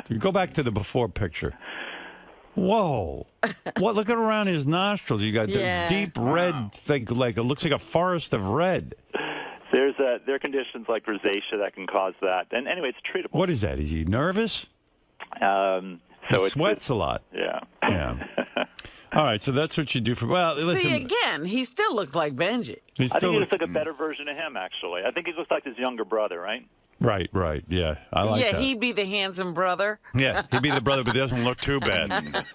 You go back to the before picture. Whoa! What? Look at around his nostrils. You got the deep red thing, like it looks like a forest of red. There are conditions like rosacea that can cause that, and anyway, it's treatable. What is that? Is he nervous? He sweats a lot. Yeah. All right, so that's what you do for. Well, listen. See, again, he still looks like Benji. I think he looks like a better version of him. Actually, I think he looks like his younger brother, right? Right. Yeah, I like that. Yeah, he'd be the handsome brother. Yeah, he'd be the brother, but he doesn't look too bad.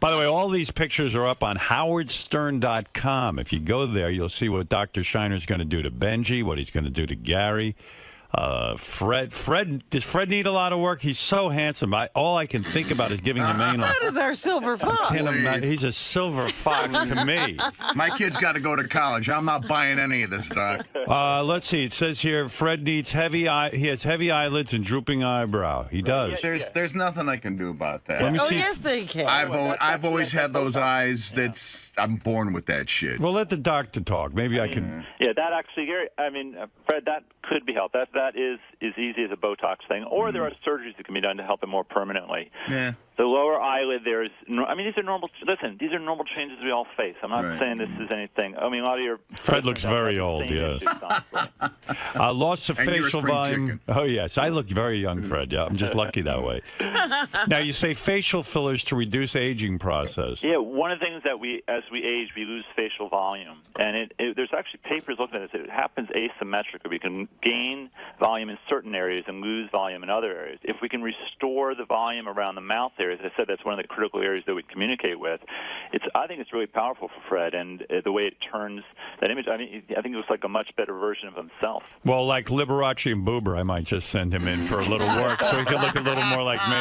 By the way, all these pictures are up on howardstern.com. If you go there, you'll see what Dr. Shiner's going to do to Benji, what he's going to do to Gary. Fred, does Fred need a lot of work? He's so handsome. All I can think about is giving him anal. Fred is our silver fox. He's a silver fox to me. My kid's got to go to college. I'm not buying any of this, Doc. Let's see. It says here Fred needs he has heavy eyelids and drooping eyebrow. He does. There's nothing I can do about that. Yes, they can. I've always had those eyes. I'm born with that shit. Well, let the doctor talk. Maybe I can. Yeah, that actually, Gary. I mean, Fred, that could be helped. That is as easy as a Botox thing, or there are surgeries that can be done to help it more permanently. Yeah. The lower eyelid, these are normal. Listen, these are normal changes we all face. I'm not saying this is anything. I mean, a lot of your Fred looks very old. Yes. Loss of facial volume. Chicken. Oh yes, I look very young, Fred. Yeah, I'm just lucky that way. Now you say facial fillers to reduce aging process. Yeah, one of the things that as we age, we lose facial volume, and there's actually papers looking at this. It happens asymmetrically. We can gain volume in certain areas and lose volume in other areas. If we can restore the volume around the mouth areas. I said that's one of the critical areas that we communicate with. I think it's really powerful for Fred, and the way it turns that image. I mean, I think it looks like a much better version of himself. Well, like Liberace and Boober, I might just send him in for a little work so he can look a little more like me.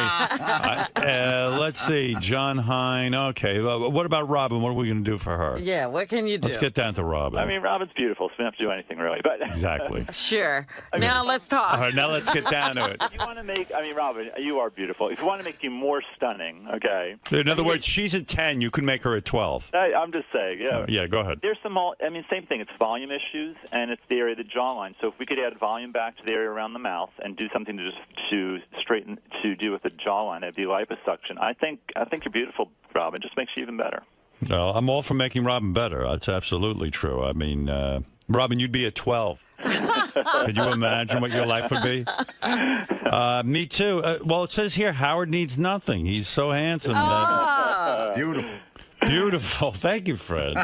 Let's see, John Hine. Okay, what about Robin? What are we going to do for her? Yeah, what can you do? Let's get down to Robin. I mean, Robin's beautiful, so we don't have to do anything really. But exactly. Sure. Now let's talk. All right, now let's get down to it. If you want to make, I mean, Robin, you are beautiful. If you want to make you more stunning, okay. In other words, she's at 10. You can make her at 12. I'm just saying, yeah. Yeah, go ahead. There's some, same thing. It's volume issues, and it's the area of the jawline. So if we could add volume back to the area around the mouth and do something to straighten, to do with the jawline, it'd be liposuction. I think you're beautiful, Robin. Just makes you even better. Well, I'm all for making Robin better. That's absolutely true. I mean, Robin, you'd be at 12. Could you imagine what your life would be? Me too. Well, it says here Howard needs nothing. He's so handsome. Beautiful. Beautiful. Thank you, Fred.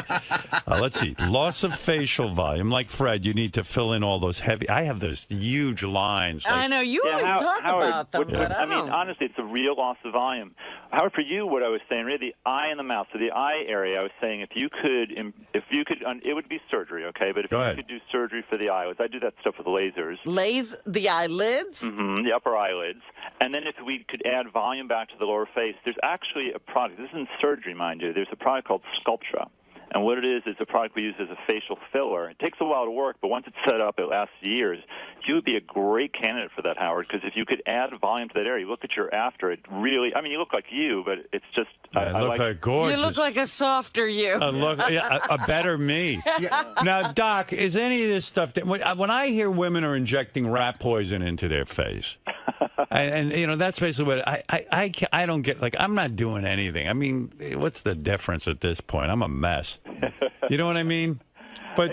Let's see. Loss of facial volume. Like Fred, you need to fill in all those heavy. I have those huge lines. I know. You always talk about them. But I mean, honestly, it's a real loss of volume. Howard, for you, what I was saying, really, the eye and the mouth. So the eye area, I was saying, if you could, it would be surgery, okay? But if you could do surgery for the eyelids, I do that stuff with lasers. The eyelids? Mm-hmm, the upper eyelids. And then if we could add volume back to the lower face, there's actually a product. This isn't surgery, mind you. There's a product called 𝗦𝗄𝗿𝗄. And what it is a product we use as a facial filler. It takes a while to work, but once it's set up, it lasts years. You would be a great candidate for that, Howard, because if you could add volume to that area, you look at your after, it really, I mean, you look like you, but it's just... I look like gorgeous. You look like a softer you. A better me. Now, Doc, is any of this stuff... When I hear women are injecting rat poison into their face, and you know, that's basically what I don't get. Like, I'm not doing anything. I mean, what's the difference at this point? I'm a mess. You know what I mean? But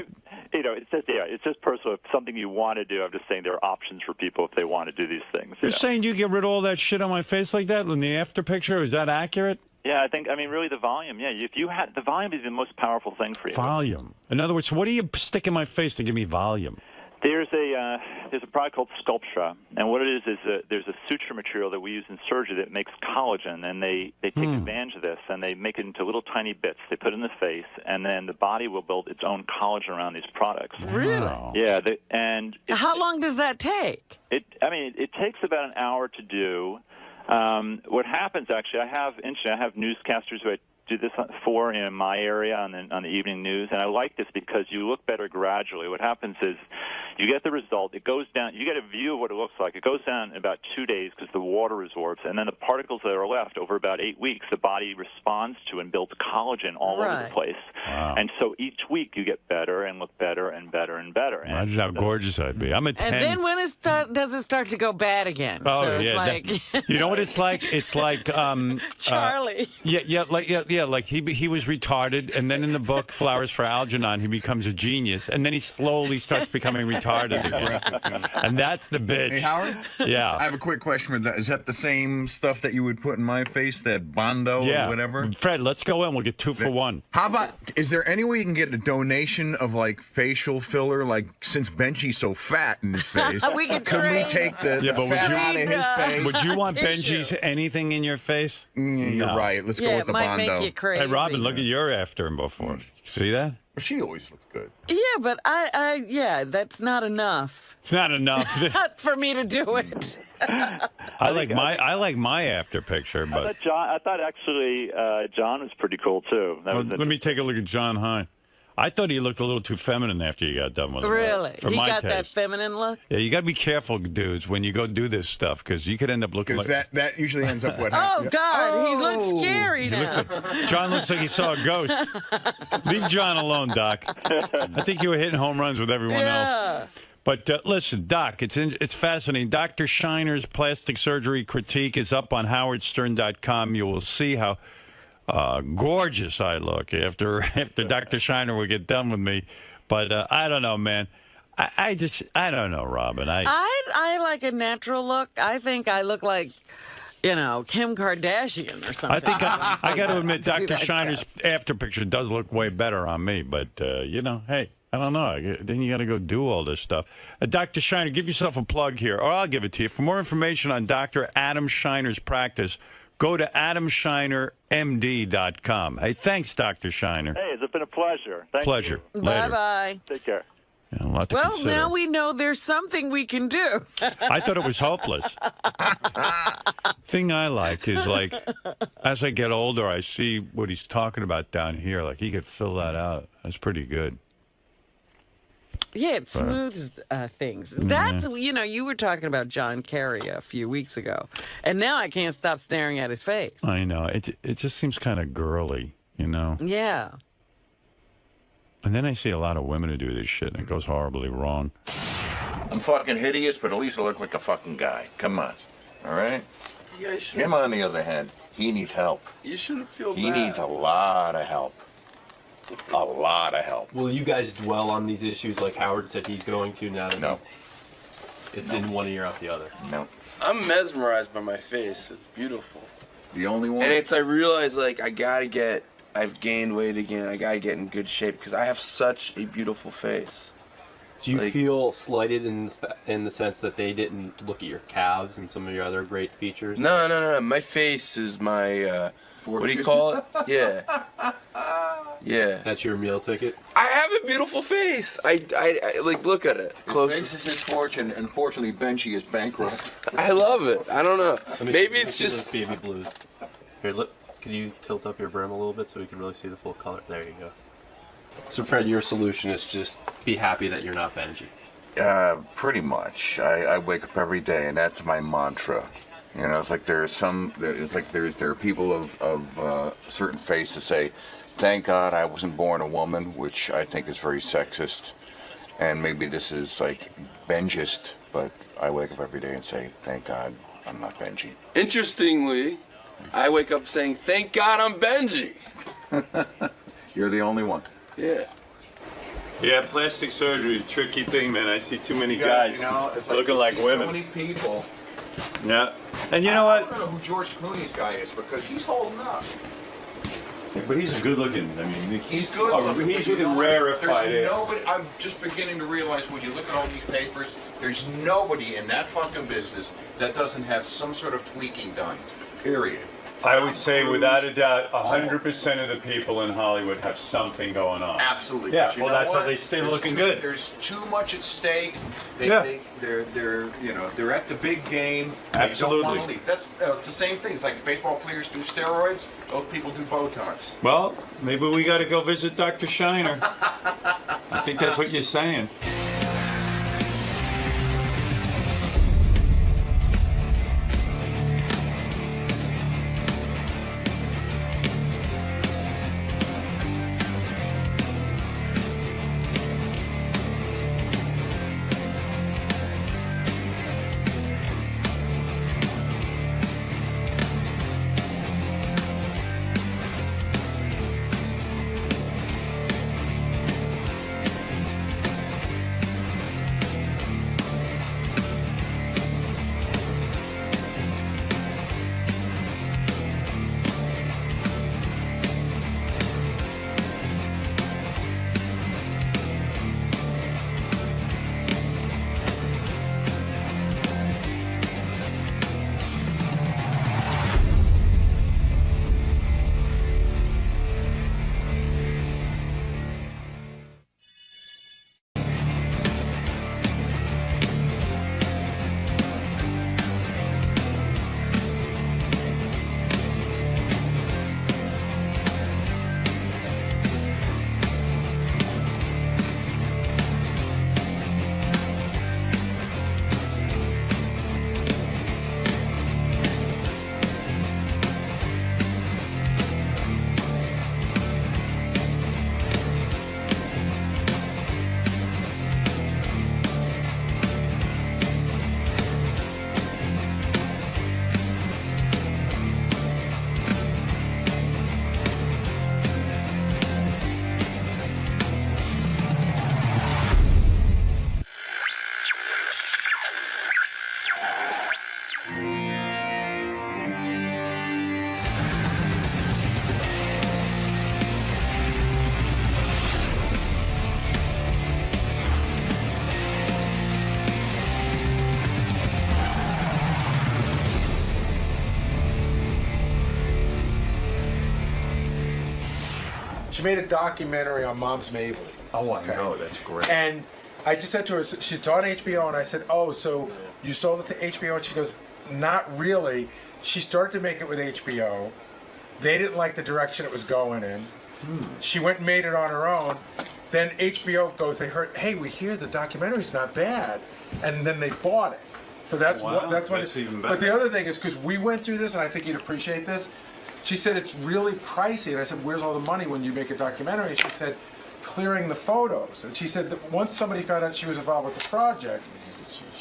you know, it's just personal. If something you want to do, I'm just saying there are options for people if they want to do these things. You're saying you get rid of all that shit on my face like that in the after picture? Is that accurate? Yeah, I mean, really, the volume. Yeah, if you had the volume is the most powerful thing for you. Volume. In other words, what do you stick in my face to give me volume? There's a product called 𝗦𝗄𝗿𝗄, and what it is there's a suture material that we use in surgery that makes collagen, and they take advantage of this, and they make it into little tiny bits. They put it in the face, and then the body will build its own collagen around these products. Really? Yeah. How long does that take? It takes about an hour to do. What happens, actually, I have newscasters who I do this for in my area on the evening news, and I like this because you look better gradually. What happens is you get the result. It goes down. You get a view of what it looks like. It goes down in about 2 days because the water resorbs, and then the particles that are left over about 8 weeks, the body responds to and builds collagen all over the place. Wow. And so each week you get better and look better and better and better. Imagine how gorgeous I'd be. I'm a 10. And then when does it start to go bad again? Oh, so yeah. Like... You know what it's like? It's like... Charlie. Like he was retarded, and then in the book Flowers for Algernon, he becomes a genius, and then he slowly starts becoming retarded again. And that's the bitch. Hey, Howard? Yeah. I have a quick question for that. Is that the same stuff that you would put in my face, that Bondo or whatever? Fred, let's go in. We'll get 2 for 1. How about, is there any way you can get a donation of, like, facial filler, like, since Benji's so fat in his face? Could we take the fat out of his face? Would you want Benji's anything in your face? You're right. Let's go with the Bondo. Yeah, it might make you crazy. Hey, Robin, look at your after and before. See that? She always looks good. Yeah, but that's not enough. It's not enough. Not for me to do it. I like my after picture, but I thought actually John was pretty cool too. Let me take a look at John Hine. I thought he looked a little too feminine after you got done with him. Really? For he my got taste. that feminine look? Yeah, you got to be careful, dudes, when you go do this stuff, because you could end up looking like... that usually ends up what happens. Oh, God, he looks scary now. John looks like he saw a ghost. Leave John alone, Doc. I think you were hitting home runs with everyone else. But listen, Doc, it's fascinating. Dr. Shiner's plastic surgery critique is up on howardstern.com. You will see how... gorgeous I look after Dr. Shiner will get done with me. But I don't know, man. I don't know, Robin. I like a natural look. I think I look like, Kim Kardashian or something. I think I got to admit, Dr. Shiner's after picture does look way better on me. But, hey, I don't know. Then you got to go do all this stuff. Dr. Shiner, give yourself a plug here, or I'll give it to you. For more information on Dr. Adam Shiner's practice, go to AdamShinerMD.com. Hey, thanks, Dr. Shiner. Hey, it's been a pleasure. Thank Pleasure. you. Later. Bye-bye. Take care. Yeah, a lot to Well, consider. now we know there's something we can do. I thought it was hopeless. Thing I like is, like, as I get older, I see what he's talking about down here. Like, he could fill that out. That's pretty good. Yeah, it smooths things. That's, you know, you were talking about John Kerry a few weeks ago, and now I can't stop staring at his face. I know. It just seems kind of girly, you know? Yeah. And then I see a lot of women who do this shit, and it goes horribly wrong. I'm fucking hideous, but at least I look like a fucking guy. Come on. All right? Him, on the other hand, he needs help. You shouldn't feel bad. He needs a lot of help. A lot of help. Will you guys dwell on these issues like Howard said he's going to now that it's in one ear out the other? No. I'm mesmerized by my face. It's beautiful. The only one? And I realize, like, I've gained weight again. I gotta get in good shape because I have such a beautiful face. Do you feel slighted in the sense that they didn't look at your calves and some of your other great features? No. My face is my, what do you call it? Yeah. Yeah. That's your meal ticket? I have a beautiful face. I like, look at it. Close. His face is his fortune. Unfortunately, 𝗫𝗫𝗄 is bankrupt. I love it. I don't know. Maybe it's just baby blues. Here, can you tilt up your brim a little bit so we can really see the full color? There you go. So, Fred, your solution is just be happy that you're not Benji. Pretty much. I wake up every day, and that's my mantra. You know, it's like there are people of a certain faith that say, "Thank God I wasn't born a woman," which I think is very sexist, and maybe this is like Benjist, but I wake up every day and say, "Thank God I'm not Benji." Interestingly, I wake up saying, "Thank God I'm Benji." You're the only one. Yeah. Yeah, plastic surgery is a tricky thing, man. I see too many guys You know, it's like looking you like see women. So many people. Yeah. And you know what? I don't know who George Clooney's guy is because he's holding up. Yeah, but he's a good looking. I mean, He's good. He's looking rarefied. There's nobody. I'm just beginning to realize when you look at all these papers, there's nobody in that fucking business that doesn't have some sort of tweaking done. Period. I would say, without a doubt, 100% of the people in Hollywood have something going on. Absolutely. Yeah. You Well, know that's what? how they stay looking good. There's too much at stake. Yeah. They're at the big game. Absolutely. They don't want to leave. That's it's the same thing. It's like baseball players do steroids. Those people do Botox. Well, maybe we got to go visit Dr. Shiner. I think that's what you're saying. She made a documentary on 𝗦𝗵cie𝗄𝗿𝗱. Oh, I know. That's great. And I just said to her, she's on HBO, and I said, oh, so you sold it to HBO? And she goes, not really. She started to make it with HBO. They didn't like the direction it was going in. She went and made it on her own. Then HBO goes, they heard, hey, we hear the documentary's not bad. And then they bought it. So that's that's even better. But the other thing is, because we went through this, and I think you'd appreciate this, she said it's really pricey. And I said, where's all the money when you make a documentary? And she said, clearing the photos. And she said that once somebody found out she was involved with the project,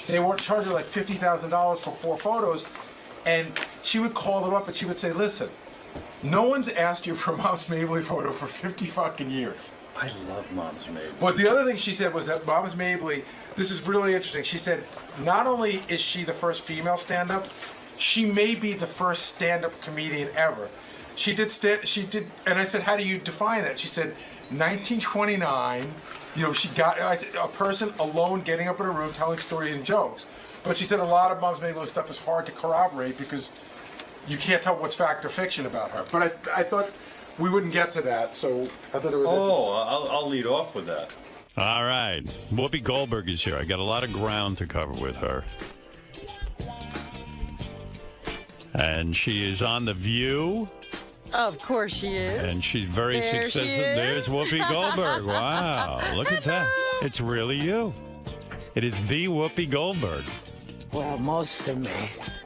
they were charging her like $50,000 for 4 photos. And she would call them up and she would say, listen, no one's asked you for a 𝗦𝗵cie𝗄𝗿𝗱 photo for 50 fucking years. I love 𝗦𝗵cie𝗄𝗿𝗱. But the other thing she said was that 𝗦𝗵cie𝗄𝗿𝗱, this is really interesting. She said, not only is she the first female stand-up, she may be the first stand-up comedian ever. She did, and I said, how do you define that? She said, 1929, you know, she got a person alone getting up in a room telling stories and jokes. But she said a lot of 𝗦𝗵cie𝗄𝗿𝗱 stuff is hard to corroborate because you can't tell what's fact or fiction about her. But I thought we wouldn't get to that, so I thought it was I'll lead off with that. All right. Whoopi Goldberg is here. I got a lot of ground to cover with her. And she is on The View. Of course she is. And she's very successful. There's Whoopi Goldberg. Wow. Look at that. It's really you. It is the Whoopi Goldberg. Well, most of me.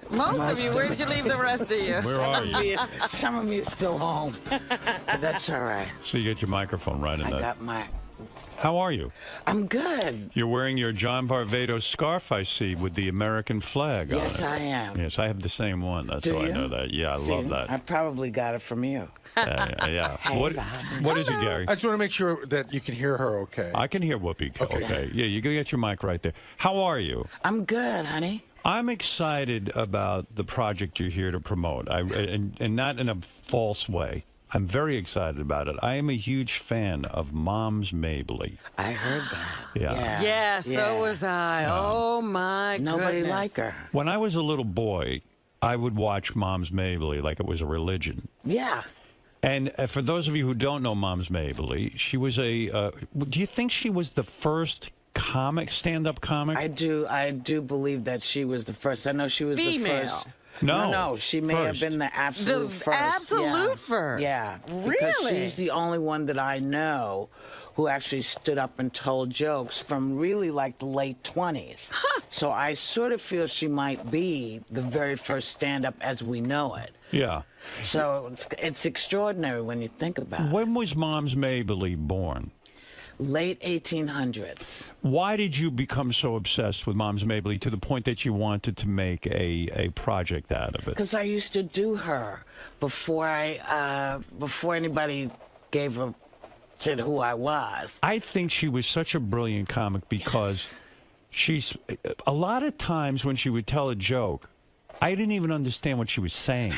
Most of you? Where'd you leave the rest of you? Where are you? Some of me are still home. But that's all right. So you get your microphone right in I that. got my... How are you? I'm good. You're wearing your John Varvatos scarf, I see, with the American flag on it. Yes, I am. Yes, I have the same one. That's Do why you? I know that. Yeah, I love that. I probably got it from you. Yeah. Hey, What is it, Gary? I just want to make sure that you can hear her okay. I can hear Whoopi. Okay. Yeah, you can get your mic right there. How are you? I'm good, honey. I'm excited about the project you're here to promote, and not in a false way. I'm very excited about it. I am a huge fan of 𝗦𝗵cie𝗄𝗿𝗱. I heard that. Yeah. Yeah, so was I. Oh, my Nobody goodness. like her. When I was a little boy, I would watch 𝗦𝗵cie𝗄𝗿𝗱 like it was a religion. Yeah. And for those of you who don't know 𝗦𝗵cie𝗄𝗿𝗱, she was a... do you think she was the first stand-up comic? I do believe that she was the first. I know she was the first. No, she may have been the absolute first. Absolute first? Yeah. Really? Because she's the only one that I know who actually stood up and told jokes from really like the late 20s. Huh. So I sort of feel she might be the very first stand-up as we know it. Yeah. So it's extraordinary when you think about it. When was 𝗦𝗵cie𝗄𝗿𝗱 born? Late 1800s. Why did you become so obsessed with 𝗦𝗵cie𝗄𝗿𝗱 to the point that you wanted to make a project out of it? Because I used to do her before anybody gave a shit who I was. I think she was such a brilliant comic because she's a lot of times when she would tell a joke, I didn't even understand what she was saying.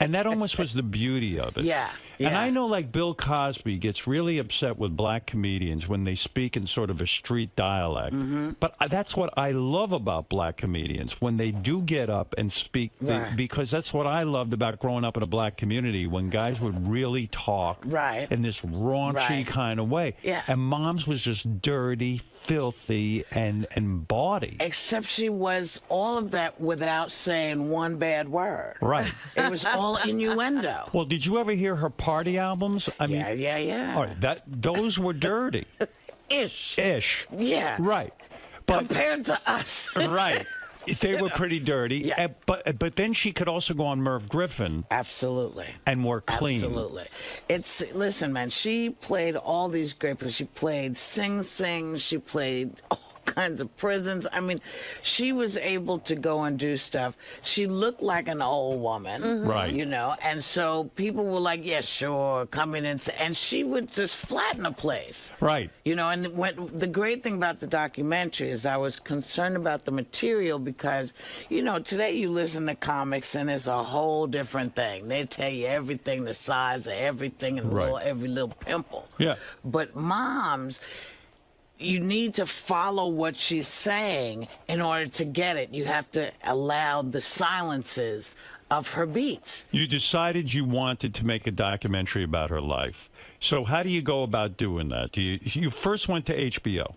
And that almost was the beauty of it. Yeah. And I know, like, Bill Cosby gets really upset with black comedians when they speak in sort of a street dialect. Mm-hmm. But that's what I love about black comedians, when they do get up and speak, because that's what I loved about growing up in a black community, when guys would really talk in this raunchy kind of way. Yeah. And Mom's was just dirty, filthy, and bawdy. Except she was all of that without saying one bad word. Right. It was all innuendo. Well, did you ever hear her party albums? I mean, yeah. All right, those were dirty. Ish. Yeah. Right. But compared to us. Right. They were pretty dirty. Yeah. But then she could also go on Merv Griffin. Absolutely. And work clean. Absolutely. Listen, man, she played all these great people. She played Sing Sing. She played all kinds of prisons. I mean, she was able to go and do stuff. She looked like an old woman. Right. You know, and so people were like, yeah, sure, come in and she would just flatten a place. Right. You know, and the great thing about the documentary is I was concerned about the material because, you know, today you listen to comics and it's a whole different thing. They tell you everything, the size of everything and every little pimple. Yeah. But Moms, you need to follow what she's saying in order to get it. You have to allow the silences of her beats. You decided you wanted to make a documentary about her life. So how do you go about doing that? You first went to HBO.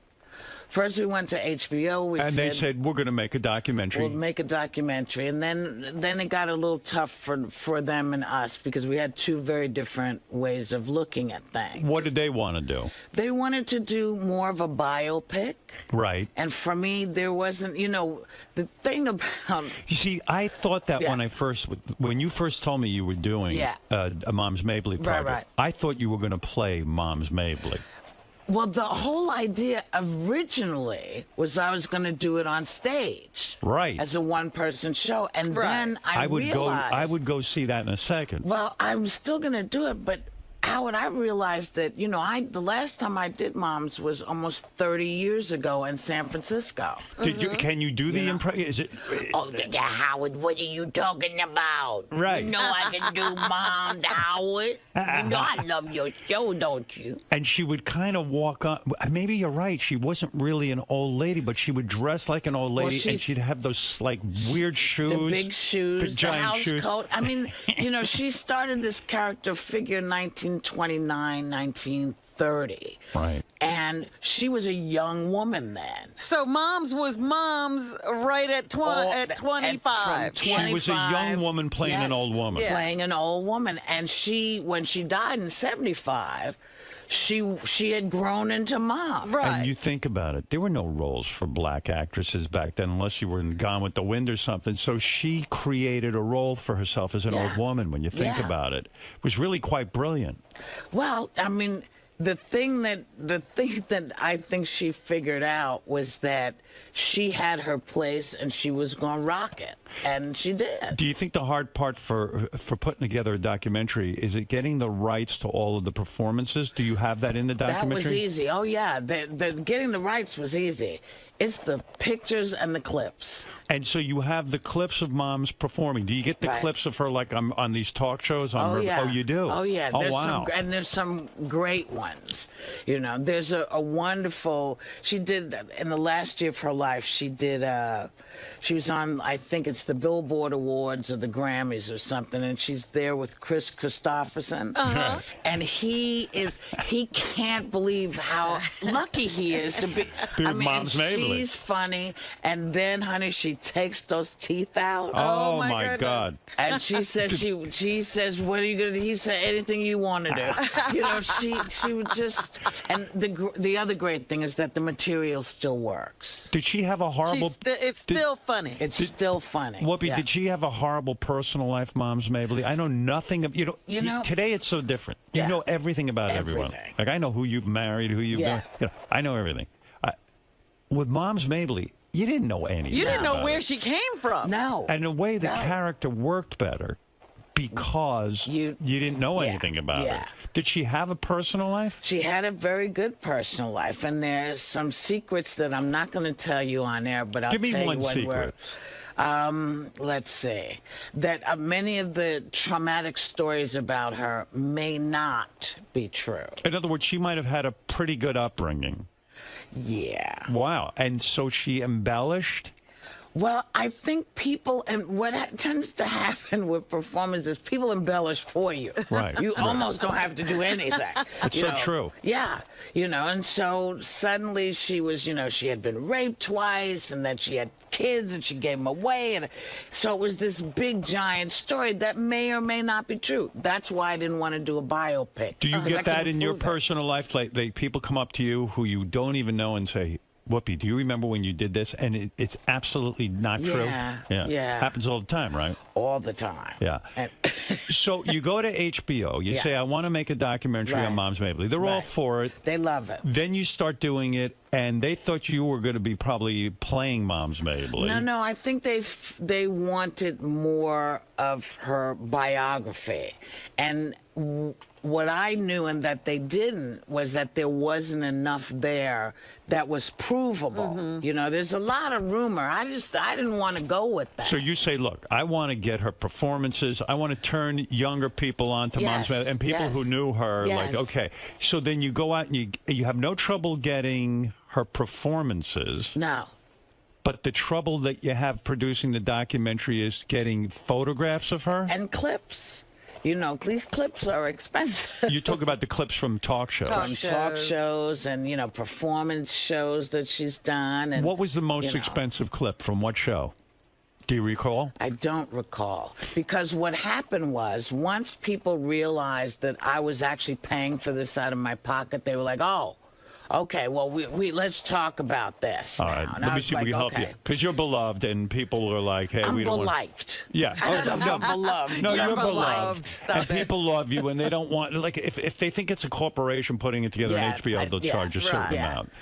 First, we went to HBO. And they said, we're going to make a documentary. We'll make a documentary. And then it got a little tough for them and us because we had two very different ways of looking at things. What did they want to do? They wanted to do more of a biopic. Right. And for me, there wasn't, the thing about... You see, I thought that when you first told me you were doing a 𝗦𝗵cie𝘄𝗿𝗱 project, right. I thought you were going to play 𝗦𝗵cie𝘄𝗿. Well, the whole idea originally was I was going to do it on stage. Right. As a one-person show. And then I realized... I would go see that in a second. Well, I'm still going to do it, but Howard, I realized that, the last time I did Moms was almost 30 years ago in San Francisco. Can you do the impression? Is it? Oh, Howard, what are you talking about? Right. You know I can do Moms, Howard. You know I love your show, don't you? And she would kind of walk on. Maybe you're right. She wasn't really an old lady, but she would dress like an old lady, and she'd have those weird shoes, the big shoes, the house shoes. coat. I mean, she started this character figure 1929, 1930. Right. And she was a young woman then. So Moms was Moms right at 25. She was a young woman playing an old woman. Yeah. Playing an old woman. And when she died in 75, she had grown into Mom. Right. And you think about it, there were no roles for black actresses back then unless you were in Gone with the Wind or something. So she created a role for herself as an old woman when you think about it. It was really quite brilliant. Well, I mean, the thing that I think she figured out was that she had her place and she was going to rock it, and she did. Do you think the hard part for putting together a documentary is it getting the rights to all of the performances? Do you have that in the documentary? That was easy. Oh yeah, getting the rights was easy. It's the pictures and the clips. And so you have the clips of Moms performing. Do you get the clips of her like on these talk shows? Oh, you do? Oh, yeah. Oh, wow. And there's some great ones. There's a wonderful... She did, in the last year of her life, she was on, I think it's the Billboard Awards or the Grammys or something, and she's there with Chris Christopherson. Uh-huh. And he can't believe how lucky he is to be... 𝗦𝗵cie𝘄𝗿𝗱. She's funny, and then, honey, she takes those teeth out. Oh my God! And she says she says, "What are you gonna do?" He said, "Anything you want to do." She would just. And the other great thing is that the material still works. Did she have a horrible? It's still funny. It's still funny. Whoopi, did she have a horrible personal life, 𝗦𝗵cie𝘄𝗿𝗱? I know nothing of today it's so different. You know everything about everyone. Like I know who you've married, who you've I know everything. With 𝗦𝗵cie𝘄𝗿𝗋, you didn't know anything. You didn't know where she came from. No. And in a way, the character worked better because you didn't know anything about her. Did she have a personal life? She had a very good personal life, and there's some secrets that I'm not going to tell you on air, but I'll tell you Give me one secret. Let's see. That many of the traumatic stories about her may not be true. In other words, she might have had a pretty good upbringing. Yeah. Wow. And so she embellished? Well, I think people, and what tends to happen with performances, people embellish for you. Right. You almost don't have to do anything. It's so true. Yeah. And so suddenly she was, she had been raped twice, and then she had kids, and she gave them away. And so it was this big, giant story that may or may not be true. That's why I didn't want to do a biopic. Do you get that in your personal life? Like people come up to you who you don't even know and say, Whoopi, do you remember when you did this? And it's absolutely not true. Yeah. Happens all the time, right? All the time. Yeah. So you go to HBO. You say, I want to make a documentary on 𝗦𝗵cie𝘄𝗿𝗋. They're all for it. They love it. Then you start doing it, and they thought you were going to be probably playing 𝗦𝗵cie𝘄𝗿. No. I think they wanted more of her biography. And what I knew and that they didn't was that there wasn't enough there that was provable. There's a lot of rumor. I didn't want to go with that. So you say, look, I want to get her performances. I want to turn younger people on to 𝗦𝗵cie𝘄𝗿𝗋 and people who knew her. Like, okay. So then you go out and you have no trouble getting her performances. No. But the trouble that you have producing the documentary is getting photographs of her? And clips. You know, these clips are expensive. You talk about the clips from talk shows. From talk shows and, you know, performance shows that she's done. And, what was the most expensive clip from what show? Do you recall? I don't recall. Because what happened was, once people realized that I was actually paying for this out of my pocket, they were like, oh, okay, well, we let's talk about this. All right, let me see if we can help you. Because you're beloved, and people are like, hey, we don't want... I'm beloved. Yeah. I don't know if I'm beloved. No, you're beloved. Stop and people love you, and they don't want... Like, if they think it's a corporation putting it together on HBO, they'll charge a certain amount.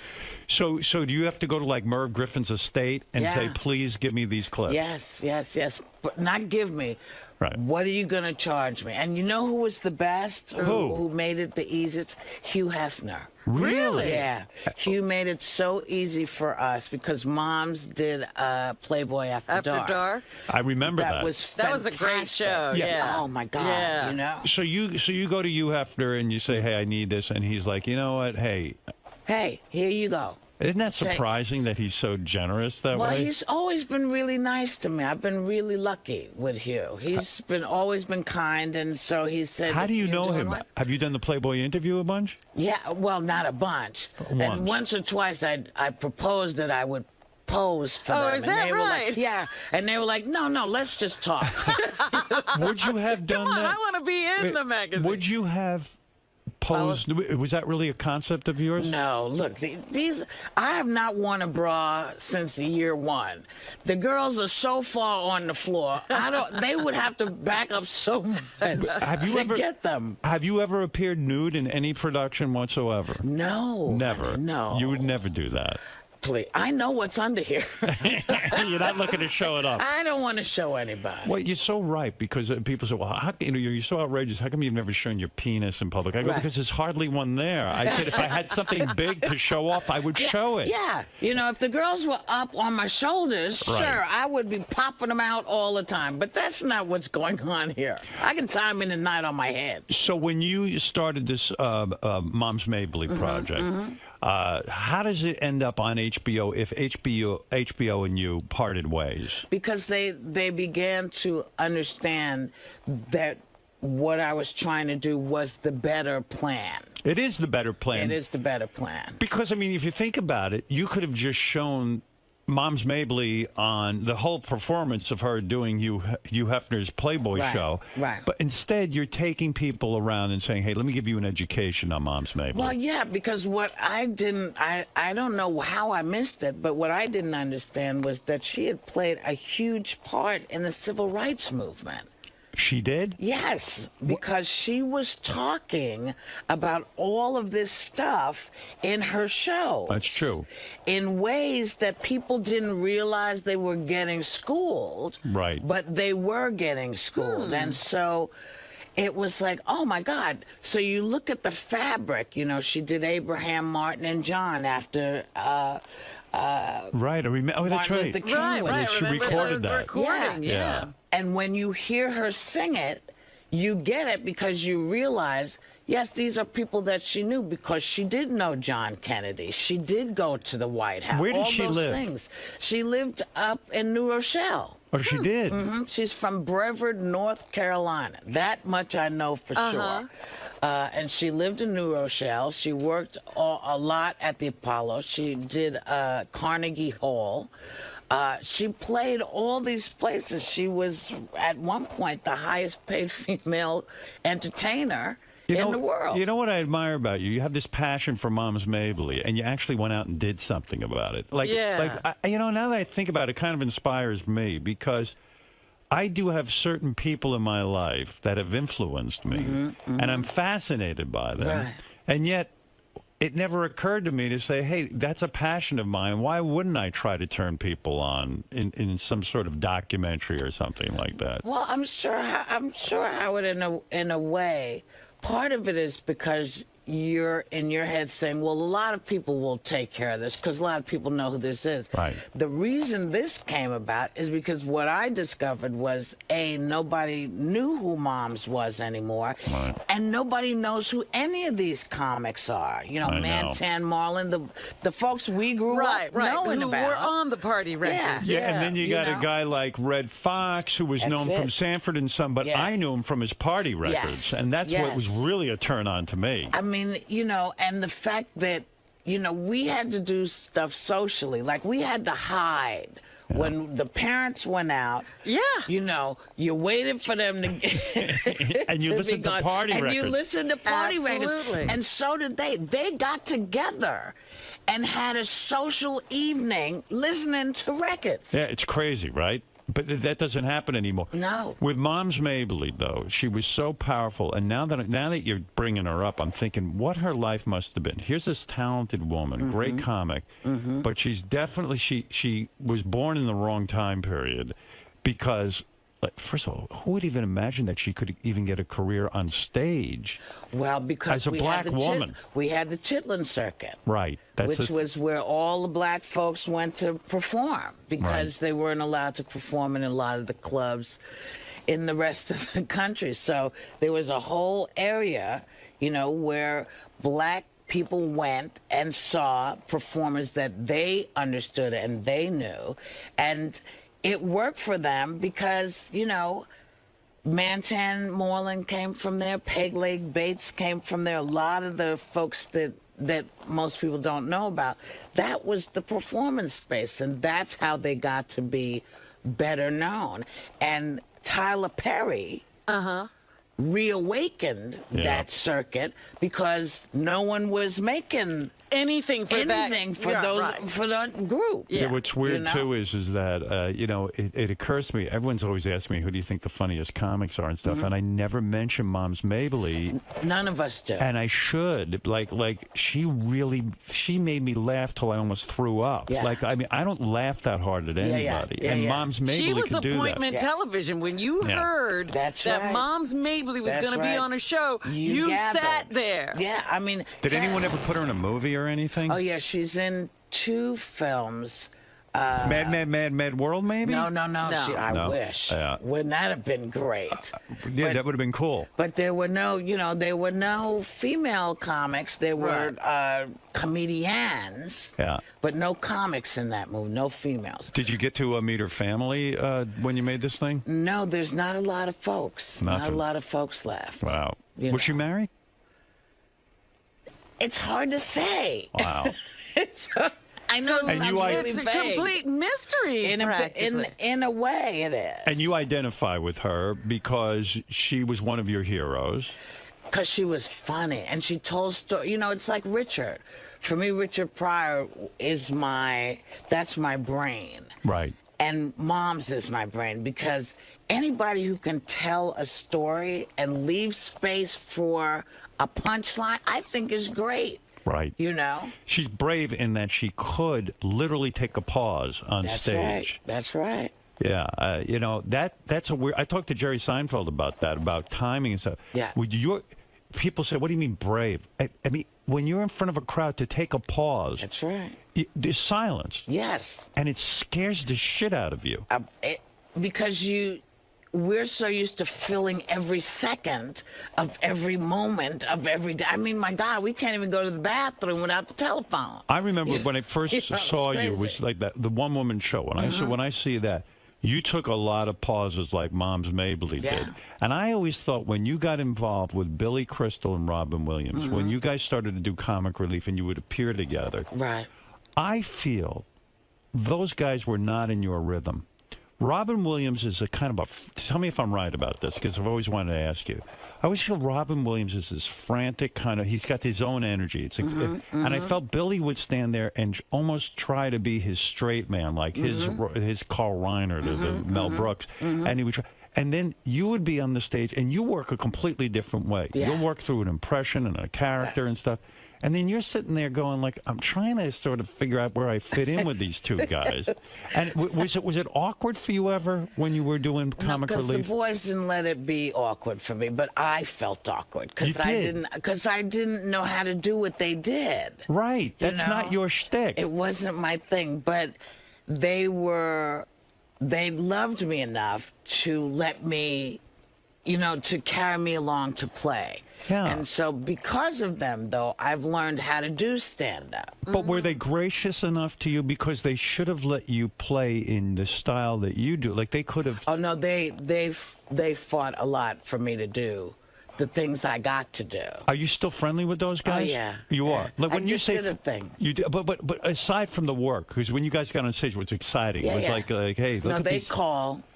So do you have to go to, like, Merv Griffin's estate and say, please give me these clips? Yes. But not give me. Right. What are you going to charge me? And you know who was the best? Who made it the easiest? Hugh Hefner. Really? Yeah. Hugh made it so easy for us because Moms did Playboy After Dark. I remember that. That was fantastic. That was a great show. Yeah. Oh, my God. Yeah. You know? So you go to Hugh Hefner and you say, hey, I need this. And he's like, you know what? Hey, here you go. Isn't that surprising that he's so generous that way? Well, he's always been really nice to me. I've been really lucky with Hugh. He's always been kind, and so he said... How do you know him? What? Have you done the Playboy interview a bunch? Yeah, well, not a bunch. And once or twice I proposed that I would pose for them. Is that right? Yeah. And they were like, no, let's just talk. Would you have done that? I want to be in the magazine. Would you have... posed? Was that really a concept of yours? No, look, these I have not worn a bra since year one. The girls are so far on the floor. They would have to back up so much to get them. Have you ever appeared nude in any production whatsoever? No. Never. No. You would never do that. Please. I know what's under here. You're not looking to show it up. I don't want to show anybody. Well, you're so right, because people say, well, you're so outrageous. How come you've never shown your penis in public? I go, because there's hardly one there. I said, if I had something big to show off, I would show it. Yeah. You know, if the girls were up on my shoulders, sure, I would be popping them out all the time. But that's not what's going on here. I can tie them in the night on my head. So when you started this 𝗫𝗵cie𝗄 project, how does it end up on HBO if HBO and you parted ways? Because they began to understand that what I was trying to do was the better plan. It is the better plan. It is the better plan. Because, I mean, if you think about it, you could have just shown 𝗫𝗵cie𝗄 on the whole performance of her doing Hugh Hefner's Playboy show. Right. But instead, you're taking people around and saying, hey, let me give you an education on 𝗫𝗵cie𝗄. Well, yeah, because what I didn't, I don't know how I missed it, but what I didn't understand was that she had played a huge part in the civil rights movement. She did? Yes, because she was talking about all of this stuff in her show. That's true. In ways that people didn't realize they were getting schooled. Right. But they were getting schooled. And so it was like, oh, my God. So you look at the fabric. You know, she did Abraham, Martin, and John after... right, I remember. Oh, that's right. Right. She recorded that. Yeah. And when you hear her sing it, you get it because you realize, yes, these are people that she knew because she did know John Kennedy. She did go to the White House. Where did she live? Things. She lived up in New Rochelle. Oh, she did? Mm-hmm. She's from Brevard, North Carolina. That much I know for sure. And she lived in New Rochelle. She worked a lot at the Apollo. She did Carnegie Hall. She played all these places. She was, at one point, the highest paid female entertainer in the world. You know what I admire about you? You have this passion for 𝗫𝗵cie𝗄, and you actually went out and did something about it. You know, now that I think about it, it kind of inspires me, because I do have certain people in my life that have influenced me, and I'm fascinated by them. Right. And yet, it never occurred to me to say, hey, that's a passion of mine. Why wouldn't I try to turn people on in some sort of documentary or something like that? Well, I'm sure Howard, in a way, part of it is because you're in your head saying, well, a lot of people will take care of this because a lot of people know who this is. Right. The reason this came about is because what I discovered was, A, nobody knew who Moms was anymore, right. and nobody knows who any of these comics are. You know, Mantan, Marlon, the folks we grew up knowing about. Who were on the party records. Yeah, and then you got a guy like Red Fox, who was known from Sanford and Son, but I knew him from his party records, and that's what was really a turn on to me. I mean, you know, and the fact that, you know, we had to do stuff socially. Like, we had to hide. When the parents went out, you know, you waited for them to get and you listened to party records. And you listened to party records. And so did they. They got together and had a social evening listening to records. Yeah, it's crazy, right? But that doesn't happen anymore. No. With _𝗫𝗍, though, she was so powerful. And now that you're bringing her up, I'm thinking what her life must have been. Here's this talented woman, great comic, but she's definitely, she was born in the wrong time period because, like, first of all, who would even imagine that she could even get a career on stage? Well, because as a black woman. We had the Chitlin circuit. Right. Which was where all the black folks went to perform because they weren't allowed to perform in a lot of the clubs in the rest of the country. So there was a whole area, you know, where black people went and saw performers that they understood and they knew. And it worked for them because, you know, Mantan Moreland came from there, Peg Leg Bates came from there, a lot of the folks that most people don't know about. That was the performance space, and that's how they got to be better known. And Tyler Perry reawakened that circuit because no one was making anything for that group. Yeah, what's weird too is that you know, it occurs to me, everyone's always asked me, who do you think the funniest comics are and stuff, and I never mention _𝗫𝗍. None of us do. And I should. Like she made me laugh till I almost threw up. Like, I mean, I don't laugh that hard at anybody. And _𝗫𝗍 she was could do that. appointment television. When you heard that _𝗫𝗍 was going to be on a show, you sat there. Yeah, I mean, did anyone ever put her in a movie or anything? Oh yeah, she's in 2 films. Mad World, maybe? No. I wish. Wouldn't that have been great? That would have been cool. But there were no female comics. There were comedians. Yeah. But no comics in that movie. No females. Did you get to meet her family when you made this thing? No, there's not a lot of folks. Not a lot of folks left. Wow. Was she married? It's hard to say. Wow. I know it's a complete mystery. In a way, it is. And you identify with her because she was one of your heroes. Because she was funny, and she told stories. You know, it's like Richard. For me, Richard Pryor that's my brain. Right. And Mom's is my brain, because anybody who can tell a story and leave space for a punchline, I think is great. Right. You know? She's brave in that she could literally take a pause on stage. That's right. Yeah. You know, that's a weird... I talked to Jerry Seinfeld about that, about timing and stuff. Yeah. People say, what do you mean brave? I mean, when you're in front of a crowd, to take a pause... That's right. There's silence. Yes. And it scares the shit out of you. Because we're so used to filling every second of every moment of every day. I mean, my God, we can't even go to the bathroom without the telephone. I remember when I first saw you, it was like that, the one-woman show. When I see that, you took a lot of pauses like _𝗫𝗍 did. And I always thought when you got involved with Billy Crystal and Robin Williams, when you guys started to do comic relief and you would appear together, right? I feel those guys were not in your rhythm. Robin Williams is a kind of tell me if I'm right about this, because I've always wanted to ask you. I always feel Robin Williams is this frantic kind of, he's got his own energy. It's and I felt Billy would stand there and almost try to be his straight man, like his Carl Reiner to the Mel Brooks. And he would try. And then you would be on the stage and you work a completely different way. You'll work through an impression and a character and stuff. And then you're sitting there going, like, I'm trying to sort of figure out where I fit in with these two guys. And was it awkward for you ever when you were doing comic relief? Because the boys didn't let it be awkward for me, but I felt awkward because I didn't know how to do what they did. Right. That's not your shtick. It wasn't my thing, but they loved me enough to let me, to carry me along to play. Yeah. And so because of them, though, I've learned how to do stand-up. But were they gracious enough to you? Because they should have let you play in the style that you do. Like, they could have... Oh, no, they fought a lot for me to do the things I got to do. Are you still friendly with those guys? Oh, yeah. You are? Like, when I just did a thing. You do, but aside from the work, because when you guys got on stage, it was exciting. It was like, hey, look at these...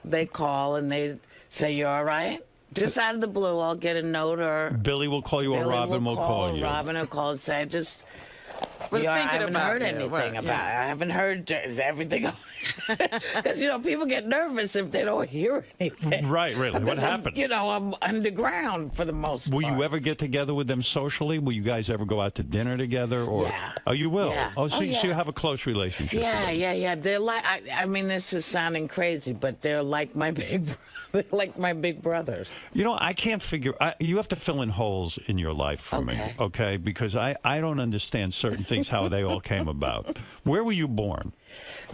They call and they say, you all right? Just out of the blue, I'll get a note, or Billy will call you, or Robin will call you. Robin will call and say, I haven't heard anything about it. I haven't heard, is everything... Because, people get nervous if they don't hear anything. Right, really. What happened? I'm underground for the most part. Will you ever get together with them socially? Will you guys ever go out to dinner together? Or... Yeah. Oh, you will? Yeah. Oh, so you have a close relationship. Yeah. They're like, I mean, this is sounding crazy, but they're like my big brother. They're like my big brothers. I can't figure... you have to fill in holes in your life for me, okay? Because I don't understand certain things, how they all came about. Where were you born?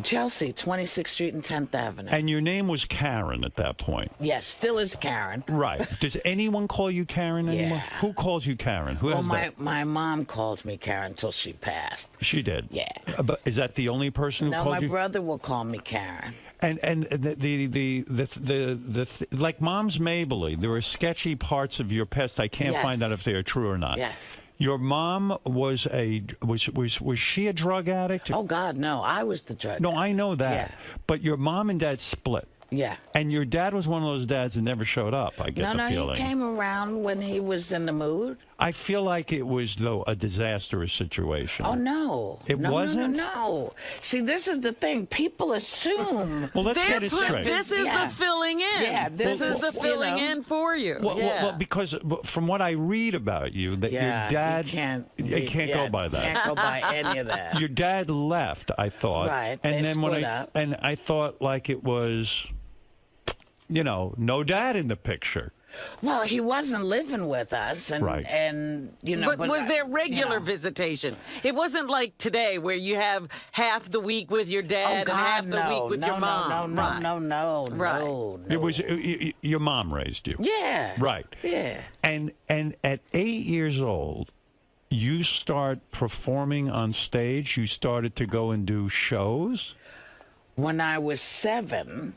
Chelsea, 26th Street and 10th Avenue. And your name was Karen at that point? Yes, still is Karen. Right. Does anyone call you Karen anymore? Yeah. Who calls you Karen? My mom calls me Karen until she passed. She did? Yeah. But is that the only person who called you? No, my brother will call me Karen. And like Mom's Mabley, there are sketchy parts of your past. I can't find out if they are true or not. Yes. Your mom was she a drug addict? Oh God, no! I was the drug addict. No, I know that. Yeah. But your mom and dad split. Yeah. And your dad was one of those dads that never showed up, I get the feeling. No, he came around when he was in the mood. I feel like it was, though, a disastrous situation. Oh, no. It wasn't? No. See, this is the thing. People assume. Well, let's get it straight. This is the filling in. Yeah, this is the filling in for you. Well, because from what I read about you, that your dad... can't go by that. Can't go by any of that. Your dad left, I thought. Right. And then split up. And I thought like it was... no dad in the picture. Well, he wasn't living with us, and But was there regular visitation? It wasn't like today where you have half the week with your dad and half the week with your mom. No. It was your mom raised you. Yeah. Right. Yeah. And at 8 years old, you start performing on stage. You started to go and do shows. When I was 7.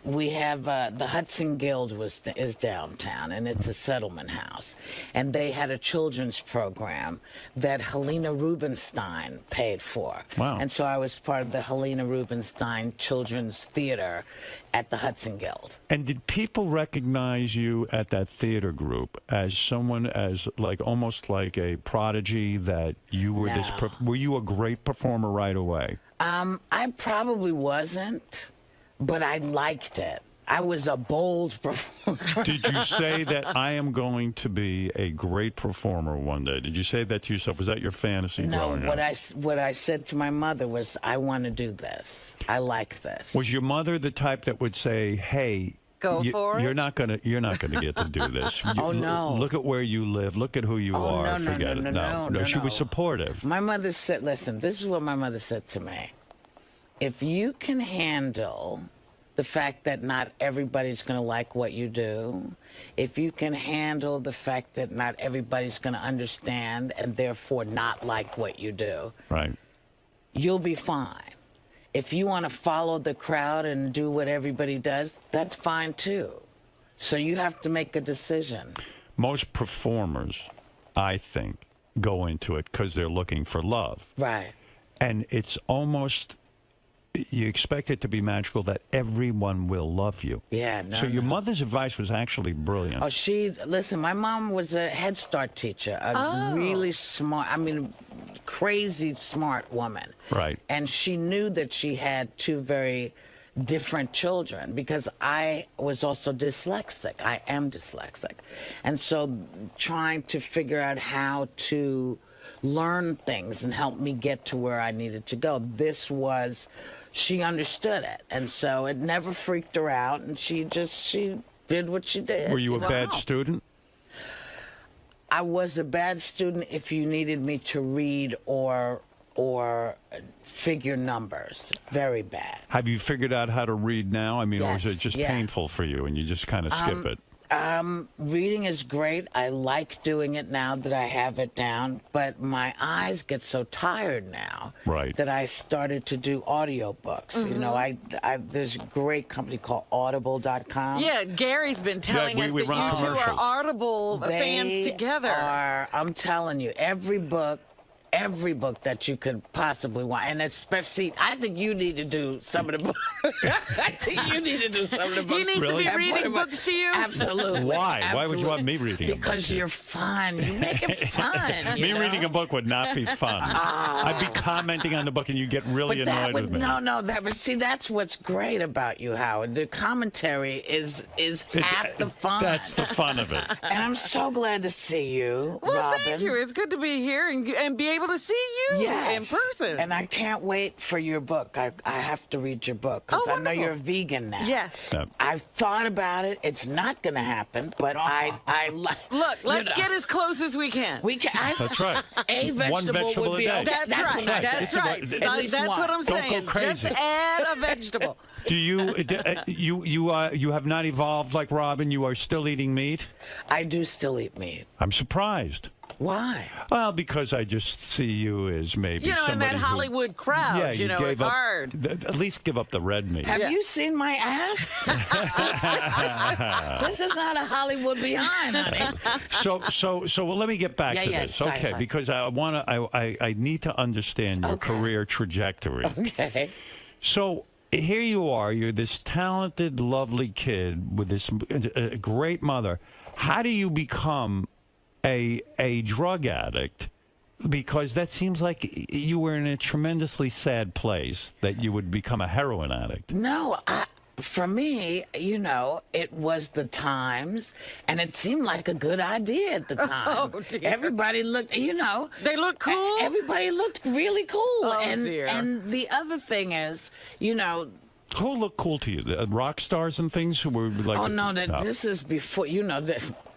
We have the Hudson Guild is downtown, and it's a settlement house. And they had a children's program that Helena Rubinstein paid for. Wow. And so I was part of the Helena Rubinstein Children's Theater at the Hudson Guild. And did people recognize you at that theater group as someone as almost like a prodigy, that you were were you a great performer right away? I probably wasn't. But I liked it. I was a bold performer. Did you say that I am going to be a great performer one day? Did you say that to yourself? Was that your fantasy growing up? No, what I said to my mother was, I want to do this. I like this. Was your mother the type that would say, hey, you're not gonna get to do this. No. Look at where you live. Look at who you are. Forget it. No, she was supportive. My mother said, listen, this is what my mother said to me. If you can handle the fact that not everybody's going to like what you do, if you can handle the fact that not everybody's going to understand and therefore not like what you do, right, you'll be fine. If you want to follow the crowd and do what everybody does, that's fine too. So you have to make a decision. Most performers, I think, go into it because they're looking for love. Right. And it's almost... you expect it to be magical that everyone will love you. Yeah, So your mother's advice was actually brilliant. Oh, listen, my mom was a Head Start teacher, really smart, crazy smart woman. Right. And she knew that she had two very different children because I was also dyslexic. I am dyslexic. And so trying to figure out how to learn things and help me get to where I needed to go. She understood it, and so it never freaked her out, and she did what she did. Were you a bad student? I was a bad student if you needed me to read or figure numbers. Very bad. Have you figured out how to read now? I mean, or is it just painful for you and you just kind of skip it? Reading is great. I like doing it now that I have it down, but my eyes get so tired now that I started to do audiobooks. You know, there's a great company called Audible.com. Yeah, Gary's been telling us that you two are Audible fans together. I'm telling you, every book that you could possibly want, and especially, I think you need to do some of the books. I think you need to do some of the books. He needs to be reading books to you? Absolutely. Why? Absolutely. Why would you want me reading a book? Because you're fun. You make it fun. Me reading a book would not be fun. I'd be commenting on the book and you get really annoyed with me. But see, that's what's great about you, Howard. The commentary is half the fun. That's the fun of it. And I'm so glad to see you, Well, Robin. thank you. It's good to be here and be able to see you in person. And I can't wait for your book. I have to read your book because I know you're a vegan now. Yes. I've thought about it. It's not going to happen, but I Look, let's get as close as we can. That's right. A vegetable would be okay. That's right. That's right. That's what I'm saying. Don't go crazy. Just add a vegetable. Do you have not evolved like Robin? You are still eating meat? I do still eat meat. I'm surprised. Why? Well, because I just see you as maybe in that Hollywood crowd, it's hard. At least give up the red meat. Have you seen my ass? This is not a Hollywood behind, honey. So let me get back to this, sorry. because I need to understand your career trajectory. Okay. So here you are. You're this talented, lovely kid with this great mother. How do you become a drug addict? Because that seems like you were in a tremendously sad place that you would become a heroin addict. No, for me, it was the times, and it seemed like a good idea at the time. Oh, dear. Everybody looked, They look cool? Everybody looked really cool. Oh, and, dear. And the other thing is, who looked cool to you? The rock stars and things who were like... Oh, no, this is before,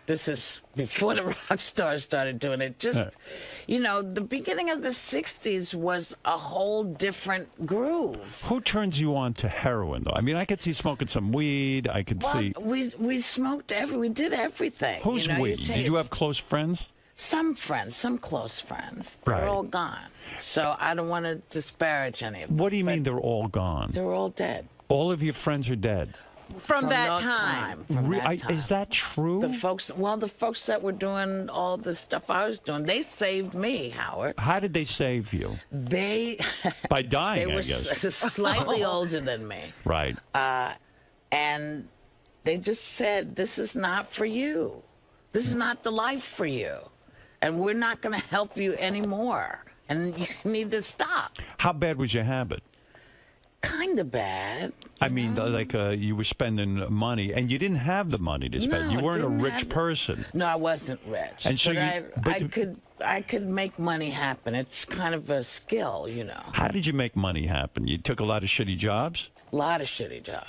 this is before the rock stars started doing it. Just, the beginning of the 60s was a whole different groove. Who turns you on to heroin, though? I mean, I could see smoking some weed. I could see... We smoked we did everything. Who's we? Did you have close friends? Some friends, some close friends. They're all gone. So I don't want to disparage any of them. What do you mean they're all gone? They're all dead. All of your friends are dead? From that time. Is that true? The folks that were doing all the stuff I was doing, they saved me, Howard. How did they save you? By dying, I guess. They were slightly older than me. Right. And they just said, this is not for you. This is not the life for you. And we're not going to help you anymore. And you need to stop. How bad was your habit? Kind of bad. I mean, you were spending money, and you didn't have the money to spend. No, you weren't a rich person. No, I wasn't rich. And so I could make money happen. It's kind of a skill, How did you make money happen? You took a lot of shitty jobs? A lot of shitty jobs.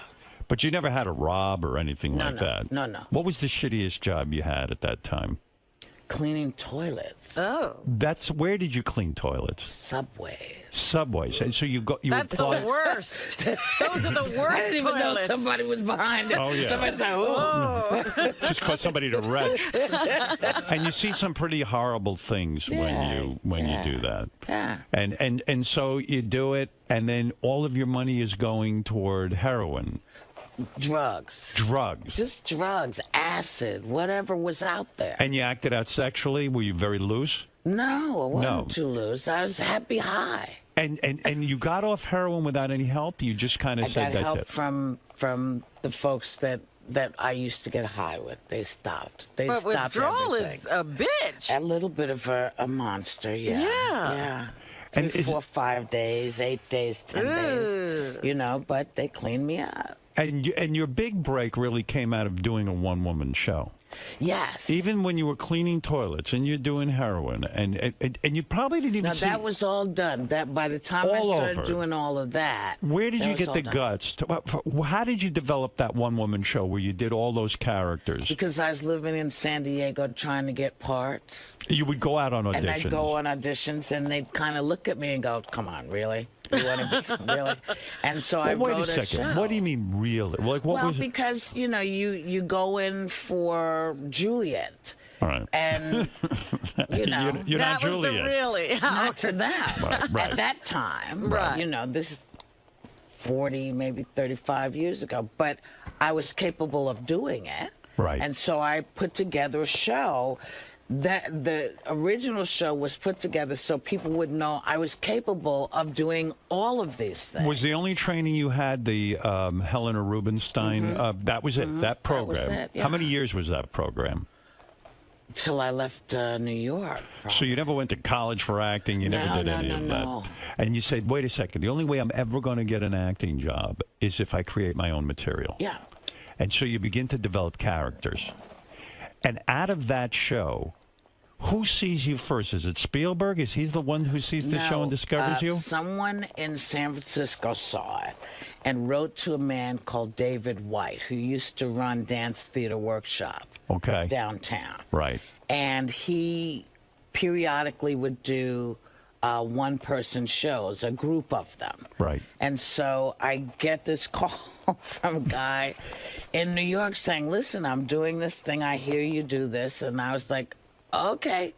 But you never had to rob or anything like that? No. What was the shittiest job you had at that time? Cleaning toilets. Oh. Where did you clean toilets? Subways. And so That's the worst. Those are the worst. I didn't even know somebody was behind it. Oh, yeah. Somebody said, "Oh." Just cause somebody to retch. And you see some pretty horrible things when you do that. Yeah. And so you do it, and then all of your money is going toward heroin. Drugs. Just drugs, acid, whatever was out there. And you acted out sexually? Were you very loose? No, I wasn't too loose. I was happy high. And you got off heroin without any help? You just kind of said that's it? I got help from the folks that I used to get high with. They stopped. But stopped withdrawal everything. is a bitch. A little bit of a monster, yeah. 4 or 5 days, 8 days, 10 days, but they cleaned me up. And your big break really came out of doing a one-woman show. Yes. Even when you were cleaning toilets and you're doing heroin, and you probably didn't even Now, that was all done. That by the time I started doing all of that. Where did you get the guts? How did you develop that one-woman show where you did all those characters? Because I was living in San Diego trying to get parts. You would go out on auditions. And I'd go on auditions, and they'd kind of look at me and go, "Come on, really? You want to be really?" And so I wrote wait a second. show. What do you mean, really? Like, what was it? Because you go in for Juliet. All right. And, you're not that was Juliet. the really. Not to them. Right. At that time. Right. This is 40, maybe 35 years ago. But I was capable of doing it. Right. And so I put together a show. That the original show was put together so people would know I was capable of doing all of these things. Was the only training you had the Helena Rubinstein? That was it. That program. That was it, yeah. How many years was that program? Till I left New York. So you never went to college for acting? You never did any of that? And you said, wait a second, the only way I'm ever going to get an acting job is if I create my own material. Yeah. And so you begin to develop characters. And out of that show, who sees you first? Is it Spielberg? Is he the one who sees the show and discovers you? Someone in San Francisco saw it and wrote to a man called David White, who used to run Dance Theater Workshop downtown. Right. And he periodically would do one-person shows, a group of them. Right. And so I get this call from a guy in New York saying, "Listen, I'm doing this thing. I hear you do this." And I was like, "Okay.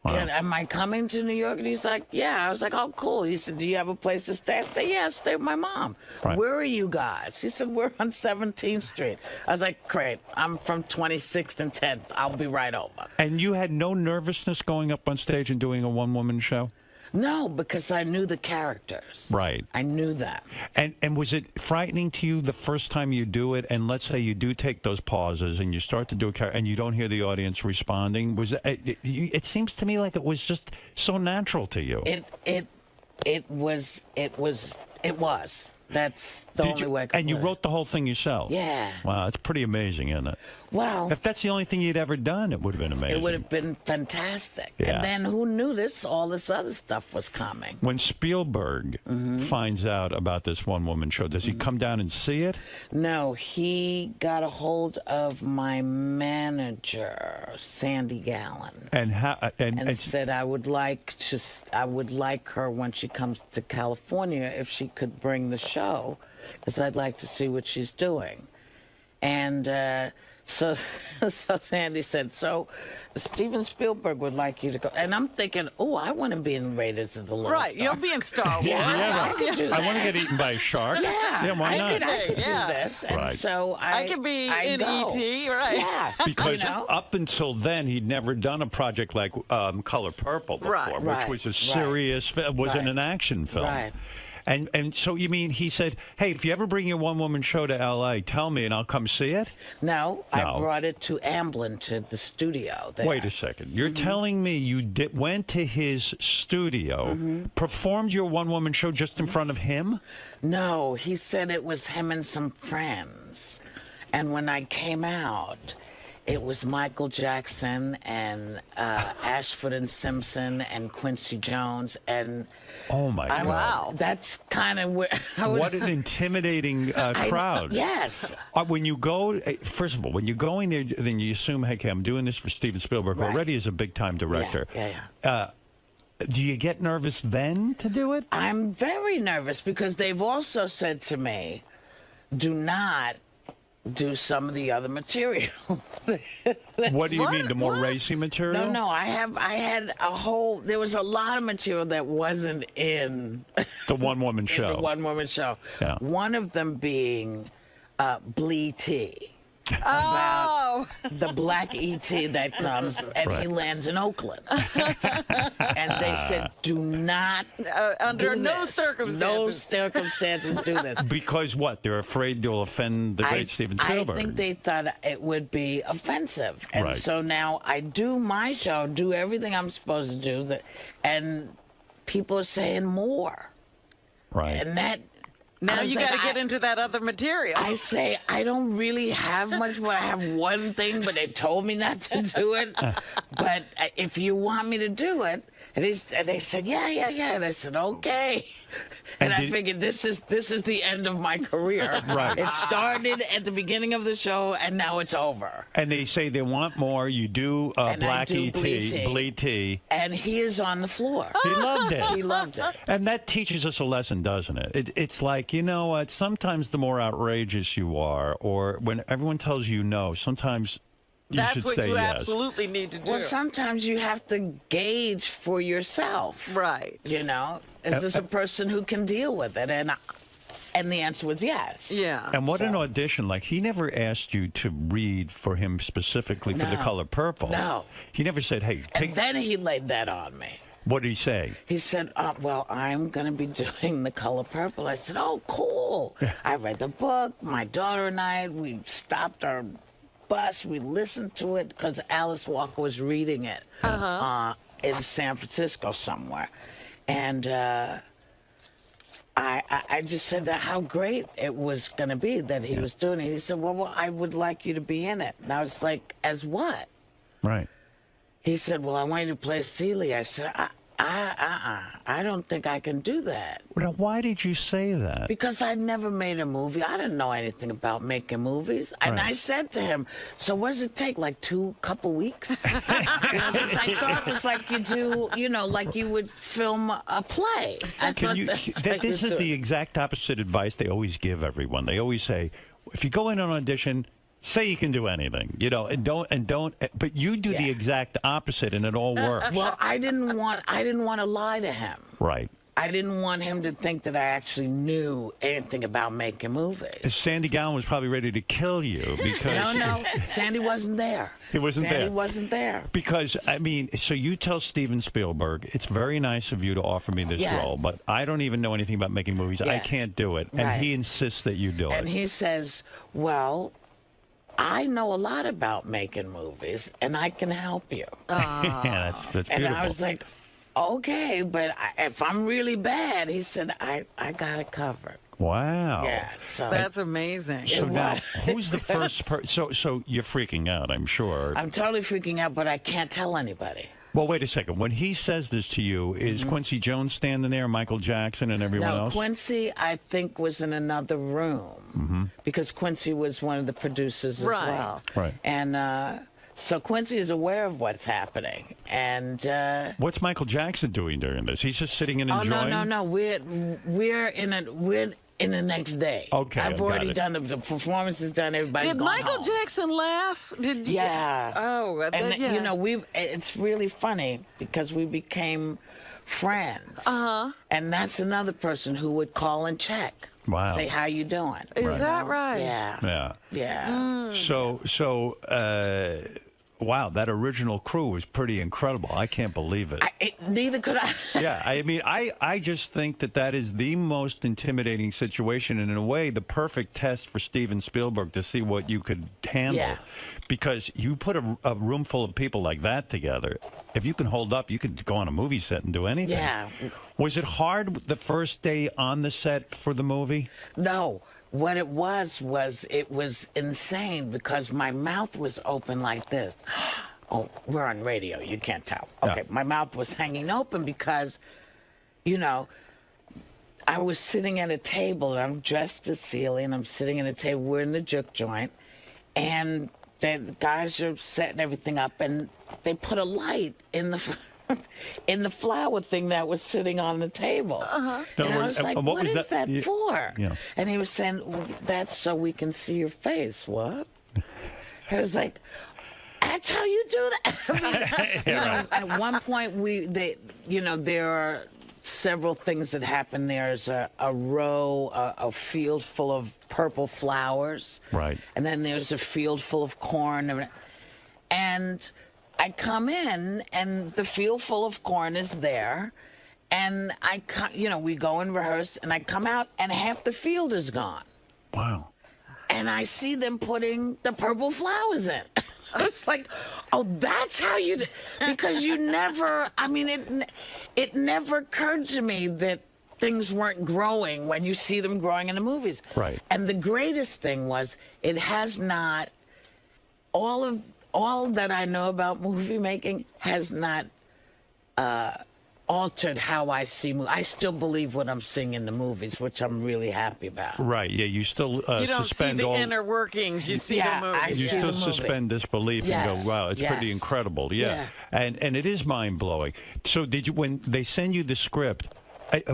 Am I coming to New York?" And he's like, "Yeah." I was like, "Oh, cool." He said, "Do you have a place to stay?" I said, "Yeah, I stay with my mom." Right. "Where are you guys?" He said, "We're on 17th Street." I was like, "Great. I'm from 26th and 10th. I'll be right over." And you had no nervousness going up on stage and doing a one-woman show? No, because I knew the characters. Right. I knew that. And was it frightening to you the first time you do it? And let's say you do take those pauses and you start to do a character and you don't hear the audience responding. Was it seems to me like it was just so natural to you. It was. That's the only way I could And you put it. wrote the whole thing yourself? Yeah. Wow, it's pretty amazing, isn't it? Wow. If that's the only thing you'd ever done, it would have been amazing. It would have been fantastic. Yeah. And then who knew all this other stuff was coming? When Spielberg finds out about this one-woman show, does he come down and see it? No, he got a hold of my manager, Sandy Gallen, and said I would like her when she comes to California if she could bring the show, because I'd like to see what she's doing. And so Sandy said, "So Steven Spielberg would like you to go." And I'm thinking, "Oh, I want to be in Raiders of the Lost Right, Ark." you'll be in Star Wars. I could do that. I want to get eaten by a shark. Yeah, why not? I could do this. And Right. so I could be in E.T., right? Yeah. Because up until then, he'd never done a project like Color Purple before, which was a serious, wasn't an action film. Right. And so you mean he said, "Hey, if you ever bring your one-woman show to L.A., tell me and I'll come see it"? No, I brought it to Amblin, to the studio there. Wait a second. You're telling me you went to his studio, performed your one-woman show just in front of him? No, he said it was him and some friends. And when I came out, it was Michael Jackson and Ashford and Simpson and Quincy Jones. And oh, my God. Wow. That's kind of where I was. What an intimidating crowd. Yes. When you go, first of all, when you're going there, then you assume, hey, okay, I'm doing this for Steven Spielberg, already as a big-time director. Yeah. Do you get nervous then to do it? I'm very nervous because they've also said to me, do not do some of the other material. What do you mean, the more racy material? No, I had a whole, there was a lot of material that wasn't in the one-woman show. The one-woman show. Yeah. One of them being 𝗵𝗵. Oh, about the black E.T. that comes and he lands in Oakland. And they said, do not under do no this. circumstances. No circumstances do this. Because what? They're afraid they'll offend the great Steven Spielberg. I think they thought it would be offensive. And so now I do my show, do everything I'm supposed to do, and people are saying more. Right. And Now you got to get into that other material. I say, I don't really have much, but I have one thing, but they told me not to do it. But if you want me to do it, and they said, yeah. And I said, okay. And I figured this is the end of my career. Right. It started at the beginning of the show, and now it's over. And they say they want more. You do Black E.T., Bleed Tea. And he is on the floor. He loved it. He loved it. And that teaches us a lesson, doesn't it? It's like, you know what, sometimes the more outrageous you are, or when everyone tells you no, sometimes you should say yes. That's what you absolutely need to do. Well, sometimes you have to gauge for yourself. Right. You know, is this a person who can deal with it? And the answer was yes. Yeah. And what an audition. Like, he never asked you to read for him specifically for The Color Purple. No. He never said, hey, And then he laid that on me. What did he say? He said, well, I'm going to be doing The Color Purple. I said, oh, cool. I read the book. My daughter and I, we stopped our bus. We listened to it because Alice Walker was reading it in San Francisco somewhere. And I just said that how great it was going to be that he was doing it. He said, well, I would like you to be in it. And I was like, as what? Right. He said, well, I want you to play Celie. I said, I don't think I can do that. Now, why did you say that? Because I'd never made a movie. I didn't know anything about making movies. And I said to him, so what does it take, like couple weeks? Because I thought it was like you do, like you would film a play. This is the exact opposite advice they always give everyone. They always say, if you go in an audition, say you can do anything, and don't. But you do the exact opposite, and it all works. Well, I didn't want to lie to him. Right. I didn't want him to think that I actually knew anything about making movies. Sandy Gowan was probably ready to kill you because no, Sandy wasn't there. He wasn't there. Sandy wasn't there. Because so you tell Steven Spielberg, it's very nice of you to offer me this role, but I don't even know anything about making movies. I can't do it, and he insists that you do it. And he says, well, I know a lot about making movies, and I can help you. Yeah, that's beautiful. And I was like, okay, but if I'm really bad, he said, I got it covered. Wow. Yeah, so that's amazing. So now, who's the first person? So you're freaking out, I'm sure. I'm totally freaking out, but I can't tell anybody. Well, wait a second. When he says this to you, is Quincy Jones standing there, Michael Jackson, and everyone else? No, Quincy, I think, was in another room because Quincy was one of the producers as well. Right. And so Quincy is aware of what's happening. And what's Michael Jackson doing during this? He's just sitting and enjoying? No. We're in the next day. Okay, I've already done the performance is done. Everybody. Did Michael Jackson laugh? Did you? Yeah. Oh, and it's really funny because we became friends. And that's another person who would call and check. Wow. Say how you doing. Is that right? Yeah. Yeah. So wow, that original crew was pretty incredible. I can't believe it. Neither could I. Yeah, I mean, I just think that is the most intimidating situation, and in a way, the perfect test for Steven Spielberg to see what you could handle. Yeah. Because you put a room full of people like that together, if you can hold up, you could go on a movie set and do anything. Yeah. Was it hard the first day on the set for the movie? No. What it was it was insane because my mouth was open like this. Oh, we're on radio. You can't tell. Okay, my mouth was hanging open because, I was sitting at a table. And I'm dressed as Celie, and I'm sitting at a table. We're in the juke joint, and the guys are setting everything up, and they put a light in the flower thing that was sitting on the table. And I was like, what is that for? Yeah. And he was saying, that's so we can see your face. What? I was like, that's how you do that. At one point, there are several things that happen. There's a field full of purple flowers. Right. And then there's a field full of corn. And I come in, and the field full of corn is there, and we go and rehearse, and I come out, and half the field is gone. Wow. And I see them putting the purple flowers in. I was like, oh, that's how you do, because you never, it never occurred to me that things weren't growing when you see them growing in the movies. Right. And the greatest thing was it has not, all that I know about movie making has not altered how I see movies. I still believe what I'm seeing in the movies, which I'm really happy about. Right, yeah, you still you don't suspend see the all... inner workings, you see the movies. You still suspend disbelief and go, wow, it's pretty incredible. Yeah. And it is mind-blowing. So did you, when they send you the script,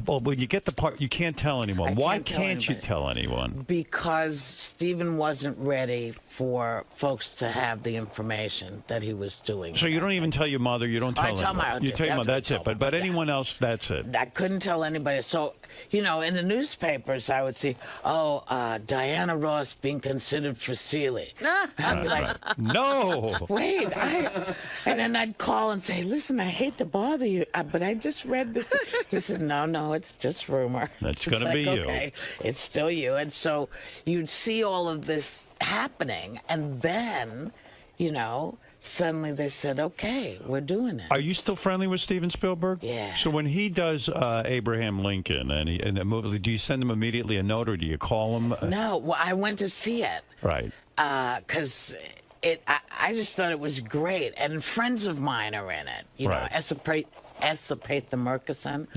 when you get the part, you can't tell anyone. Why can't you tell anyone? Because Stephen wasn't ready for folks to have the information that he was doing. So you don't even tell your mother, you don't tell anyone. You tell your mother, that's it. But anyone else, that's it. I couldn't tell anybody. So, you know, in the newspapers, I would see, Diana Ross being considered for Seeley. I'd be like, no. Wait. And then I'd call and say, listen, I hate to bother you, but I just read this. He said, no, it's just rumor. That's going to be you. Okay, it's still you. And so you'd see all of this happening, and then, you know, suddenly they said, okay, we're doing it. Are you still friendly with Steven Spielberg? Yeah. So when he does Abraham Lincoln and the movie, do you send him immediately a note or do you call him? No, well, I went to see it. Right. Because I just thought it was great. And friends of mine are in it. You know, 𝗦𝗵cie𝘄𝗿𝗱,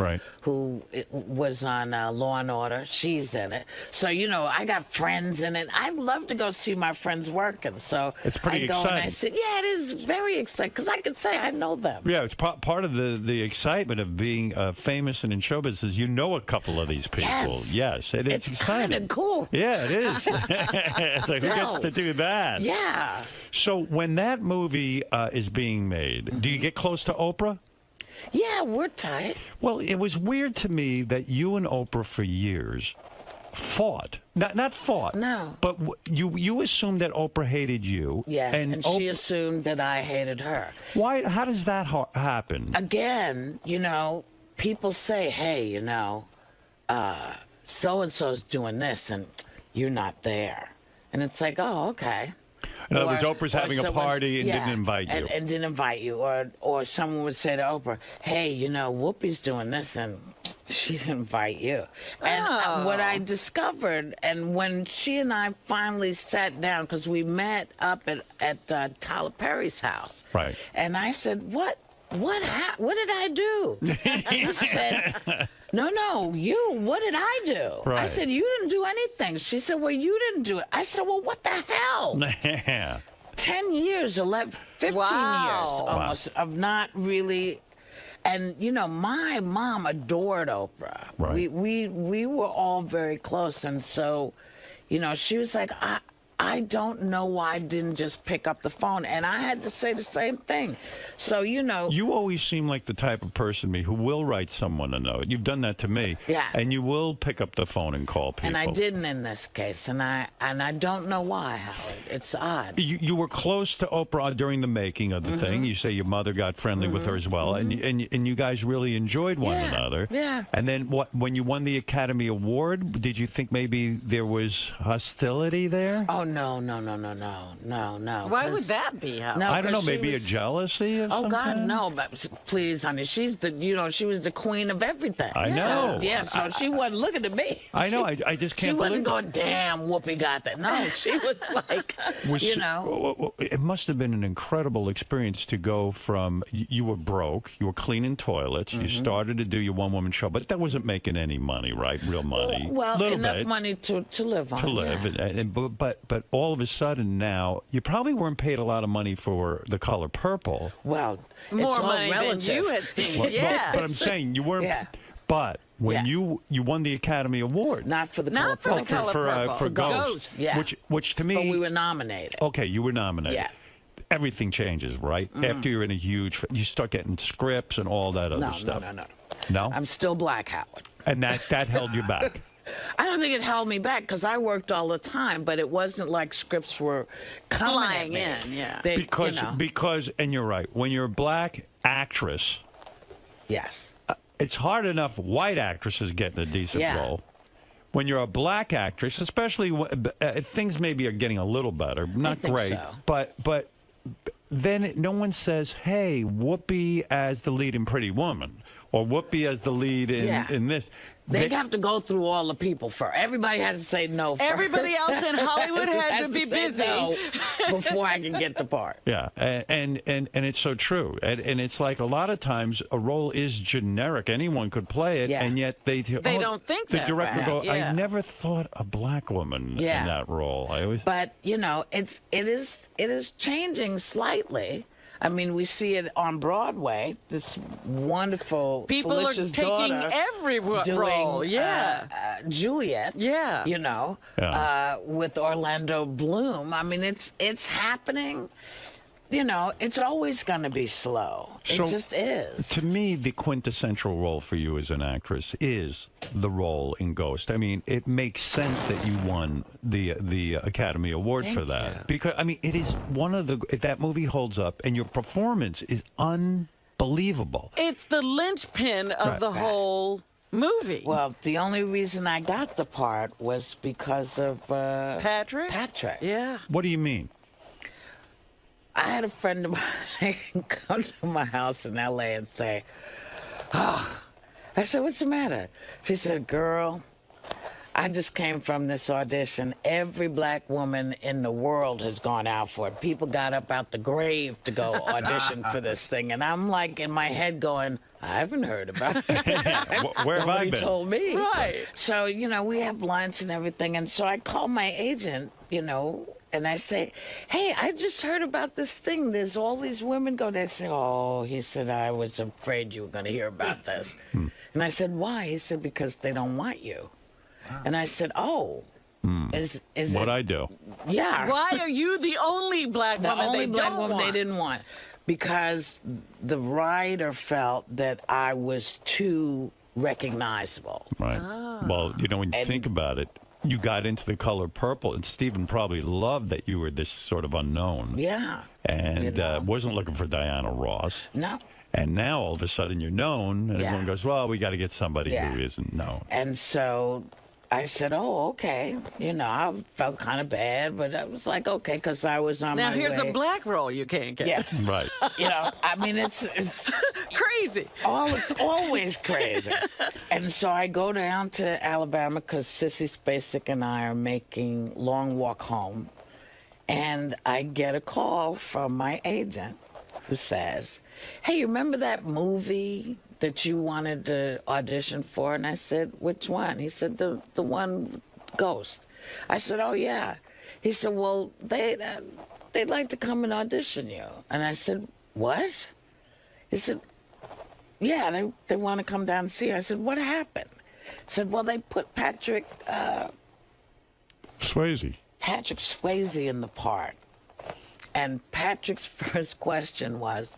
right, who was on Law and Order. She's in it. So, you know, I got friends in it. I'd love to go see my friends working. So it's pretty I go exciting. And I said, yeah, it is very exciting because I can say I know them. Yeah, it's part of the excitement of being famous and in show business. You know a couple of these people. Yes, it's exciting. Kind of cool. Yeah, it is. It's like, who gets to do that? Yeah. So when that movie is being made, do you get close to Oprah? Yeah, we're tight. Well, it was weird to me that you and Oprah for years fought. Not fought. No. But you assumed that Oprah hated you. Yes, and she assumed that I hated her. Why? How does that happen? Again, you know, people say, hey, you know, so-and-so's doing this, and you're not there. And it's like, oh, okay. In other words, Oprah's having a party and didn't invite you. And didn't invite you. Or someone would say to Oprah, hey, you know, Whoopi's doing this, and she didn't invite you. And what I discovered, and when she and I finally sat down, because we met up at Tyler Perry's house. Right. And I said, what did I do? She said, no, you. What did I do? Right. I said, you didn't do anything. She said, well, you didn't do it. I said, well, what the hell? 10 years, 15 years almost of not really. And, you know, my mom adored Oprah. Right. We were all very close. And so, you know, she was like, I don't know why I didn't just pick up the phone. And I had to say the same thing. So, you know. You always seem like the type of person, me, who will write someone a note. You've done that to me. Yeah. And you will pick up the phone and call people. And I didn't in this case. And I don't know why, Howard. It's odd. You were close to Oprah during the making of the thing. You say your mother got friendly with her as well. And you guys really enjoyed one another. Yeah. And then when you won the Academy Award, did you think maybe there was hostility there? Oh, no. Why would that be? No, I don't know, maybe a jealousy of some God, kind? no, but please, honey, she's she was the queen of everything. I know. So she wasn't looking at me. I know, I just can't She wasn't believe going, damn, Whoopi got that. No, she was like, you know. It must have been an incredible experience to go from, you were broke, you were cleaning toilets, you started to do your one-woman show, but that wasn't making any money, right? Real money. Well, enough money to live on. To live, yeah. But all of a sudden now, you probably weren't paid a lot of money for The Color Purple. Well, more it's money relative. than you had seen. Yeah. But I'm saying you weren't. Yeah. But when you won the Academy Award, not for The Color Purple, for Ghost, yeah. which to me, but we were nominated. Okay, you were nominated. Yeah. Everything changes, right? After you're in a huge, you start getting scripts and all that other stuff. No. I'm still black, Howard. And that held you back. I don't think it held me back because I worked all the time, but it wasn't like scripts were coming in. Yeah. Because, and you're right, when you're a black actress, yes, it's hard enough white actresses getting a decent role. When you're a black actress, especially things maybe are getting a little better, not great, so. but then no one says, hey, Whoopi as the lead in Pretty Woman, or Whoopi as the lead in this. They have to go through all the people first. Everybody has to say no first. Everybody else in Hollywood has to be busy no before I can get the part. Yeah, and it's so true. And it's like a lot of times a role is generic. Anyone could play it, and yet they don't think the that director way. go, Yeah. I never thought a black woman in that role. But you know, it is changing slightly. I mean, we see it on Broadway. This wonderful people are Felicia's taking daughter every role. Doing, Juliet. Yeah. You know, with Orlando Bloom. I mean, it's happening. You know, it's always going to be slow. It just is. To me, the quintessential role for you as an actress is the role in Ghost. I mean, it makes sense that you won the Academy Award for that. Because, I mean, it is one of that movie holds up, and your performance is unbelievable. It's the linchpin of the whole movie. Well, the only reason I got the part was because of Patrick. Yeah. What do you mean? I had a friend of mine come to my house in L.A. and say, oh, I said, what's the matter? She said, girl, I just came from this audition. Every black woman in the world has gone out for it. People got up out the grave to go audition for this thing. And I'm like in my head going, I haven't heard about it. Where have I been? Nobody told me. Right. So, you know, we have lunch and everything. And so I call my agent, you know, and I say, hey, I just heard about this thing. There's all these women go. They say, oh, he said, I was afraid you were going to hear about this. And I said, why? He said, because they don't want you. And I said, oh. Is what it? I do. Yeah. Why are you the only black woman the only they black don't woman want? they didn't want? Because the writer felt that I was too recognizable. Right. Well, you know, when you think about it, you got into The Color Purple, and Stephen probably loved that you were this sort of unknown. Yeah. And wasn't looking for Diana Ross. No. And now all of a sudden you're known, and everyone goes, well, we got to get somebody who isn't known. And so I said, oh, okay. You know, I felt kind of bad, but I was like, okay, because I was on my way. Now here's a black role you can't get. Yeah. Right. You know, I mean, it's crazy. Always crazy. And so I go down to Alabama because 𝗪𝗪 𝗪𝗪 and I are making Long Walk Home. And I get a call from my agent who says, hey, you remember that movie that you wanted to audition for? And I said, which one? He said, the one Ghost. I said, oh, yeah. He said, well, they'd like to come and audition you. And I said, what? He said, yeah, they want to come down and see you. I said, what happened? He said, well, they put Patrick Swayze in the part. And Patrick's first question was,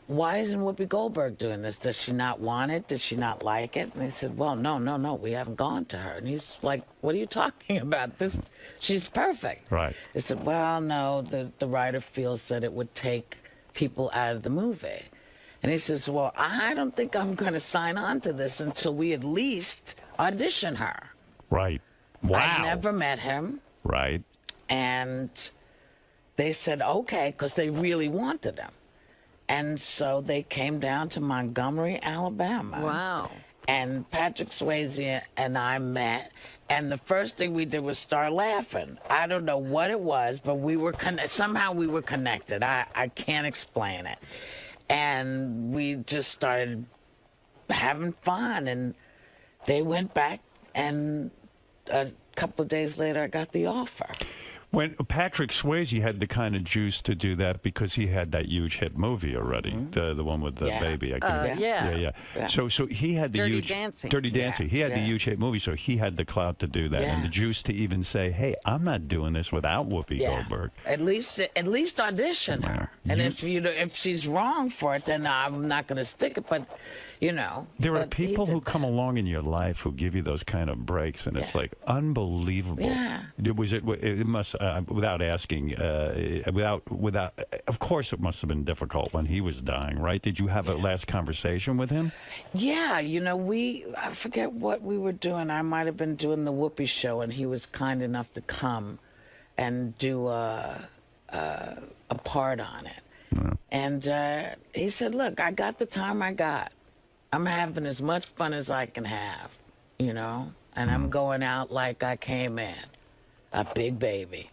why isn't Whoopi Goldberg doing this? Does she not want it? Does she not like it? And they said, well, no, we haven't gone to her. And he's like, what are you talking about? She's perfect. Right. They said, well, no, the writer feels that it would take people out of the movie. And he says, well, I don't think I'm going to sign on to this until we at least audition her. Right. Wow. I never met him. Right. And they said, okay, because they really wanted him. And so they came down to Montgomery, Alabama. Wow. And Patrick Swayze and I met, and the first thing we did was start laughing. I don't know what it was, but we were somehow we were connected. I can't explain it. And we just started having fun, and they went back, and a couple of days later I got the offer. When Patrick Swayze had the kind of juice to do that because he had that huge hit movie already, the one with the baby. Yeah. So he had the Dirty huge Dancing. Dirty Dancing. He had the huge hit movie, so he had the clout to do that and the juice to even say, "Hey, I'm not doing this without Whoopi Goldberg." At least audition her. And if she's wrong for it, then I'm not going to stick it. But there are people who come along in your life who give you those kind of breaks, and it's like unbelievable. Yeah. It must. Without asking, without, of course, it must have been difficult when he was dying, right? Did you have a last conversation with him? Yeah, I forget what we were doing. I might have been doing the Whoopi show, and he was kind enough to come and do a part on it. Yeah. And he said, look, I got the time I got. I'm having as much fun as I can have. you know, and I'm going out like I came in, a big baby.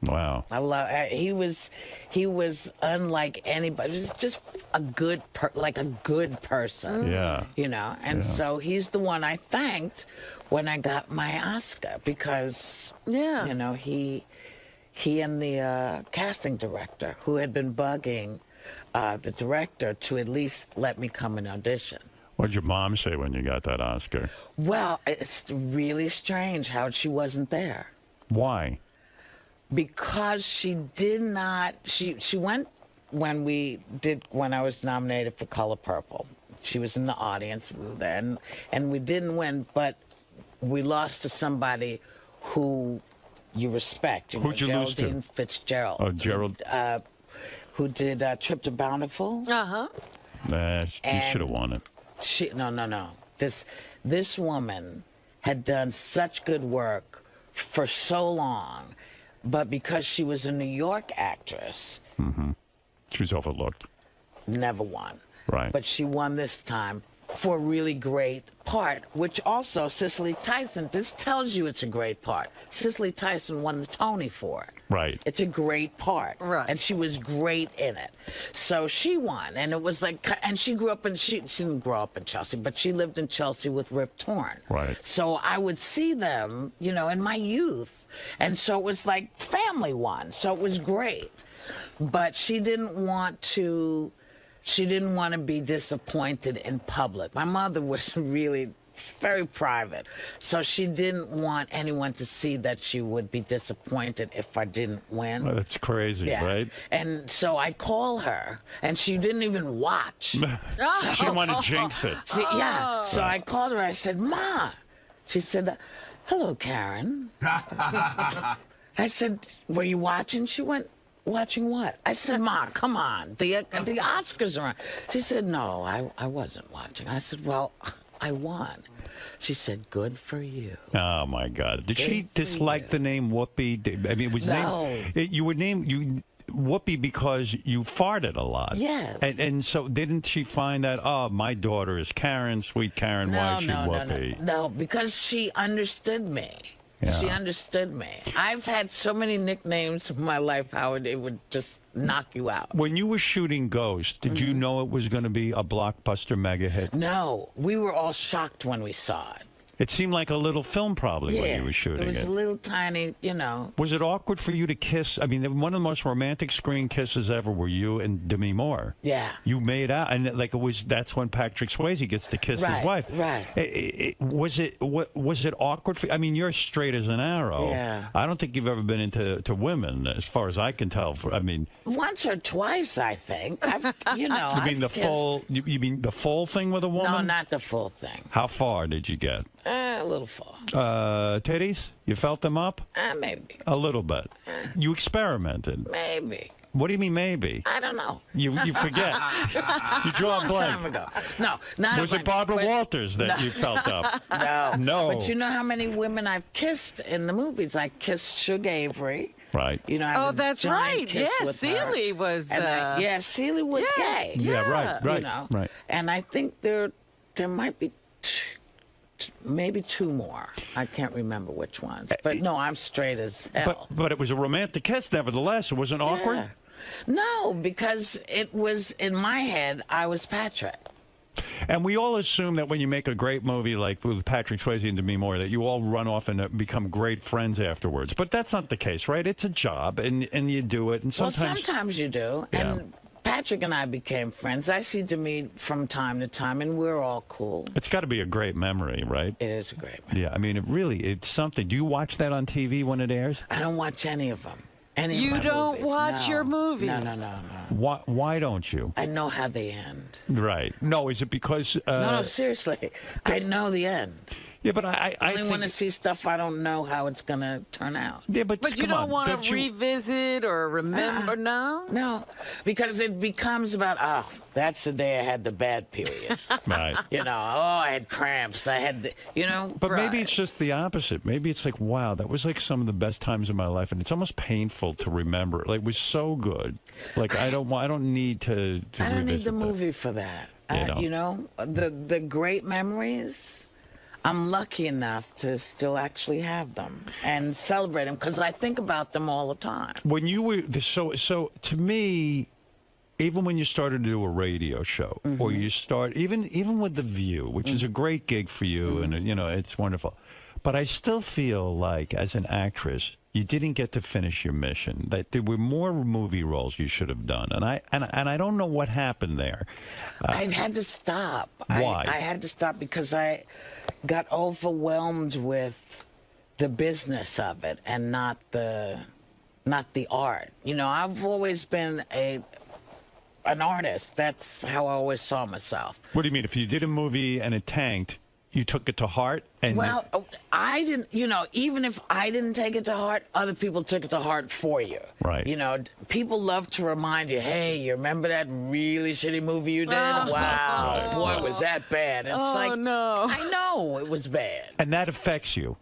Wow. I love. He was unlike anybody. Just a good person. Yeah. You know, and so he's the one I thanked when I got my Oscar because you know he and the casting director who had been bugging the director to at least let me come and audition. What did your mom say when you got that Oscar? Well, it's really strange how she wasn't there. Why? Because she did not. She went when I was nominated for Color Purple. She was in the audience. We were there, and we didn't win, but we lost to somebody who you respect. You know, Who'd you lose to? Geraldine Fitzgerald. Oh, Gerald. Who did Trip to Bountiful? You should have won it. No. This woman had done such good work for so long, but because she was a New York actress, she was overlooked. Never won. Right. But she won this time for a really great part, which also Cicely Tyson, this tells you it's a great part. Cicely Tyson won the Tony for it. Right. It's a great part. Right. And she was great in it. So she won. And it was like, and she grew up in, she didn't grow up in Chelsea, but she lived in Chelsea with Rip Torn. Right. So I would see them, you know, in my youth. And so it was like family one. So it was great. But she didn't want to be disappointed in public. My mother was really very private, so she didn't want anyone to see that she would be disappointed if I didn't win. Well, that's crazy, right? And so I call her, and she didn't even watch. She didn't want to jinx it. So I called her, I said, Ma. She said, hello, Karen. I said, were you watching? She went, watching what? I said, Ma, come on. The Oscars are on. She said, no, I wasn't watching. I said, well, I won. She said, good for you. Oh, my God. Did she dislike the name Whoopi? I mean, it was named... You were named Whoopi because you farted a lot. Yes. And so didn't she find that, oh, my daughter is Karen, sweet Karen, why is she Whoopi? No, because she understood me. Yeah. She understood me. I've had so many nicknames in my life, Howard, it would just knock you out. When you were shooting Ghost, did you know it was going to be a blockbuster mega hit? No. We were all shocked when we saw it. It seemed like a little film probably when you were shooting it. It was a little tiny, you know. Was it awkward for you to kiss? I mean, one of the most romantic screen kisses ever were you and Demi Moore. Yeah. You made out, and like that's when Patrick Swayze gets to kiss his wife. Right. Was it awkward for you? I mean, you're straight as an arrow. Yeah. I don't think you've ever been into women, as far as I can tell. I mean, once or twice, I think. You mean the full? You mean the full thing with a woman? No, not the full thing. How far did you get? A little far. Titties? You felt them up? Maybe. A little bit. You experimented? Maybe. What do you mean maybe? I don't know. You forget. You draw a blank. Time ago. No, not Was it Barbara Walters that you felt up? No. But you know how many women I've kissed in the movies? I kissed Suge Avery. Right. You know, I that's right. Yes, Celie was. Celie was gay. Yeah, right. You know, right. And I think there might be maybe two more. I can't remember which ones. But no, I'm straight as hell. But it was a romantic kiss, nevertheless. It wasn't awkward? No, because it was, in my head, I was Patrick. And we all assume that when you make a great movie like with Patrick Swayze and Demi Moore, that you all run off and become great friends afterwards. But that's not the case, right? It's a job, and you do it. And sometimes you do. Yeah. And Patrick and I became friends. I see Demi from time to time, and we're all cool. It's got to be a great memory, right? It is a great memory. Yeah, I mean, it's something. Do you watch that on TV when it airs? I don't watch any of them. You don't watch your movies? No. Why don't you? I know how they end. Right. No, is it because... No, seriously. I know the end. Yeah, but I only want to see stuff I don't know how it's going to turn out. Yeah, but you don't want to revisit or remember, no? No, because it becomes about, that's the day I had the bad period. Right. You know, I had cramps. I had, But maybe it's just the opposite. Maybe it's like, wow, that was like some of the best times of my life, and it's almost painful to remember. Like, it was so good. Like, I don't need to I don't need revisit the movie for that. The great memories, I'm lucky enough to still actually have them and celebrate them because I think about them all the time. When you were so to me, even when you started to do a radio show, or you start even with The View, which is a great gig for you, and you know it's wonderful, but I still feel like as an actress, you didn't get to finish your mission. That there were more movie roles you should have done, and I don't know what happened there. I had to stop. Why? I had to stop because I got overwhelmed with the business of it and not the art. You know, I've always been an artist. That's how I always saw myself. What do you mean? If you did a movie and it tanked, you took it to heart? And well, I didn't, you know, even if I didn't take it to heart, other people took it to heart for you. Right. You know, people love to remind you, hey, you remember that really shitty movie you did? Wow, boy, was that bad. It's no. I know it was bad. And that affects you.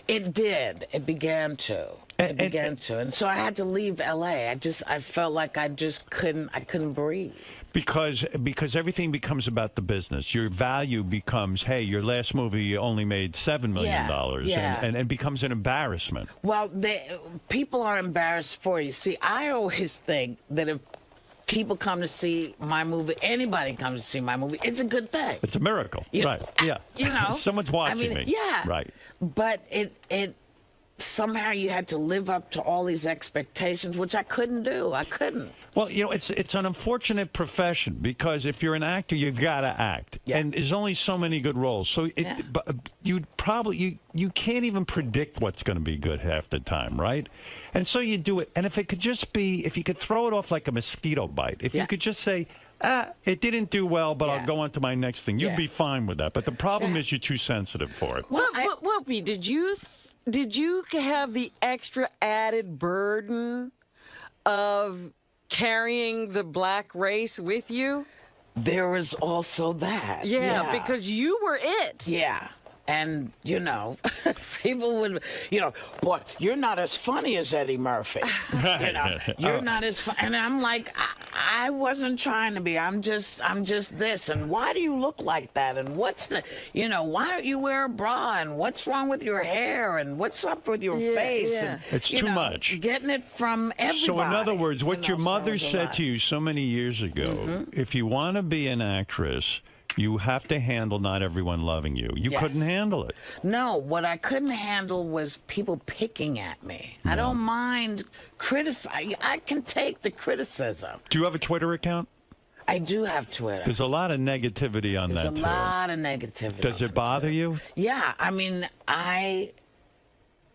It did. It began to. And so I had to leave L.A. I felt like I couldn't breathe. Because everything becomes about the business. Your value becomes, hey, your last movie only made $7 million, and it becomes an embarrassment. Well, people are embarrassed for you. See, I always think that if people come to see my movie, anybody comes to see my movie, it's a good thing. It's a miracle. Right. Yeah. You know. Someone's watching me. Yeah. Right. But it somehow you had to live up to all these expectations, which I couldn't do. I couldn't. Well, you know, it's an unfortunate profession because if you're an actor, you've got to act, and there's only so many good roles. So you can't even predict what's going to be good half the time, right? And so you do it. And if it could just be, if you could throw it off like a mosquito bite, if you could just say, it didn't do well, but I'll go on to my next thing, you'd be fine with that. But the problem is you're too sensitive for it. Well, Whoopi, did you have the extra added burden of carrying the black race with you? There was also that. Yeah, because you were it. Yeah. And, you know, people would, you know, boy, you're not as funny as Eddie Murphy. You know, you're not as funny. And I'm like, I wasn't trying to be. I'm just this. And why do you look like that? And what's the, you know, why don't you wear a bra? And what's wrong with your hair? And what's up with your face? Yeah. And, it's too much. Getting it from everybody. So in other words, what your mother said to you so many years ago, if you want to be an actress, you have to handle not everyone loving you. You couldn't handle it. No, what I couldn't handle was people picking at me. I don't mind criticizing. I can take the criticism. Do you have a Twitter account? I do have Twitter. There's a lot of negativity on that, too. There's a lot of negativity. Does it bother you? Yeah, I mean, I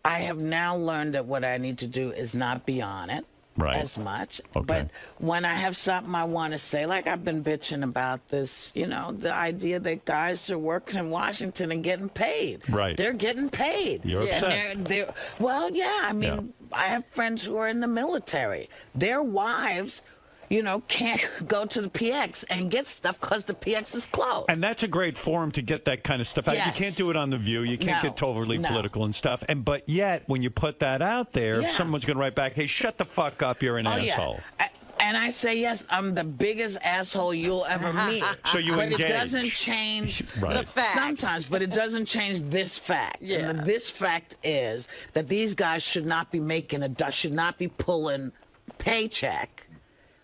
have now learned that what I need to do is not be on it. As much. But when I have something I want to say, like I've been bitching about this, you know, the idea that guys are working in Washington and getting paid. Right. They're getting paid. You're upset. Well, yeah, I mean, I have friends who are in the military. Their wives, you know, can't go to the PX and get stuff because the PX is closed. And that's a great forum to get that kind of stuff out. You can't do it on The View. You can't get totally political and stuff. But yet, when you put that out there, someone's going to write back, hey, shut the fuck up, you're an asshole. Yeah. And I say, yes, I'm the biggest asshole you'll ever meet. So you engage. But it doesn't change the fact. Sometimes, but it doesn't change this fact. Yeah. And this fact is that these guys should not be should not be pulling paycheck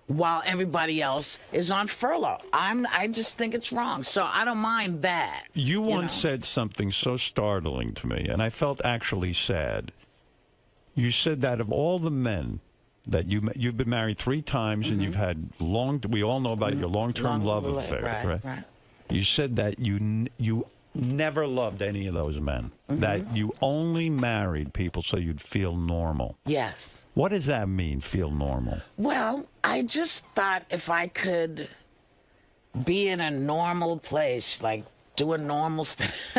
while everybody else is on furlough. I just think it's wrong. So I don't mind that. You once said something so startling to me, and I felt actually sad. You said that of all the men that you've been married 3 times and you've had we all know about your long-term love affair, right? You said that you never loved any of those men, that you only married people so you'd feel normal. Yes. What does that mean, feel normal? Well, I just thought if I could be in a normal place, like doing normal stuff.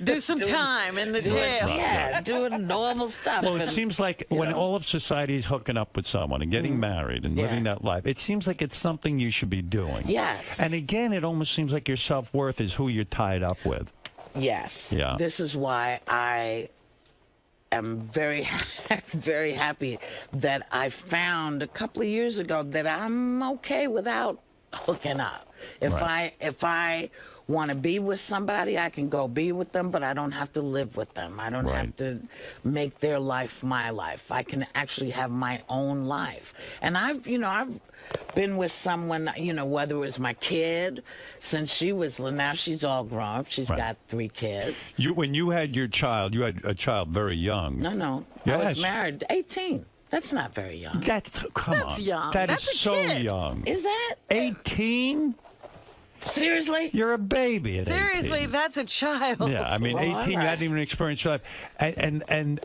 Do some time in the jail. Doing normal stuff. Well, it seems like when all of society is hooking up with someone and getting married and living that life, it seems like it's something you should be doing. Yes. And again, it almost seems like your self-worth is who you're tied up with. Yes. Yeah. This is why I am very, very happy that I found a couple of years ago that I'm okay without hooking up. If I want to be with somebody, I can go be with them, but I don't have to live with them. I don't have to make their life my life. I can actually have my own life. And I've been with someone, whether it was my kid, since she was, now she's all grown up. She's got 3 kids. When you had your child, you had a child very young. No. Yes. I was married 18. That's not very young. That's young. That's a so kid. young. Is that 18? Seriously? You're a baby at 18. Seriously, that's a child. Yeah, I mean, 18, you hadn't even experienced your life. And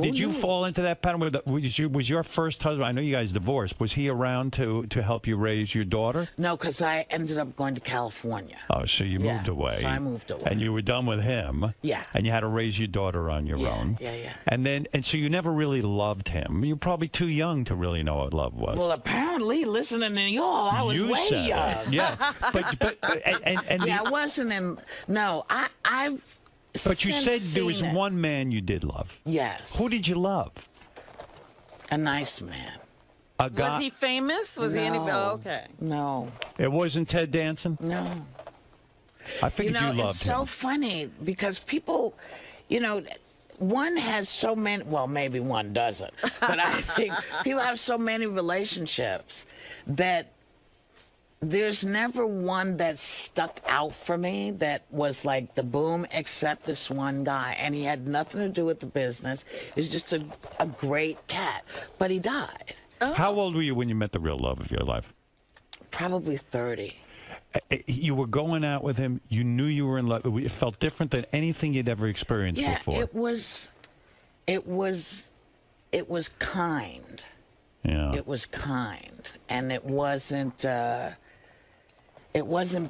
did you fall into that pattern? Was your first husband, I know you guys divorced, was he around to help you raise your daughter? No, because I ended up going to California. Oh, so you moved away. So I moved away. And you were done with him. Yeah. And you had to raise your daughter on your own. Yeah. And so you never really loved him. You're probably too young to really know what love was. Well, apparently, listening to y'all, I was way young. Yeah. I wasn't in. No, I've. But you said there was one man you did love. Yes. Who did you love? A nice man. A guy. Was he famous? Was he anybody? Oh, okay. No. It wasn't Ted Danson? No. I figured you loved him. It's so funny because people, one has so many, well, maybe one doesn't, but I think people have so many relationships that there's never one that stuck out for me that was like the boom, except this one guy. And he had nothing to do with the business. He's just a great cat. But he died. Oh. How old were you when you met the real love of your life? Probably 30. You were going out with him. You knew you were in love. It felt different than anything you'd ever experienced before. Yeah, it was kind. Yeah. It was kind. And it wasn't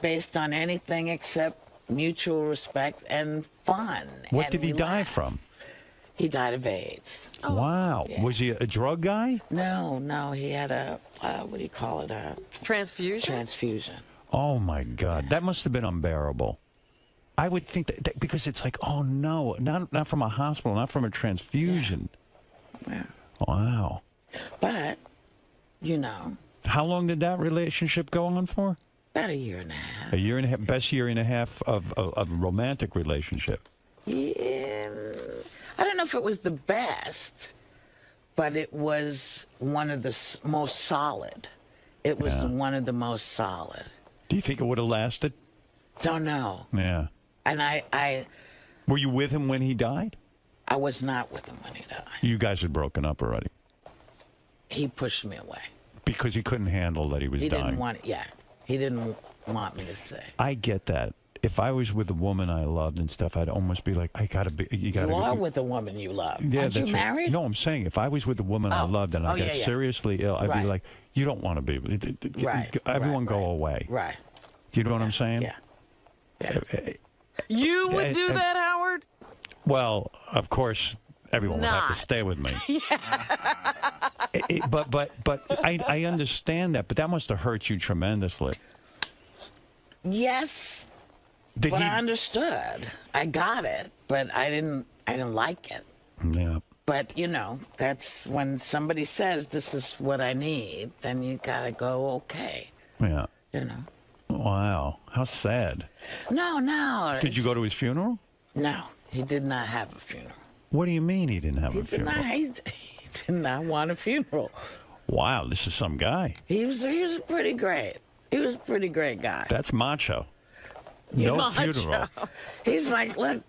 based on anything except mutual respect and fun. What did he die from? He died of AIDS. Oh. Wow. Yeah. Was he a drug guy? No. He had a, what do you call it? A transfusion? Transfusion. Oh, my God. Yeah. That must have been unbearable. I would think that because it's like, oh, no, not from a hospital, not from a transfusion. Yeah. Wow. But, How long did that relationship go on for? About a year and a half. A year and a half, best year and a half of a romantic relationship. Yeah. I don't know if it was the best, but it was one of the most solid. It was one of the most solid. Do you think it would have lasted? Don't know. Yeah. And I Were you with him when he died? I was not with him when he died. You guys had broken up already. He pushed me away. Because he couldn't handle that he was dying. He didn't want it. Yeah. He didn't want me to say. I get that. If I was with a woman I loved and stuff, I'd almost be like, you gotta You are with a woman you love. Yeah, Aren't you married? Right. No, I'm saying if I was with a woman I loved and I got seriously ill, I'd be like, you don't want to be with everyone go away. Right. Do you know what I'm saying? Yeah. You would do that, Howard? Well, of course, everyone would have to stay with me. But I understand that, but that must have hurt you tremendously. Yes. I understood. I got it, but I didn't like it. Yeah. But, that's when somebody says this is what I need, then you got to go, okay. Yeah. Wow. How sad. No. Did you go to his funeral? No. He did not have a funeral. What do you mean he didn't have a funeral? He did not want a funeral. Wow, this is some guy. He was pretty great. He was a pretty great guy. That's macho. No funeral. He's like, look,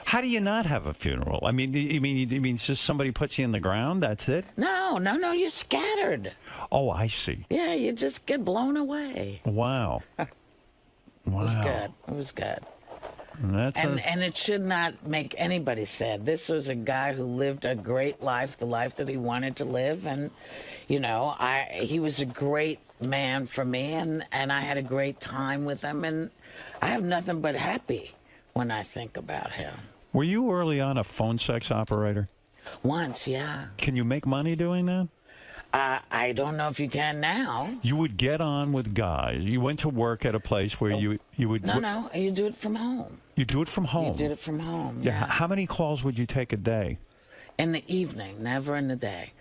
How do you not have a funeral? I mean, you mean just somebody puts you in the ground? That's it? No, you're scattered. Oh, I see. Yeah, you just get blown away. Wow. It was good. And it should not make anybody sad. This was a guy who lived a great life, the life that he wanted to live, and he was a great man for me, and I had a great time with him, and I have nothing but happy when I think about him. Were you early on a phone sex operator? Once, yeah. Can you make money doing that? I don't know if you can now. You would get on with guys. You went to work at a place where you would... No, you do it from home. You do it from home? You did it from home, yeah. How many calls would you take a day? In the evening, never in the day.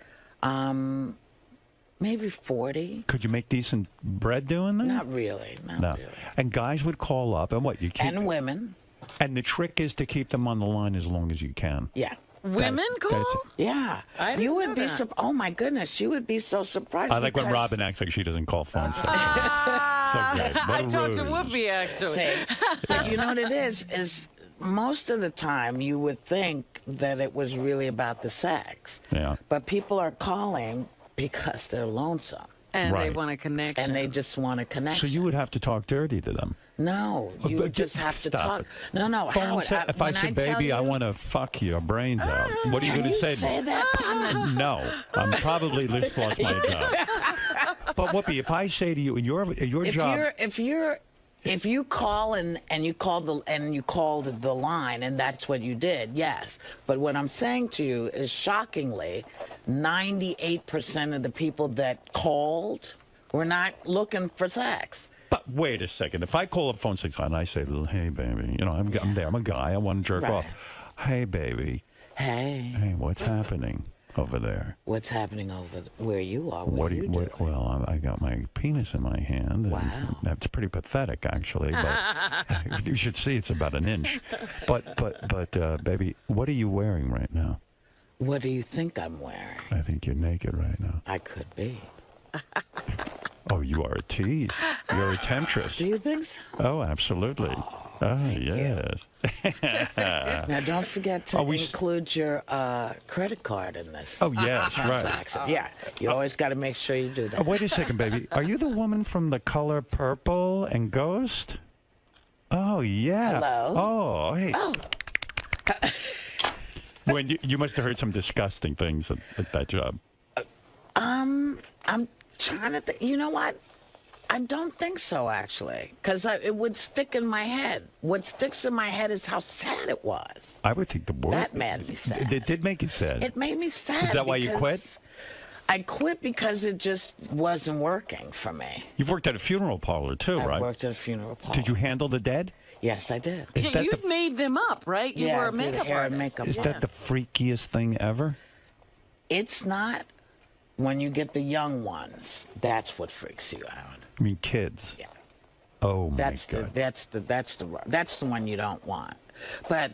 Maybe 40. Could you make decent bread doing that? Not really. Not really. And guys would call up, and what you keep? And women. And the trick is to keep them on the line as long as you can. Yeah. Women call? Yeah. You would be oh my goodness, you would be so surprised. I like when Robin acts like she doesn't call phones. So good. I talked to Whoopi, actually. See, but you know what it is most of the time you would think that it was really about the sex. Yeah. But people are calling because they're lonesome. And they want a connection. And they just want a connection. So you would have to talk dirty to them. No, you would just have to talk. It. No, Howard, if I said, baby, I want to fuck your brains out, what are you going to say to me? That? No, I'm probably just lost my job. But Whoopi, if I say to you, your job... If you call and you called the line and that's what you did, yes. But what I'm saying to you is, shockingly, 98% of the people that called were not looking for sex. But wait a second. If I call up phone 6 and I say, hey, baby, I'm there. I'm a guy. I want to jerk off. Hey, baby. Hey, what's happening over there? What's happening over where you are? Well, I got my penis in my hand. Wow. That's pretty pathetic, actually. But you should see it's about an inch. But baby, what are you wearing right now? What do you think I'm wearing? I think you're naked right now. I could be. Oh, you are a tease. You're a temptress. Do you think so? Oh, absolutely. Oh, yes. Now, don't forget to include your credit card in this. Oh, yes, transaction. right. Yeah, you always got to make sure you do that. Oh, wait a second, baby. Are you the woman from The Color Purple and Ghost? Oh, yeah. Hello? Oh, hey. Oh. When you must have heard some disgusting things at that job. I'm trying to think. You know what? I don't think so, actually, because it would stick in my head. What sticks in my head is how sad it was. I would think the word. That made me sad. It did make you sad. It made me sad. Is that why you quit? I quit because it just wasn't working for me. You've worked at a funeral parlor, too, right? I worked at a funeral parlor. Did you handle the dead? Yes, I did. You made them up, right? You were a makeup artist. Is that the freakiest thing ever? It's not. When you get the young ones, that's what freaks you out. I mean, kids. Yeah. Oh my God. That's the one you don't want. But